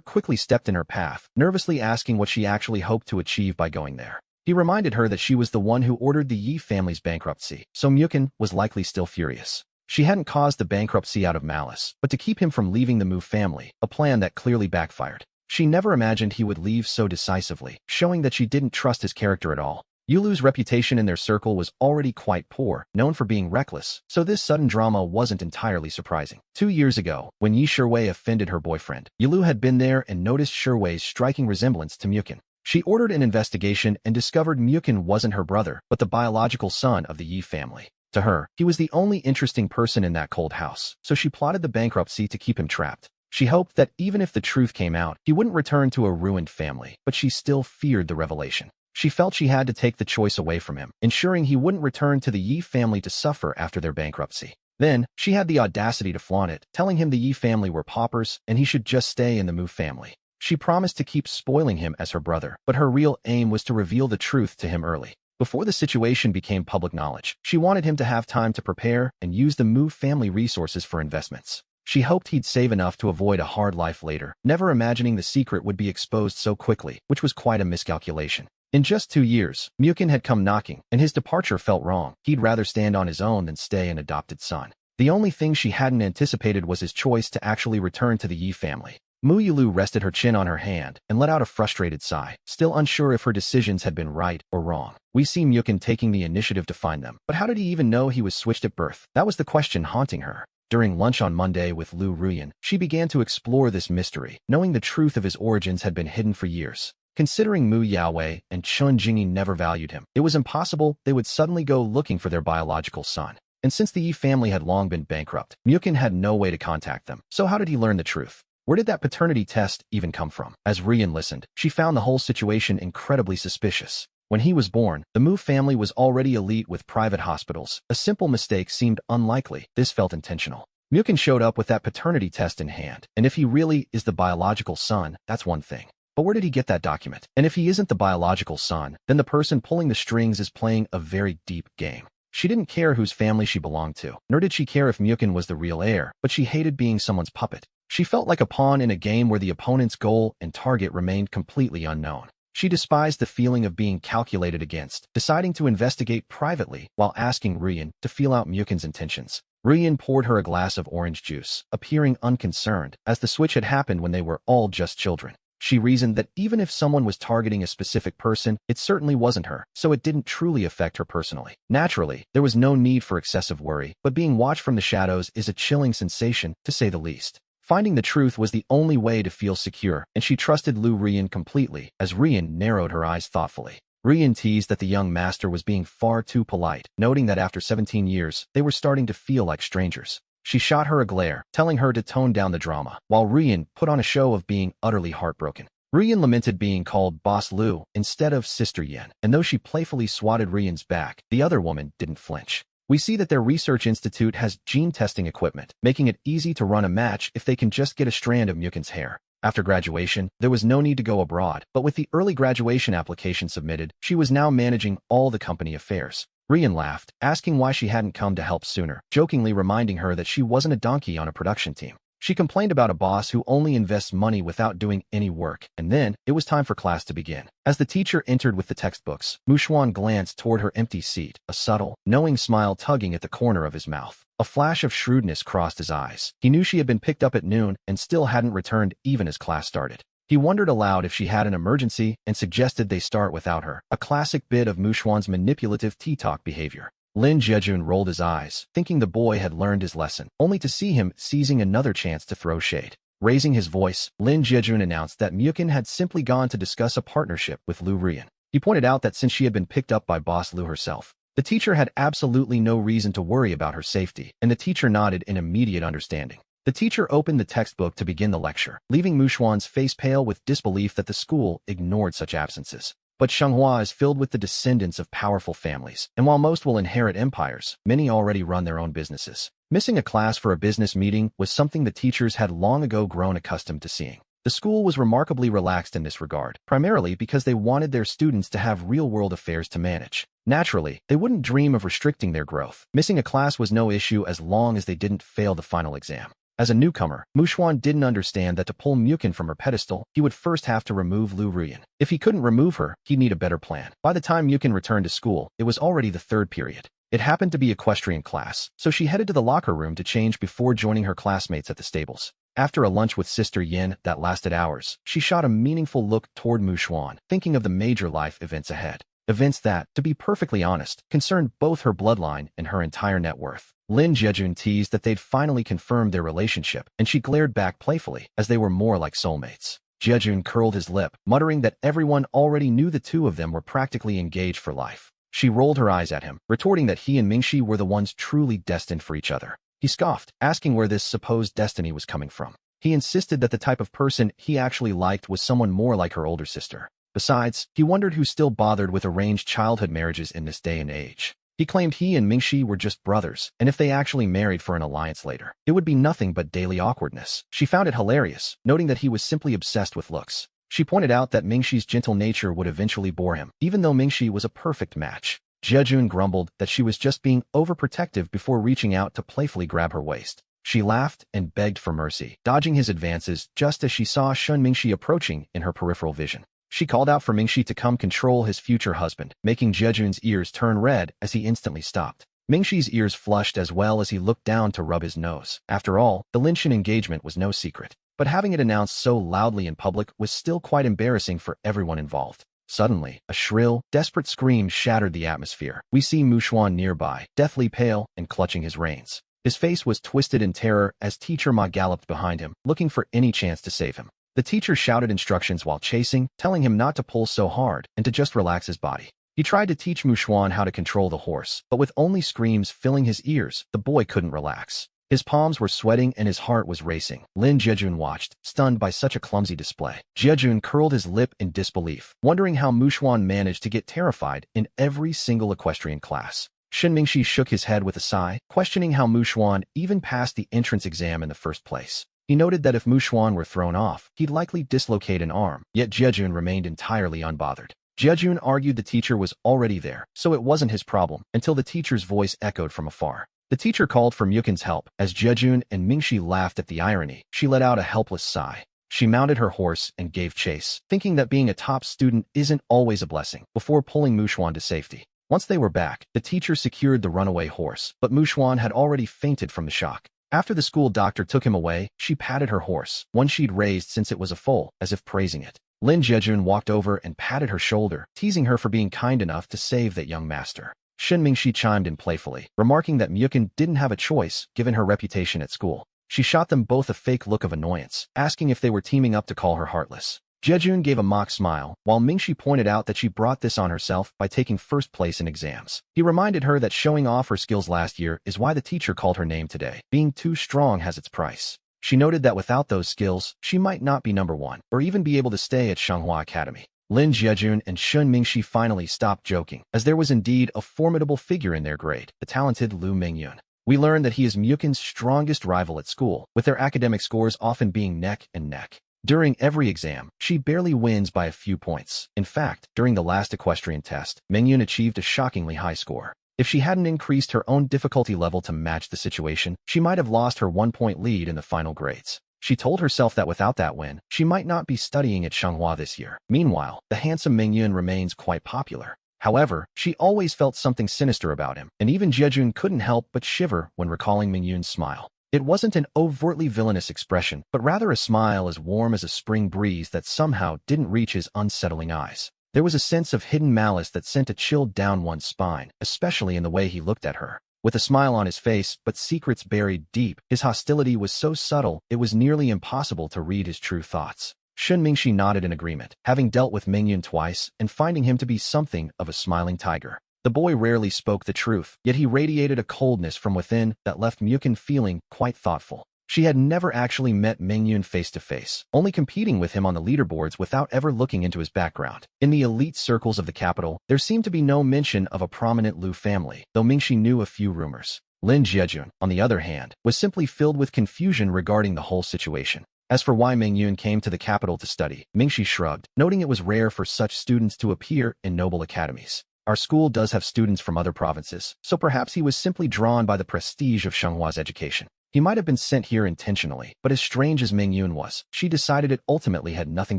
quickly stepped in her path, nervously asking what she actually hoped to achieve by going there. He reminded her that she was the one who ordered the Yi family's bankruptcy, so Mukin was likely still furious. She hadn't caused the bankruptcy out of malice, but to keep him from leaving the Mu family, a plan that clearly backfired. She never imagined he would leave so decisively, showing that she didn't trust his character at all. Yulu's reputation in their circle was already quite poor, known for being reckless, so this sudden drama wasn't entirely surprising. 2 years ago, when Yi Shiwei offended her boyfriend, Yulu had been there and noticed Shiwei's striking resemblance to Mukin. She ordered an investigation and discovered Mukin wasn't her brother, but the biological son of the Yi family. To her, he was the only interesting person in that cold house, so she plotted the bankruptcy to keep him trapped. She hoped that even if the truth came out, he wouldn't return to a ruined family, but she still feared the revelation. She felt she had to take the choice away from him, ensuring he wouldn't return to the Yi family to suffer after their bankruptcy. Then, she had the audacity to flaunt it, telling him the Yi family were paupers and he should just stay in the Mu family. She promised to keep spoiling him as her brother, but her real aim was to reveal the truth to him early. Before the situation became public knowledge, she wanted him to have time to prepare and use the Mu family resources for investments. She hoped he'd save enough to avoid a hard life later, never imagining the secret would be exposed so quickly, which was quite a miscalculation. In just 2 years, Mukin had come knocking, and his departure felt wrong. He'd rather stand on his own than stay an adopted son. The only thing she hadn't anticipated was his choice to actually return to the Yi family. Mu Yulu rested her chin on her hand and let out a frustrated sigh, still unsure if her decisions had been right or wrong. We see Mukin taking the initiative to find them, but how did he even know he was switched at birth? That was the question haunting her. During lunch on Monday with Lu Ruyan, she began to explore this mystery, knowing the truth of his origins had been hidden for years. Considering Mu Yaowei and Chun Jingyi never valued him, it was impossible they would suddenly go looking for their biological son. And since the Yi family had long been bankrupt, Mukin had no way to contact them. So how did he learn the truth? Where did that paternity test even come from? As Rian listened, she found the whole situation incredibly suspicious. When he was born, the Mu family was already elite with private hospitals. A simple mistake seemed unlikely. This felt intentional. Mukin showed up with that paternity test in hand, and if he really is the biological son, that's one thing. But where did he get that document? And if he isn't the biological son, then the person pulling the strings is playing a very deep game. She didn't care whose family she belonged to, nor did she care if Mukin was the real heir, but she hated being someone's puppet. She felt like a pawn in a game where the opponent's goal and target remained completely unknown. She despised the feeling of being calculated against, deciding to investigate privately while asking Rian to feel out Mukin's intentions. Rian poured her a glass of orange juice, appearing unconcerned, as the switch had happened when they were all just children. She reasoned that even if someone was targeting a specific person, it certainly wasn't her, so it didn't truly affect her personally. Naturally, there was no need for excessive worry, but being watched from the shadows is a chilling sensation, to say the least. Finding the truth was the only way to feel secure, and she trusted Lu Rian completely, as Rian narrowed her eyes thoughtfully. Rian teased that the young master was being far too polite, noting that after 17 years, they were starting to feel like strangers. She shot her a glare, telling her to tone down the drama, while Rian put on a show of being utterly heartbroken. Rian lamented being called Boss Lu instead of Sister Yen, and though she playfully swatted Rian's back, the other woman didn't flinch. We see that their research institute has gene testing equipment, making it easy to run a match if they can just get a strand of Mukin's hair. After graduation, there was no need to go abroad, but with the early graduation application submitted, she was now managing all the company affairs. Rian laughed, asking why she hadn't come to help sooner, jokingly reminding her that she wasn't a donkey on a production team. She complained about a boss who only invests money without doing any work, and then it was time for class to begin. As the teacher entered with the textbooks, Mu Xuan glanced toward her empty seat, a subtle, knowing smile tugging at the corner of his mouth. A flash of shrewdness crossed his eyes. He knew she had been picked up at noon and still hadn't returned even as class started. He wondered aloud if she had an emergency and suggested they start without her, a classic bit of Mu Xuan's manipulative tea-talk behavior. Lin Jejun rolled his eyes, thinking the boy had learned his lesson, only to see him seizing another chance to throw shade. Raising his voice, Lin Jejun announced that Myukin had simply gone to discuss a partnership with Lu Rian. He pointed out that since she had been picked up by Boss Lu herself, the teacher had absolutely no reason to worry about her safety, and the teacher nodded in immediate understanding. The teacher opened the textbook to begin the lecture, leaving Muxuan's face pale with disbelief that the school ignored such absences. But Donghua is filled with the descendants of powerful families, and while most will inherit empires, many already run their own businesses. Missing a class for a business meeting was something the teachers had long ago grown accustomed to seeing. The school was remarkably relaxed in this regard, primarily because they wanted their students to have real-world affairs to manage. Naturally, they wouldn't dream of restricting their growth. Missing a class was no issue as long as they didn't fail the final exam. As a newcomer, Muxuan didn't understand that to pull Myukin from her pedestal, he would first have to remove Lu Rian. If he couldn't remove her, he'd need a better plan. By the time Myukin returned to school, it was already the third period. It happened to be equestrian class, so she headed to the locker room to change before joining her classmates at the stables. After a lunch with Sister Yin that lasted hours, she shot a meaningful look toward Muxuan, thinking of the major life events ahead. Events that, to be perfectly honest, concerned both her bloodline and her entire net worth. Lin Jejun teased that they'd finally confirmed their relationship, and she glared back playfully, as they were more like soulmates. Jejun curled his lip, muttering that everyone already knew the two of them were practically engaged for life. She rolled her eyes at him, retorting that he and Mingxi were the ones truly destined for each other. He scoffed, asking where this supposed destiny was coming from. He insisted that the type of person he actually liked was someone more like her older sister. Besides, he wondered who still bothered with arranged childhood marriages in this day and age. He claimed he and Mingxi were just brothers, and if they actually married for an alliance later, it would be nothing but daily awkwardness. She found it hilarious, noting that he was simply obsessed with looks. She pointed out that Mingxi's gentle nature would eventually bore him, even though Mingxi was a perfect match. Jejun grumbled that she was just being overprotective before reaching out to playfully grab her waist. She laughed and begged for mercy, dodging his advances just as she saw Shun Mingxi approaching in her peripheral vision. She called out for Mingxi to come control his future husband, making Jejun's ears turn red as he instantly stopped. Mingxi's ears flushed as well as he looked down to rub his nose. After all, the Linshin engagement was no secret, but having it announced so loudly in public was still quite embarrassing for everyone involved. Suddenly, a shrill, desperate scream shattered the atmosphere. We see Muxuan nearby, deathly pale and clutching his reins. His face was twisted in terror as Teacher Ma galloped behind him, looking for any chance to save him. The teacher shouted instructions while chasing, telling him not to pull so hard and to just relax his body. He tried to teach Muxuan how to control the horse, but with only screams filling his ears, the boy couldn't relax. His palms were sweating and his heart was racing. Lin Jejun watched, stunned by such a clumsy display. Jejun curled his lip in disbelief, wondering how Muxuan managed to get terrified in every single equestrian class. Shin Mingxi shook his head with a sigh, questioning how Muxuan even passed the entrance exam in the first place. He noted that if Muxuan were thrown off, he'd likely dislocate an arm, yet Jejun remained entirely unbothered. Jejun argued the teacher was already there, so it wasn't his problem, until the teacher's voice echoed from afar. The teacher called for Myukin's help. As Jejun and Mingxi laughed at the irony, she let out a helpless sigh. She mounted her horse and gave chase, thinking that being a top student isn't always a blessing, before pulling Muxuan to safety. Once they were back, the teacher secured the runaway horse, but Muxuan had already fainted from the shock. After the school doctor took him away, she patted her horse, one she'd raised since it was a foal, as if praising it. Lin Jejun walked over and patted her shoulder, teasing her for being kind enough to save that young master. Shin Mingxi chimed in playfully, remarking that Myukin didn't have a choice, given her reputation at school. She shot them both a fake look of annoyance, asking if they were teaming up to call her heartless. Jejun gave a mock smile, while Mingxi pointed out that she brought this on herself by taking first place in exams. He reminded her that showing off her skills last year is why the teacher called her name today. Being too strong has its price. She noted that without those skills, she might not be number one, or even be able to stay at Donghua Academy. Lin Jejun and Shun Mingxi finally stopped joking, as there was indeed a formidable figure in their grade, the talented Lu Mingyun. We learned that he is Myukin's strongest rival at school, with their academic scores often being neck and neck. During every exam, she barely wins by a few points. In fact, during the last equestrian test, Mingyun achieved a shockingly high score. If she hadn't increased her own difficulty level to match the situation, she might have lost her 1-point lead in the final grades. She told herself that without that win, she might not be studying at Donghua this year. Meanwhile, the handsome Mingyun remains quite popular. However, she always felt something sinister about him, and even Jejun couldn't help but shiver when recalling Mingyun's smile. It wasn't an overtly villainous expression, but rather a smile as warm as a spring breeze that somehow didn't reach his unsettling eyes. There was a sense of hidden malice that sent a chill down one's spine, especially in the way he looked at her. With a smile on his face, but secrets buried deep, his hostility was so subtle it was nearly impossible to read his true thoughts. Shun Mingxi nodded in agreement, having dealt with Mingyun twice and finding him to be something of a smiling tiger. The boy rarely spoke the truth, yet he radiated a coldness from within that left Myukin feeling quite thoughtful. She had never actually met Mingyun face-to-face, only competing with him on the leaderboards without ever looking into his background. In the elite circles of the capital, there seemed to be no mention of a prominent Lu family, though Mingxi knew a few rumors. Lin Jiejun, on the other hand, was simply filled with confusion regarding the whole situation. As for why Mingyun came to the capital to study, Mingxi shrugged, noting it was rare for such students to appear in noble academies. Our school does have students from other provinces, so perhaps he was simply drawn by the prestige of Shenghua's education. He might have been sent here intentionally, but as strange as Mingyun was, she decided it ultimately had nothing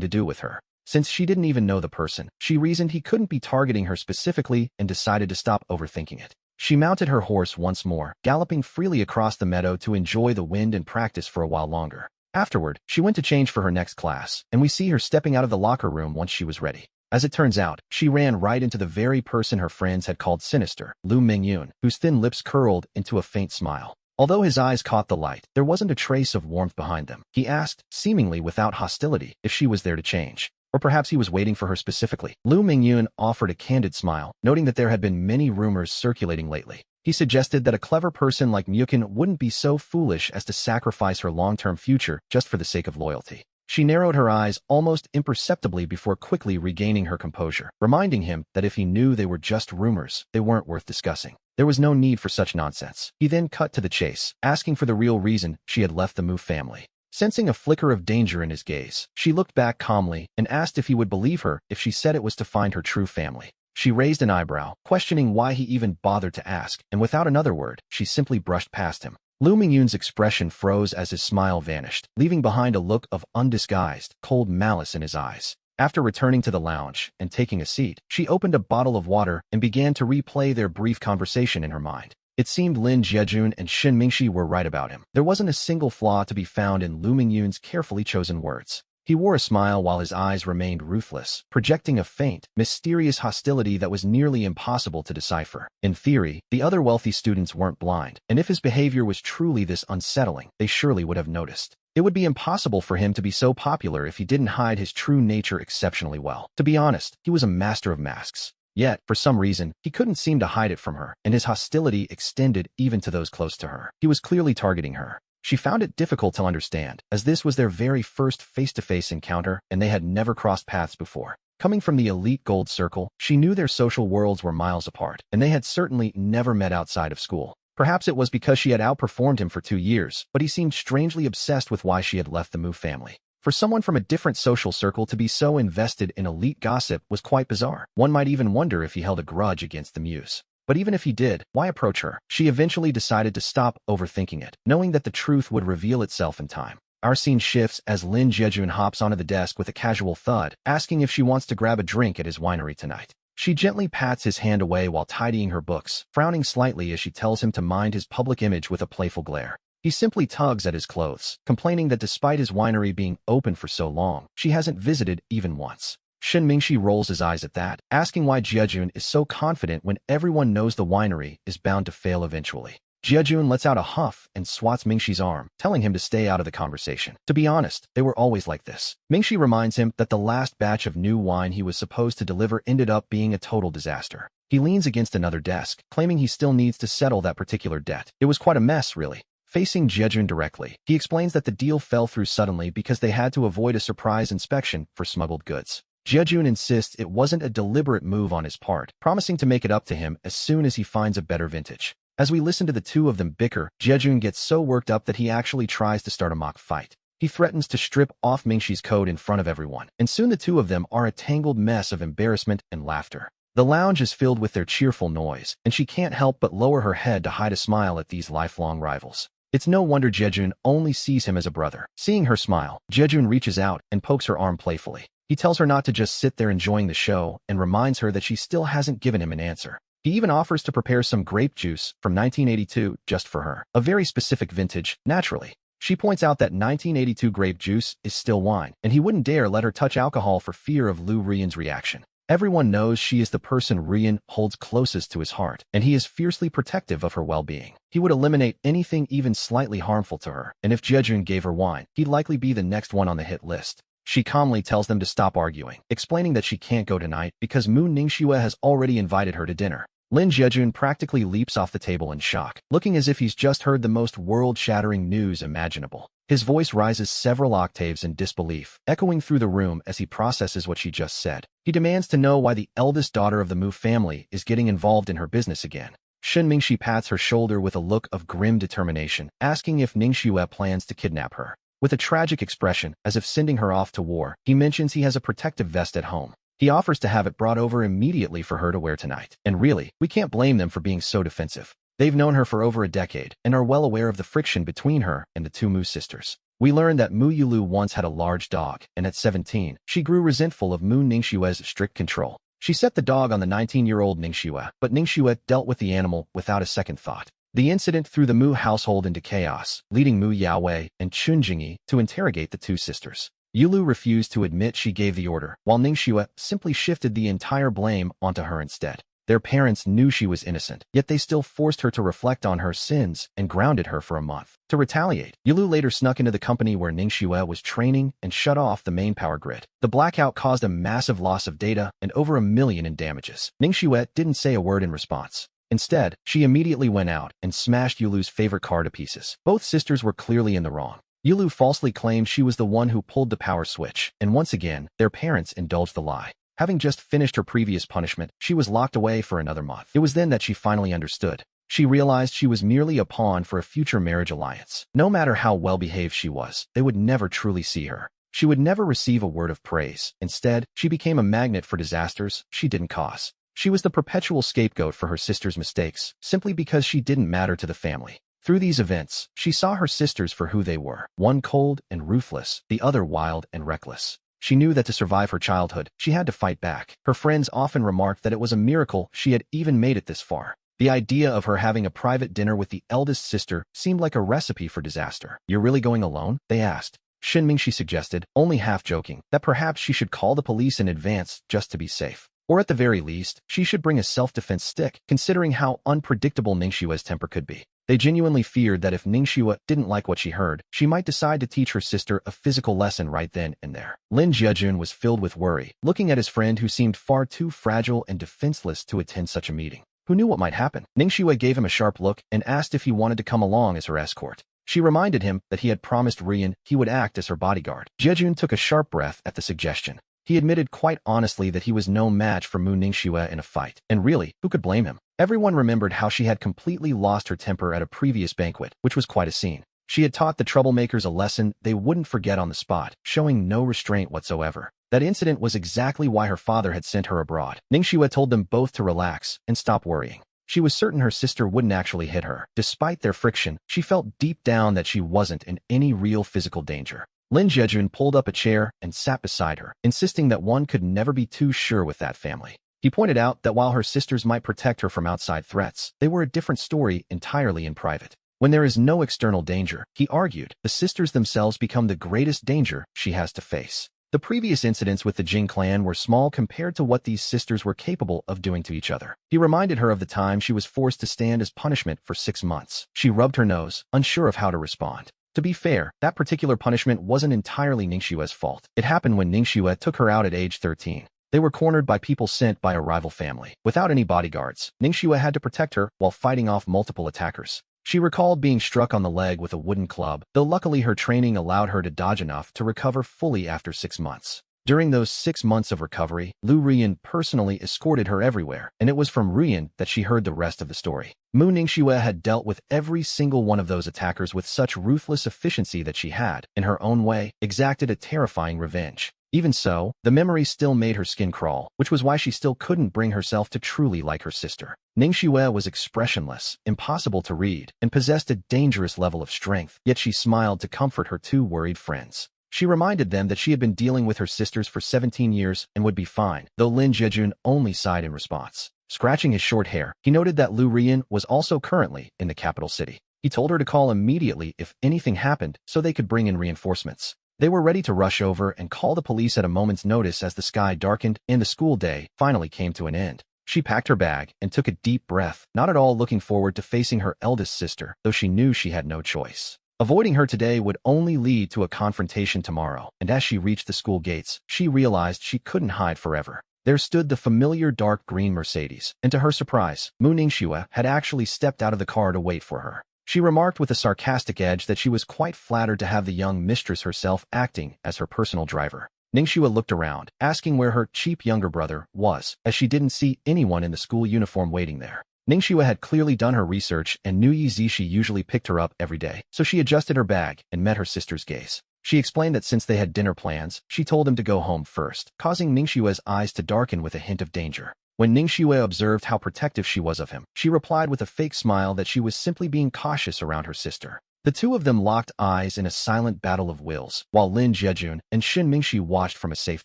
to do with her. Since she didn't even know the person, she reasoned he couldn't be targeting her specifically and decided to stop overthinking it. She mounted her horse once more, galloping freely across the meadow to enjoy the wind and practice for a while longer. Afterward, she went to change for her next class, and we see her stepping out of the locker room once she was ready. As it turns out, she ran right into the very person her friends had called sinister, Lu Mingyun, whose thin lips curled into a faint smile. Although his eyes caught the light, there wasn't a trace of warmth behind them. He asked, seemingly without hostility, if she was there to change. Or perhaps he was waiting for her specifically. Lu Mingyun offered a candid smile, noting that there had been many rumors circulating lately. He suggested that a clever person like Myukin wouldn't be so foolish as to sacrifice her long-term future just for the sake of loyalty. She narrowed her eyes almost imperceptibly before quickly regaining her composure, reminding him that if he knew they were just rumors, they weren't worth discussing. There was no need for such nonsense. He then cut to the chase, asking for the real reason she had left the Mu family. Sensing a flicker of danger in his gaze, she looked back calmly and asked if he would believe her if she said it was to find her true family. She raised an eyebrow, questioning why he even bothered to ask, and without another word, she simply brushed past him. Lu Mingyun's expression froze as his smile vanished, leaving behind a look of undisguised, cold malice in his eyes. After returning to the lounge and taking a seat, she opened a bottle of water and began to replay their brief conversation in her mind. It seemed Lin Jiejun and Shin Mingxi were right about him. There wasn't a single flaw to be found in Lu Mingyun's carefully chosen words. He wore a smile while his eyes remained ruthless, projecting a faint, mysterious hostility that was nearly impossible to decipher. In theory, the other wealthy students weren't blind, and if his behavior was truly this unsettling, they surely would have noticed. It would be impossible for him to be so popular if he didn't hide his true nature exceptionally well. To be honest, he was a master of masks. Yet, for some reason, he couldn't seem to hide it from her, and his hostility extended even to those close to her. He was clearly targeting her. She found it difficult to understand, as this was their very first face-to-face encounter, and they had never crossed paths before. Coming from the elite gold circle, she knew their social worlds were miles apart, and they had certainly never met outside of school. Perhaps it was because she had outperformed him for 2 years, but he seemed strangely obsessed with why she had left the Mu family. For someone from a different social circle to be so invested in elite gossip was quite bizarre. One might even wonder if he held a grudge against the Muse. But even if he did, why approach her? She eventually decided to stop overthinking it, knowing that the truth would reveal itself in time. Our scene shifts as Lin Jiejun hops onto the desk with a casual thud, asking if she wants to grab a drink at his winery tonight. She gently pats his hand away while tidying her books, frowning slightly as she tells him to mind his public image with a playful glare. He simply tugs at his clothes, complaining that despite his winery being open for so long, she hasn't visited even once. Shin Mingxi rolls his eyes at that, asking why Jiejun is so confident when everyone knows the winery is bound to fail eventually. Jiejun lets out a huff and swats Mingxi's arm, telling him to stay out of the conversation. To be honest, they were always like this. Mingxi reminds him that the last batch of new wine he was supposed to deliver ended up being a total disaster. He leans against another desk, claiming he still needs to settle that particular debt. It was quite a mess, really. Facing Jiejun directly, he explains that the deal fell through suddenly because they had to avoid a surprise inspection for smuggled goods. Jiejun insists it wasn't a deliberate move on his part, promising to make it up to him as soon as he finds a better vintage. As we listen to the two of them bicker, Jiejun gets so worked up that he actually tries to start a mock fight. He threatens to strip off Mingxi's coat in front of everyone, and soon the two of them are a tangled mess of embarrassment and laughter. The lounge is filled with their cheerful noise, and she can't help but lower her head to hide a smile at these lifelong rivals. It's no wonder Jiejun only sees him as a brother. Seeing her smile, Jiejun reaches out and pokes her arm playfully. He tells her not to just sit there enjoying the show and reminds her that she still hasn't given him an answer. He even offers to prepare some grape juice from 1982 just for her. A very specific vintage, naturally. She points out that 1982 grape juice is still wine, and he wouldn't dare let her touch alcohol for fear of Lu Rian's reaction. Everyone knows she is the person Rian holds closest to his heart, and he is fiercely protective of her well-being. He would eliminate anything even slightly harmful to her, and if Jejun gave her wine, he'd likely be the next one on the hit list. She calmly tells them to stop arguing, explaining that she can't go tonight because Mu Ningxue has already invited her to dinner. Lin Jejun practically leaps off the table in shock, looking as if he's just heard the most world-shattering news imaginable. His voice rises several octaves in disbelief, echoing through the room as he processes what she just said. He demands to know why the eldest daughter of the Mu family is getting involved in her business again. Shen Mingxi pats her shoulder with a look of grim determination, asking if Ningxue plans to kidnap her. With a tragic expression, as if sending her off to war, he mentions he has a protective vest at home. He offers to have it brought over immediately for her to wear tonight. And really, we can't blame them for being so defensive. They've known her for over a decade and are well aware of the friction between her and the two Mu sisters. We learn that Mu Yulu once had a large dog, and at 17, she grew resentful of Mu Ningxue's strict control. She set the dog on the 19-year-old Ningxue, but Ningxue dealt with the animal without a second thought. The incident threw the Mu household into chaos, leading Mu Yaowei and Chun Jingyi to interrogate the two sisters. Yulu refused to admit she gave the order, while Ningxue simply shifted the entire blame onto her instead. Their parents knew she was innocent, yet they still forced her to reflect on her sins and grounded her for a month. To retaliate, Yulu later snuck into the company where Ningxue was training and shut off the main power grid. The blackout caused a massive loss of data and over $1 million in damages. Ningxue didn't say a word in response. Instead, she immediately went out and smashed Yulu's favorite car to pieces. Both sisters were clearly in the wrong. Yulu falsely claimed she was the one who pulled the power switch, and once again, their parents indulged the lie. Having just finished her previous punishment, she was locked away for another month. It was then that she finally understood. She realized she was merely a pawn for a future marriage alliance. No matter how well-behaved she was, they would never truly see her. She would never receive a word of praise. Instead, she became a magnet for disasters she didn't cause. She was the perpetual scapegoat for her sister's mistakes, simply because she didn't matter to the family. Through these events, she saw her sisters for who they were, one cold and ruthless, the other wild and reckless. She knew that to survive her childhood, she had to fight back. Her friends often remarked that it was a miracle she had even made it this far. The idea of her having a private dinner with the eldest sister seemed like a recipe for disaster. "You're really going alone?" they asked. Shen Mingxi suggested, only half joking, that perhaps she should call the police in advance just to be safe. Or at the very least, she should bring a self-defense stick, considering how unpredictable Ningxue's temper could be. They genuinely feared that if Ningxue didn't like what she heard, she might decide to teach her sister a physical lesson right then and there. Lin Jejun was filled with worry, looking at his friend who seemed far too fragile and defenseless to attend such a meeting. Who knew what might happen? Ningxue gave him a sharp look and asked if he wanted to come along as her escort. She reminded him that he had promised Rian he would act as her bodyguard. Jejun took a sharp breath at the suggestion. He admitted quite honestly that he was no match for Mu Ningxue in a fight. And really, who could blame him? Everyone remembered how she had completely lost her temper at a previous banquet, which was quite a scene. She had taught the troublemakers a lesson they wouldn't forget on the spot, showing no restraint whatsoever. That incident was exactly why her father had sent her abroad. Ningxue told them both to relax and stop worrying. She was certain her sister wouldn't actually hit her. Despite their friction, she felt deep down that she wasn't in any real physical danger. Lin Jejun pulled up a chair and sat beside her, insisting that one could never be too sure with that family. He pointed out that while her sisters might protect her from outside threats, they were a different story entirely in private. When there is no external danger, he argued, the sisters themselves become the greatest danger she has to face. The previous incidents with the Jing clan were small compared to what these sisters were capable of doing to each other. He reminded her of the time she was forced to stand as punishment for 6 months. She rubbed her nose, unsure of how to respond. To be fair, that particular punishment wasn't entirely Ningxue's fault. It happened when Ningxue took her out at age 13. They were cornered by people sent by a rival family. Without any bodyguards, Ningxue had to protect her while fighting off multiple attackers. She recalled being struck on the leg with a wooden club, though luckily her training allowed her to dodge enough to recover fully after 6 months. During those 6 months of recovery, Lu Rian personally escorted her everywhere, and it was from Rian that she heard the rest of the story. Mu Ningxue had dealt with every single one of those attackers with such ruthless efficiency that she had, in her own way, exacted a terrifying revenge. Even so, the memory still made her skin crawl, which was why she still couldn't bring herself to truly like her sister. Ningxue was expressionless, impossible to read, and possessed a dangerous level of strength, yet she smiled to comfort her two worried friends. She reminded them that she had been dealing with her sisters for 17 years and would be fine, though Lin Jejun only sighed in response. Scratching his short hair, he noted that Lu Rian was also currently in the capital city. He told her to call immediately if anything happened so they could bring in reinforcements. They were ready to rush over and call the police at a moment's notice as the sky darkened and the school day finally came to an end. She packed her bag and took a deep breath, not at all looking forward to facing her eldest sister, though she knew she had no choice. Avoiding her today would only lead to a confrontation tomorrow, and as she reached the school gates, she realized she couldn't hide forever. There stood the familiar dark green Mercedes, and to her surprise, Mu Ningxue had actually stepped out of the car to wait for her. She remarked with a sarcastic edge that she was quite flattered to have the young mistress herself acting as her personal driver. Ningxue looked around, asking where her cheap younger brother was, as she didn't see anyone in the school uniform waiting there. Ningxue had clearly done her research and knew Yi Zishi usually picked her up every day, so she adjusted her bag and met her sister's gaze. She explained that since they had dinner plans, she told him to go home first, causing Ningxue's eyes to darken with a hint of danger. When Ningxue observed how protective she was of him, she replied with a fake smile that she was simply being cautious around her sister. The two of them locked eyes in a silent battle of wills, while Lin Jejun and Shin Mingxi watched from a safe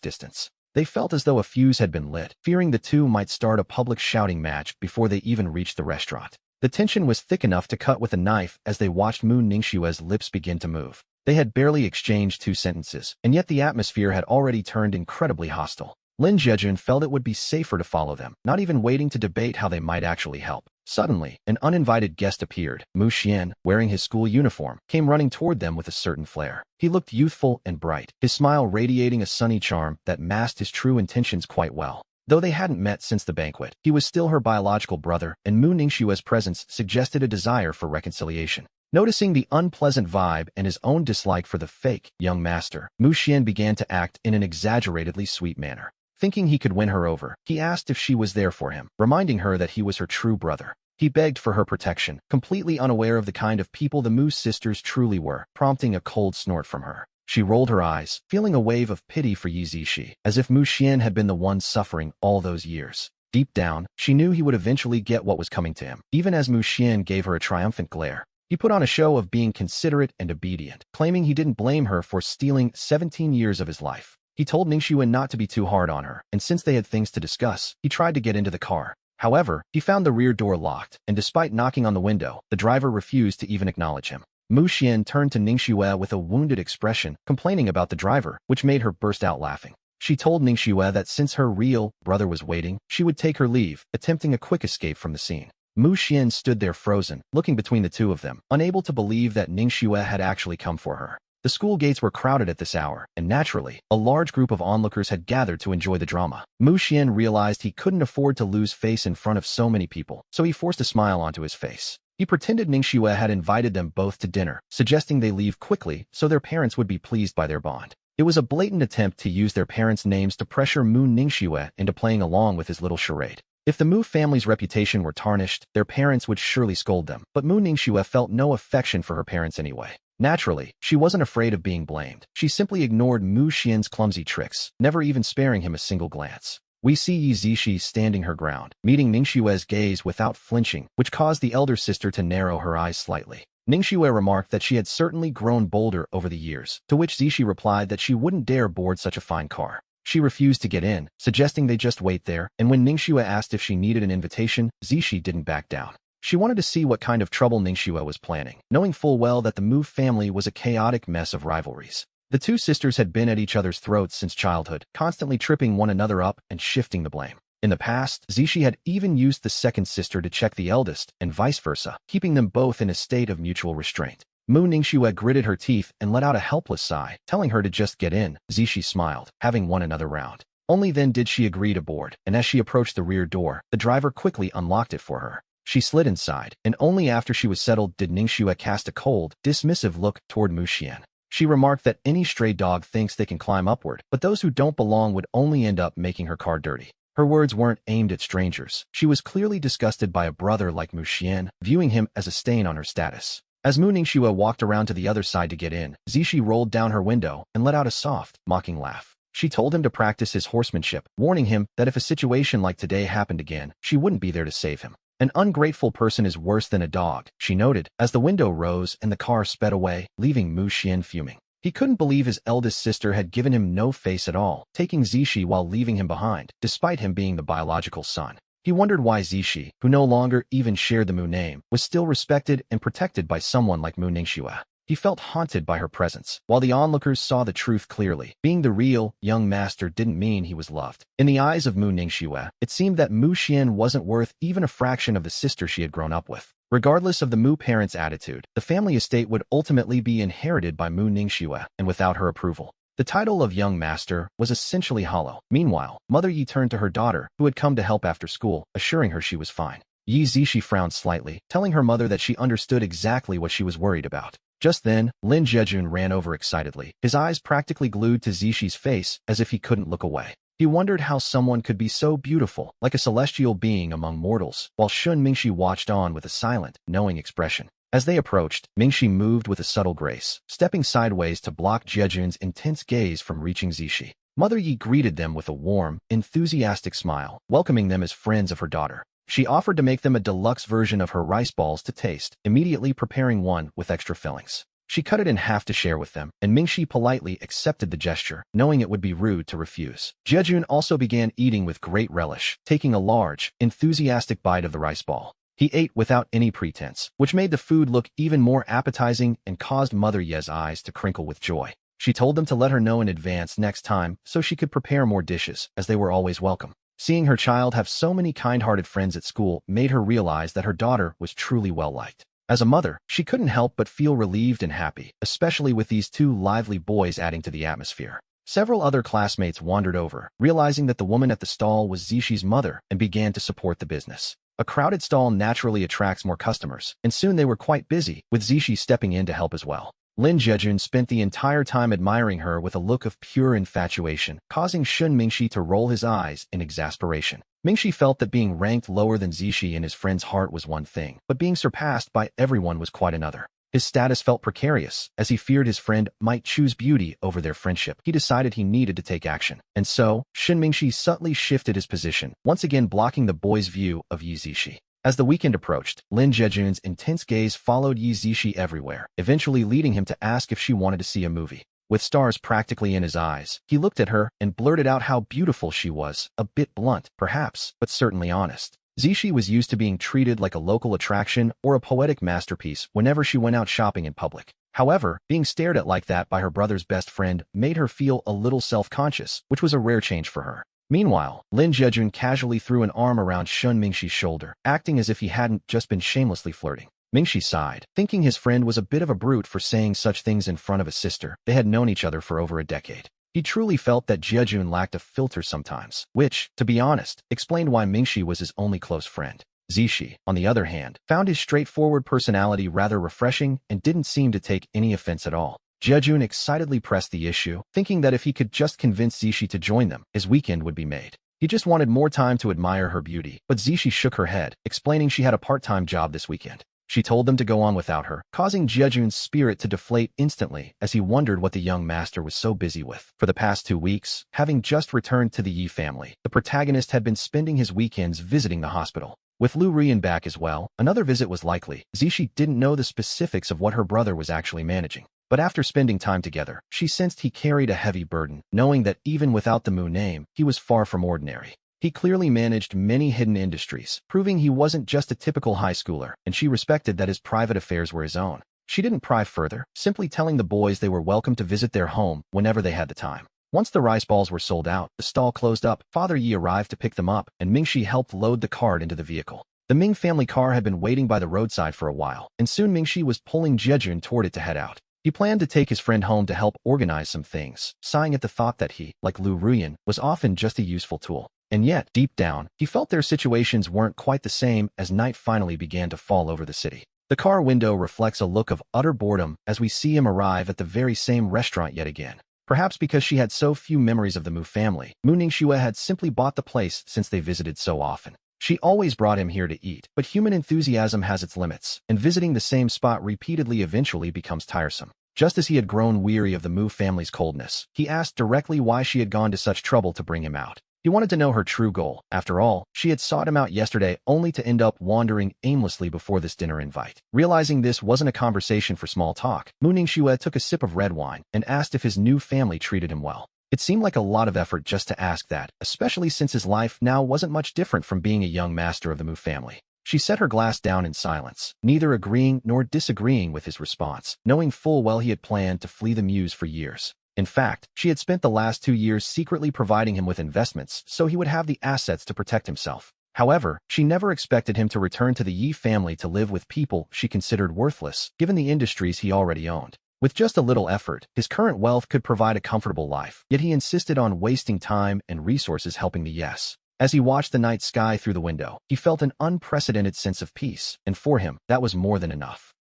distance. They felt as though a fuse had been lit, fearing the two might start a public shouting match before they even reached the restaurant. The tension was thick enough to cut with a knife as they watched Mu Ningxue's lips begin to move. They had barely exchanged 2 sentences, and yet the atmosphere had already turned incredibly hostile. Lin Jejun felt it would be safer to follow them, not even waiting to debate how they might actually help. Suddenly, an uninvited guest appeared. Mu Xian, wearing his school uniform, came running toward them with a certain flair. He looked youthful and bright, his smile radiating a sunny charm that masked his true intentions quite well. Though they hadn't met since the banquet, he was still her biological brother, and Mu Ningxue's presence suggested a desire for reconciliation. Noticing the unpleasant vibe and his own dislike for the fake young master, Mu Xian began to act in an exaggeratedly sweet manner. Thinking he could win her over, he asked if she was there for him, reminding her that he was her true brother. He begged for her protection, completely unaware of the kind of people the Mu sisters truly were, prompting a cold snort from her. She rolled her eyes, feeling a wave of pity for Yi Zishi, as if Mu Xian had been the one suffering all those years. Deep down, she knew he would eventually get what was coming to him, even as Mu Xian gave her a triumphant glare. He put on a show of being considerate and obedient, claiming he didn't blame her for stealing 17 years of his life. He told Ningxue not to be too hard on her, and since they had things to discuss, he tried to get into the car. However, he found the rear door locked, and despite knocking on the window, the driver refused to even acknowledge him. Mu Xian turned to Ningxue with a wounded expression, complaining about the driver, which made her burst out laughing. She told Ningxue that since her real brother was waiting, she would take her leave, attempting a quick escape from the scene. Mu Xian stood there frozen, looking between the two of them, unable to believe that Ningxue had actually come for her. The school gates were crowded at this hour, and naturally, a large group of onlookers had gathered to enjoy the drama. Mu Xian realized he couldn't afford to lose face in front of so many people, so he forced a smile onto his face. He pretended Ningxue had invited them both to dinner, suggesting they leave quickly so their parents would be pleased by their bond. It was a blatant attempt to use their parents' names to pressure Mu Ningxue into playing along with his little charade. If the Mu family's reputation were tarnished, their parents would surely scold them, but Mu Ningxue felt no affection for her parents anyway. Naturally, she wasn't afraid of being blamed. She simply ignored Mu Xian's clumsy tricks, never even sparing him a single glance. We see Yi Zishi standing her ground, meeting Ningxue's gaze without flinching, which caused the elder sister to narrow her eyes slightly. Ningxue remarked that she had certainly grown bolder over the years, to which Zishi replied that she wouldn't dare board such a fine car. She refused to get in, suggesting they just wait there, and when Ningxue asked if she needed an invitation, Zishi didn't back down. She wanted to see what kind of trouble Ningxue was planning, knowing full well that the Mu family was a chaotic mess of rivalries. The two sisters had been at each other's throats since childhood, constantly tripping one another up and shifting the blame. In the past, Zishi had even used the second sister to check the eldest, and vice versa, keeping them both in a state of mutual restraint. Mu Ningxue gritted her teeth and let out a helpless sigh, telling her to just get in. Zishi smiled, having won another round. Only then did she agree to board, and as she approached the rear door, the driver quickly unlocked it for her. She slid inside, and only after she was settled did Ningxue cast a cold, dismissive look toward Mu Xian. She remarked that any stray dog thinks they can climb upward, but those who don't belong would only end up making her car dirty. Her words weren't aimed at strangers. She was clearly disgusted by a brother like Mu Xian, viewing him as a stain on her status. As Mu Ningxue walked around to the other side to get in, Zishi rolled down her window and let out a soft, mocking laugh. She told him to practice his horsemanship, warning him that if a situation like today happened again, she wouldn't be there to save him. An ungrateful person is worse than a dog, she noted, as the window rose and the car sped away, leaving Mu Xian fuming. He couldn't believe his eldest sister had given him no face at all, taking Zishi while leaving him behind, despite him being the biological son. He wondered why Zishi, who no longer even shared the Mu name, was still respected and protected by someone like Mu Ningxue. He felt haunted by her presence, while the onlookers saw the truth clearly. Being the real, young master didn't mean he was loved. In the eyes of Mu Ningxue, it seemed that Mu Xian wasn't worth even a fraction of the sister she had grown up with. Regardless of the Mu parents' attitude, the family estate would ultimately be inherited by Mu Ningxue, and without her approval. The title of young master was essentially hollow. Meanwhile, Mother Yi turned to her daughter, who had come to help after school, assuring her she was fine. Yi Zishi frowned slightly, telling her mother that she understood exactly what she was worried about. Just then, Lin Jejun ran over excitedly, his eyes practically glued to Zishi's face as if he couldn't look away. He wondered how someone could be so beautiful, like a celestial being among mortals, while Shun Mingxi watched on with a silent, knowing expression. As they approached, Mingxi moved with a subtle grace, stepping sideways to block Jejun's intense gaze from reaching Zishi. Mother Yi greeted them with a warm, enthusiastic smile, welcoming them as friends of her daughter. She offered to make them a deluxe version of her rice balls to taste, immediately preparing one with extra fillings. She cut it in half to share with them, and Mingxi politely accepted the gesture, knowing it would be rude to refuse. Jejun also began eating with great relish, taking a large, enthusiastic bite of the rice ball. He ate without any pretense, which made the food look even more appetizing and caused Mother Ye's eyes to crinkle with joy. She told them to let her know in advance next time so she could prepare more dishes, as they were always welcome. Seeing her child have so many kind-hearted friends at school made her realize that her daughter was truly well-liked. As a mother, she couldn't help but feel relieved and happy, especially with these two lively boys adding to the atmosphere. Several other classmates wandered over, realizing that the woman at the stall was Zishi's mother, and began to support the business. A crowded stall naturally attracts more customers, and soon they were quite busy, with Zishi stepping in to help as well. Lin Jejun spent the entire time admiring her with a look of pure infatuation, causing Shun Mingxi to roll his eyes in exasperation. Mingxi felt that being ranked lower than Zishi in his friend's heart was one thing, but being surpassed by everyone was quite another. His status felt precarious, as he feared his friend might choose beauty over their friendship. He decided he needed to take action, and so, Shun Mingxi subtly shifted his position, once again blocking the boy's view of Yi Zishi. As the weekend approached, Lin Jejun's intense gaze followed Yi Zishi everywhere, eventually leading him to ask if she wanted to see a movie. With stars practically in his eyes, he looked at her and blurted out how beautiful she was, a bit blunt, perhaps, but certainly honest. Zishi was used to being treated like a local attraction or a poetic masterpiece whenever she went out shopping in public. However, being stared at like that by her brother's best friend made her feel a little self-conscious, which was a rare change for her. Meanwhile, Lin Jejun casually threw an arm around Shun Mingxi's shoulder, acting as if he hadn't just been shamelessly flirting. Mingxi sighed, thinking his friend was a bit of a brute for saying such things in front of a sister. They had known each other for over a decade. He truly felt that Jejun lacked a filter sometimes, which, to be honest, explained why Mingxi was his only close friend. Zishi, on the other hand, found his straightforward personality rather refreshing and didn't seem to take any offense at all. Jejun excitedly pressed the issue, thinking that if he could just convince Zishi to join them, his weekend would be made. He just wanted more time to admire her beauty, but Zishi shook her head, explaining she had a part-time job this weekend. She told them to go on without her, causing Jejun's spirit to deflate instantly as he wondered what the young master was so busy with. For the past 2 weeks, having just returned to the Yi family, the protagonist had been spending his weekends visiting the hospital. With Lu Rian back as well, another visit was likely. Zishi didn't know the specifics of what her brother was actually managing. But after spending time together, she sensed he carried a heavy burden, knowing that even without the Mu name, he was far from ordinary. He clearly managed many hidden industries, proving he wasn't just a typical high schooler, and she respected that his private affairs were his own. She didn't pry further, simply telling the boys they were welcome to visit their home whenever they had the time. Once the rice balls were sold out, the stall closed up, Father Yi arrived to pick them up, and Mingxi helped load the cart into the vehicle. The Ming family car had been waiting by the roadside for a while, and soon Mingxi was pulling Jejun toward it to head out. He planned to take his friend home to help organize some things, sighing at the thought that he, like Lu Ruyan, was often just a useful tool. And yet, deep down, he felt their situations weren't quite the same as night finally began to fall over the city. The car window reflects a look of utter boredom as we see him arrive at the very same restaurant yet again. Perhaps because she had so few memories of the Mu family, Mu Ningxue had simply bought the place since they visited so often. She always brought him here to eat, but human enthusiasm has its limits, and visiting the same spot repeatedly eventually becomes tiresome. Just as he had grown weary of the Mu family's coldness, he asked directly why she had gone to such trouble to bring him out. He wanted to know her true goal. After all, she had sought him out yesterday only to end up wandering aimlessly before this dinner invite. Realizing this wasn't a conversation for small talk, Mu Ningxue took a sip of red wine and asked if his new family treated him well. It seemed like a lot of effort just to ask that, especially since his life now wasn't much different from being a young master of the Mu family. She set her glass down in silence, neither agreeing nor disagreeing with his response, knowing full well he had planned to flee the muse for years. In fact, she had spent the last 2 years secretly providing him with investments so he would have the assets to protect himself. However, she never expected him to return to the Yi family to live with people she considered worthless, given the industries he already owned. With just a little effort, his current wealth could provide a comfortable life, yet he insisted on wasting time and resources helping the Yes. As he watched the night sky through the window, he felt an unprecedented sense of peace, and for him, that was more than enough.